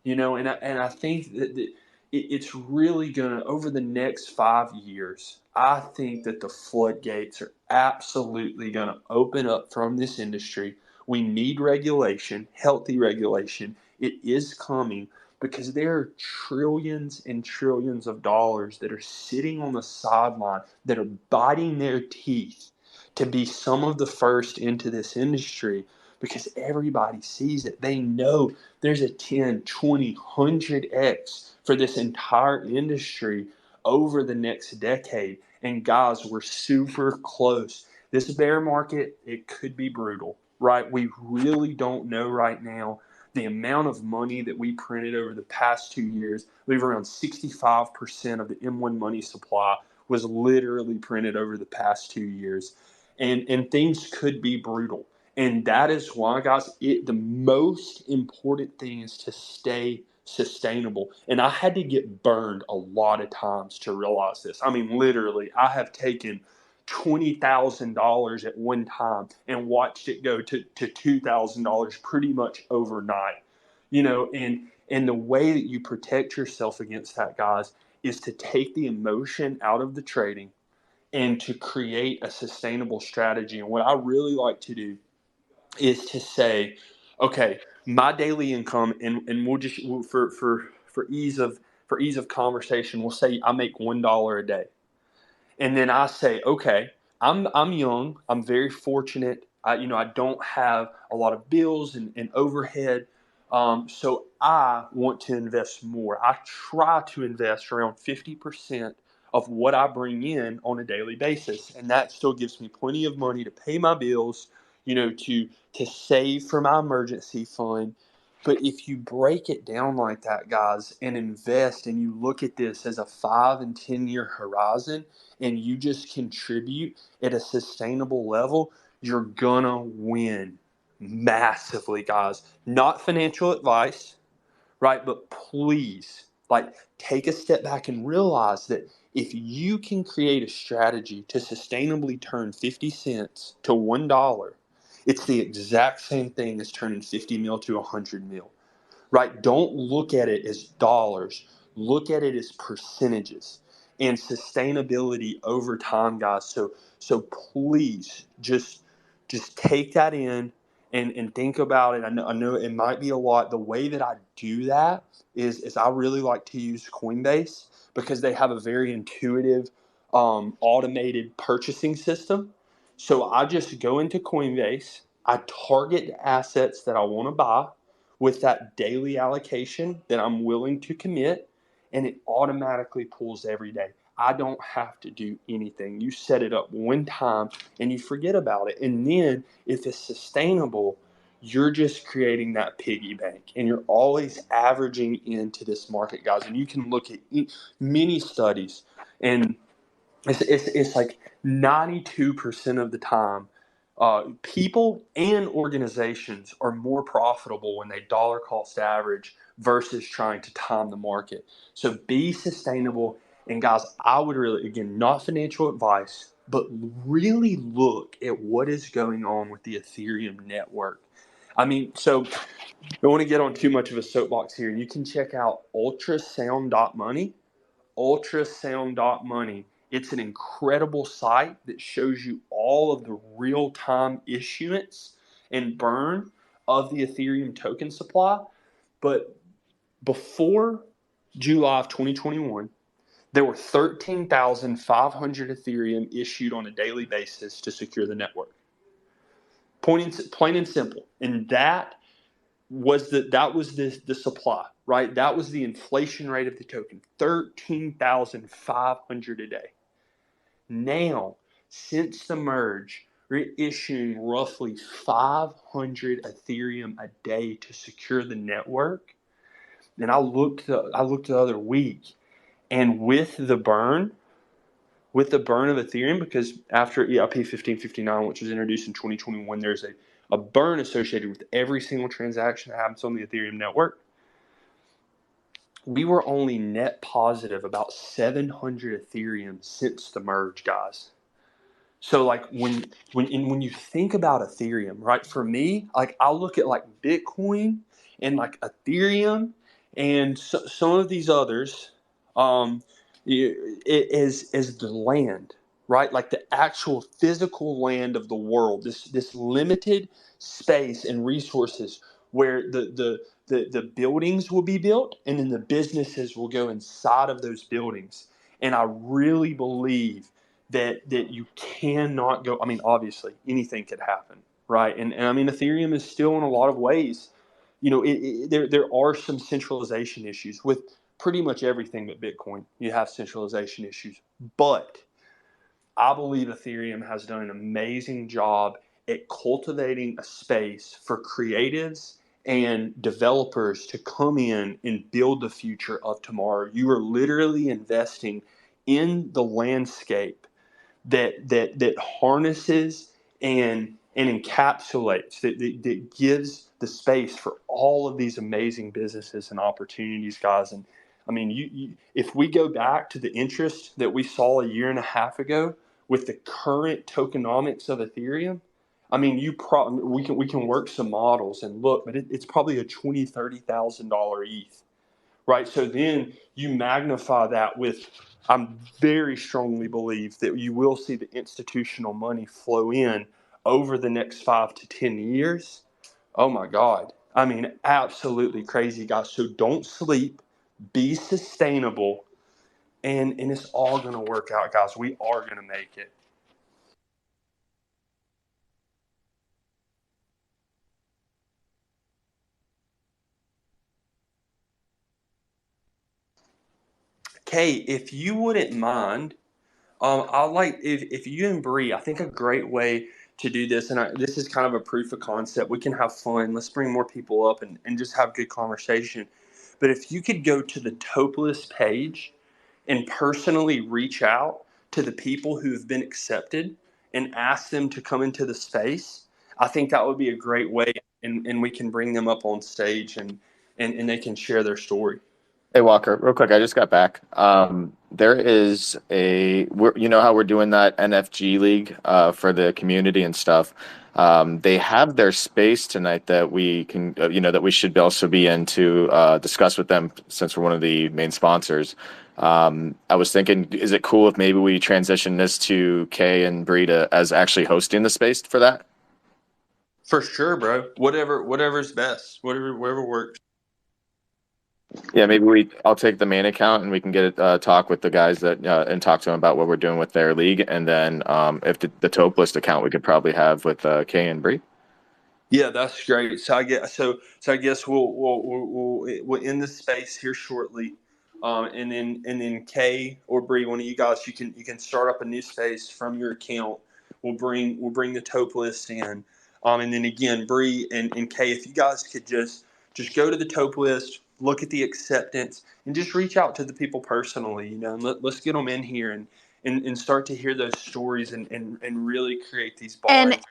you know. And I think that it's really going to, over the next 5 years, I think that the floodgates are absolutely going to open up from this industry. We need regulation, healthy regulation. It is coming because there are trillions and trillions of dollars that are sitting on the sideline that are biting their teeth to be some of the first into this industry, because everybody sees it. They know there's a 10, 20, 100x for this entire industry over the next decade. And guys, we're super close. This bear market, it could be brutal, right? We really don't know right now. The amount of money that we printed over the past 2 years, we have around 65% of the M1 money supply was literally printed over the past 2 years. And things could be brutal. And that is why, guys, the most important thing is to stay sustainable. And I had to get burned a lot of times to realize this. I mean, literally, I have taken $20,000 at one time and watched it go to $2,000 pretty much overnight. You know, and the way that you protect yourself against that, guys, is to take the emotion out of the trading and to create a sustainable strategy. And what I really like to do is to say, okay, my daily income, and we'll just for ease of conversation, we'll say I make $1 a day. And then I say, okay, I'm young. I'm very fortunate. I don't have a lot of bills and overhead. So I want to invest more. I try to invest around 50% of what I bring in on a daily basis. And that still gives me plenty of money to pay my bills, to save for my emergency fund. But if you break it down like that, guys, and invest, and you look at this as a 5 and 10 year horizon, and you just contribute at a sustainable level, you're gonna win massively, guys. Not financial advice, right? But please, take a step back and realize that if you can create a strategy to sustainably turn 50 cents to $1, it's the exact same thing as turning 50 mil to 100 mil, right? Don't look at it as dollars. Look at it as percentages and sustainability over time, guys. So please just take that in and think about it. I know it might be a lot. The way that I do that is I really like to use Coinbase because they have a very intuitive, automated purchasing system. So I just go into Coinbase, I target the assets that I want to buy with that daily allocation that I'm willing to commit, and it automatically pulls every day. I don't have to do anything. You set it up one time and you forget about it. And then if it's sustainable, you're just creating that piggy bank, and you're always averaging into this market, guys. And you can look at many studies, and it's like 92% of the time, people and organizations are more profitable when they dollar cost average versus trying to time the market. So be sustainable. And guys, I would really, again, not financial advice, but really look at what is going on with the Ethereum network. I mean, so I don't want to get on too much of a soapbox here. You can check out ultrasound.money. Ultrasound.money. It's an incredible site that shows you all of the real-time issuance and burn of the Ethereum token supply. But before July of 2021, there were 13,500 Ethereum issued on a daily basis to secure the network. Plain and simple. And that was the supply, right? That was the inflation rate of the token, 13,500 a day. Now, since the merge, we're issuing roughly 500 Ethereum a day to secure the network. And I looked the other week, and with the burn of Ethereum, because after EIP 1559, which was introduced in 2021, there's a burn associated with every single transaction that happens on the Ethereum network. We were only net positive about 700 Ethereum since the merge, guys. So when you think about Ethereum, right? For me, I look at Bitcoin and Ethereum and some of these others, is the land, right? Like the actual physical land of the world. This limited space and resources where the buildings will be built, and then the businesses will go inside of those buildings. And I really believe that you cannot go. I mean, obviously anything could happen, right? And I mean, Ethereum is still in a lot of ways, there are some centralization issues with pretty much everything but Bitcoin. You have centralization issues, but I believe Ethereum has done an amazing job at cultivating a space for creatives and developers to come in and build the future of tomorrow. You are literally investing in the landscape that harnesses and encapsulates, that gives the space for all of these amazing businesses and opportunities, guys. And I mean, if we go back to the interest that we saw a year and a half ago with the current tokenomics of Ethereum, I mean, we can work some models and look, but it's probably a $20,000-$30,000 ETH. Right, so then you magnify that with, I'm very strongly believe that you will see the institutional money flow in over the next 5 to 10 years. Oh my God. I mean, absolutely crazy, guys. So don't sleep, be sustainable, and it's all going to work out, guys. We are going to make it. Kay, if you wouldn't mind, I'd like if you and Bree, I think a great way to do this, and this is kind of a proof of concept. We can have fun. Let's bring more people up and just have good conversation. But if you could go to the Topeless page and personally reach out to the people who have been accepted and ask them to come into the space, I think that would be a great way, and we can bring them up on stage and they can share their story. Hey Walker, real quick, I just got back. There is you know how we're doing that NFG league for the community and stuff. They have their space tonight that we can, that we should also be in to discuss with them since we're one of the main sponsors. I was thinking, is it cool if maybe we transition this to Kay and Bree as actually hosting the space for that? For sure, bro. Whatever's best. Whatever works. Yeah, maybe I'll take the main account and we can get talk with the guys that and talk to them about what we're doing with their league, and then if the Topelist account we could probably have with Kay and Bree. Yeah, that's great. So I guess we'll end the space here shortly, and then Kay or Bree, one of you guys, you can start up a new space from your account. We'll bring the Topelist in, and then again, Bree and Kay, if you guys could just go to the Topelist, look at the acceptance, and just reach out to the people personally, and let's get them in here and start to hear those stories and really create these bonds. And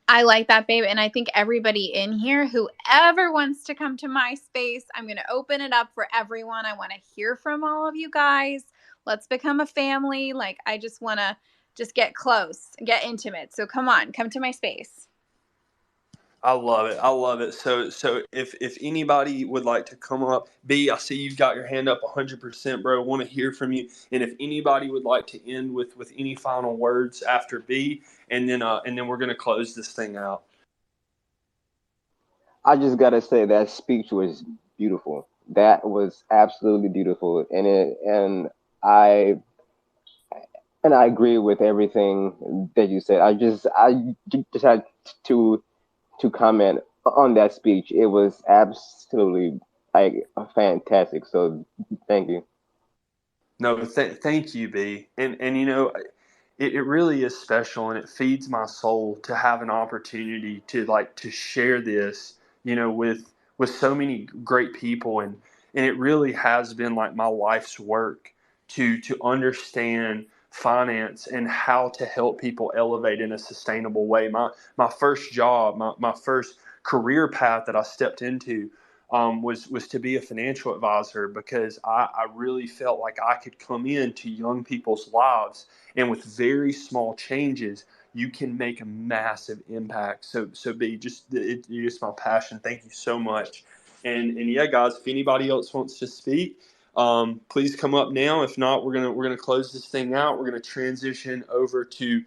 I like that, babe. And I think everybody in here, whoever wants to come to my space, I'm going to open it up for everyone. I want to hear from all of you guys. Let's become a family. Like, I just want to just get close, get intimate. So come on, come to my space. I love it. So if anybody would like to come up, B, I see you've got your hand up 100%, bro. Want to hear from you. And if anybody would like to end with any final words after B, and then we're gonna close this thing out. I just gotta say that speech was beautiful. That was absolutely beautiful, and I agree with everything that you said. I just had to comment on that speech. It was absolutely fantastic. So thank you. No, thank you, B. And it really is special, and it feeds my soul to have an opportunity to share this, with so many great people, and it really has been like my life's work to understand finance and how to help people elevate in a sustainable way. My first job, my first career path that I stepped into was to be a financial advisor, because I really felt like I could come into young people's lives, and with very small changes, you can make a massive impact. So B, you're just my passion. Thank you so much. And yeah, guys, if anybody else wants to speak, please come up now. If not, we're gonna close this thing out. We're gonna transition over to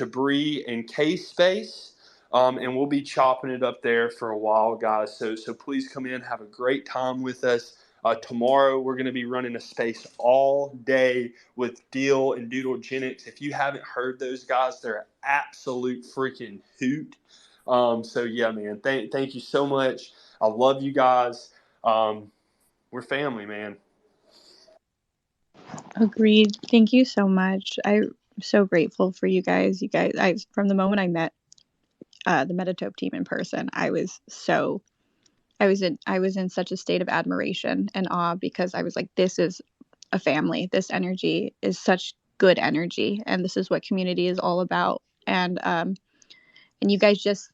Bree and K space. And we'll be chopping it up there for a while, guys. So please come in, have a great time with us. Tomorrow we're going to be running a space all day with Deal and Doodlegenics. If you haven't heard those guys, they're an absolute freaking hoot. So yeah, man, thank you so much. I love you guys. We're family, man. Agreed. Thank you so much. I'm so grateful for you guys. From the moment I met the Metatope team in person, I was in such a state of admiration and awe, because I was like, this is a family. This energy is such good energy, and this is what community is all about. And you guys just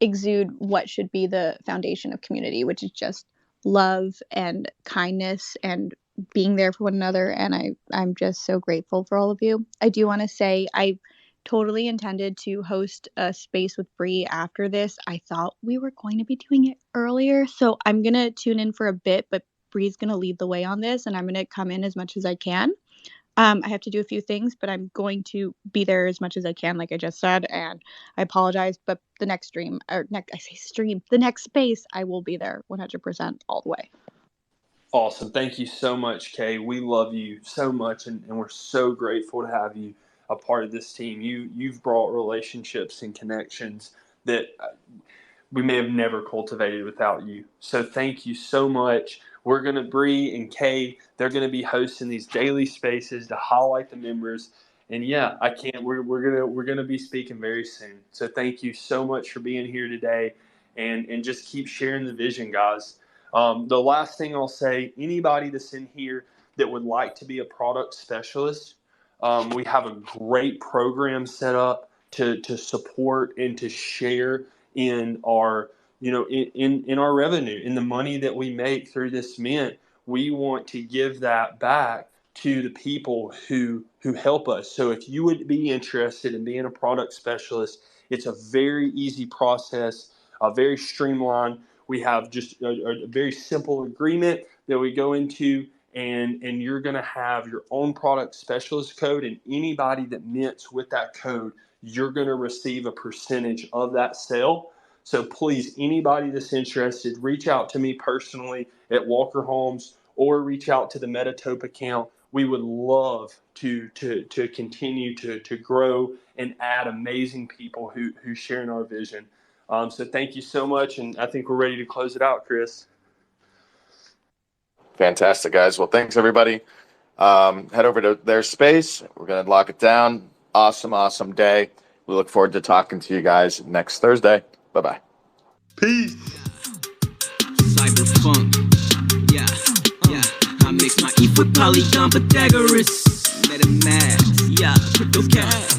exude what should be the foundation of community, which is just love and kindness and being there for one another. And I'm just so grateful for all of you. I do want to say I totally intended to host a space with Bree after this. I thought we were going to be doing it earlier, so I'm gonna tune in for a bit, but Bree's gonna lead the way on this, and I'm gonna come in as much as I can. I have to do a few things, but I'm going to be there as much as I can, like I just said, and I apologize, but the next stream, or the next space, I will be there 100% all the way. Awesome. Thank you so much, Kay. We love you so much, and we're so grateful to have you a part of this team. You've brought relationships and connections that we may have never cultivated without you. So thank you so much. We're going to, Bree and Kay, they're going to be hosting these daily spaces to highlight the members. And yeah, we're going to be speaking very soon. So thank you so much for being here today, and just keep sharing the vision, guys. The last thing I'll say, anybody that's in here that would like to be a product specialist, we have a great program set up to support and to share in our, in our revenue, in the money that we make through this mint. We want to give that back to the people who help us. So if you would be interested in being a product specialist, it's a very easy process, very streamlined. We have just a very simple agreement that we go into, and you're going to have your own product specialist code, and anybody that mints with that code, you're going to receive a percentage of that sale. So please, anybody that's interested, reach out to me personally at Walker Homes, or reach out to the Metatope account. We would love to continue to grow and add amazing people who share in our vision. So thank you so much, and I think we're ready to close it out, Chris. Fantastic, guys. Well, thanks, everybody. Head over to their space. We're going to lock it down. Awesome day. We look forward to talking to you guys next Thursday. Bye-bye. Peace. Cyberpunk. Yeah. I mix my ETH with Polygon Pythagoras. MetaMask. Yeah. Crypto cash.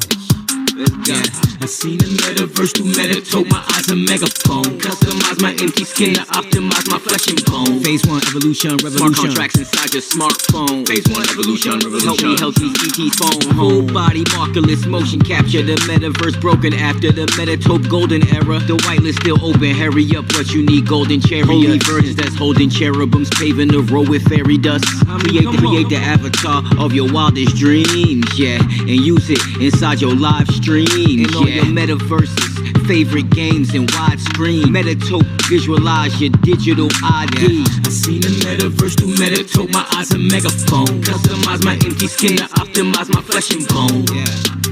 Yeah. I seen the metaverse through Metatope, my eyes a megaphone. Customize my empty skin to optimize my flesh and bone. Phase 1, evolution, revolution. Smart contracts inside your smartphone. Phase 1, evolution, revolution. Help me ET's phone. Whole body markerless motion capture. The metaverse broken after the Metatope golden era. The whitelist still open. Hurry up, what you need, golden chariot. Holy virgins that's holding cherubims, paving the road with fairy dust. Create the avatar of your wildest dreams, yeah. And use it inside your live stream. And all your metaverses, favorite games in widescreen. Metatope, visualize your digital ID. I seen the metaverse through Metatope, my eyes a megaphone. Customize my empty skin to optimize my flesh and bone. Yeah,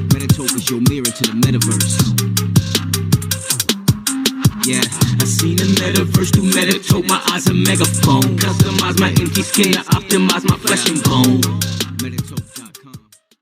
Metatope is your mirror to the metaverse. Yeah, I seen the metaverse through Metatope, my eyes a megaphone. Customize my empty skin to optimize my flesh and bone.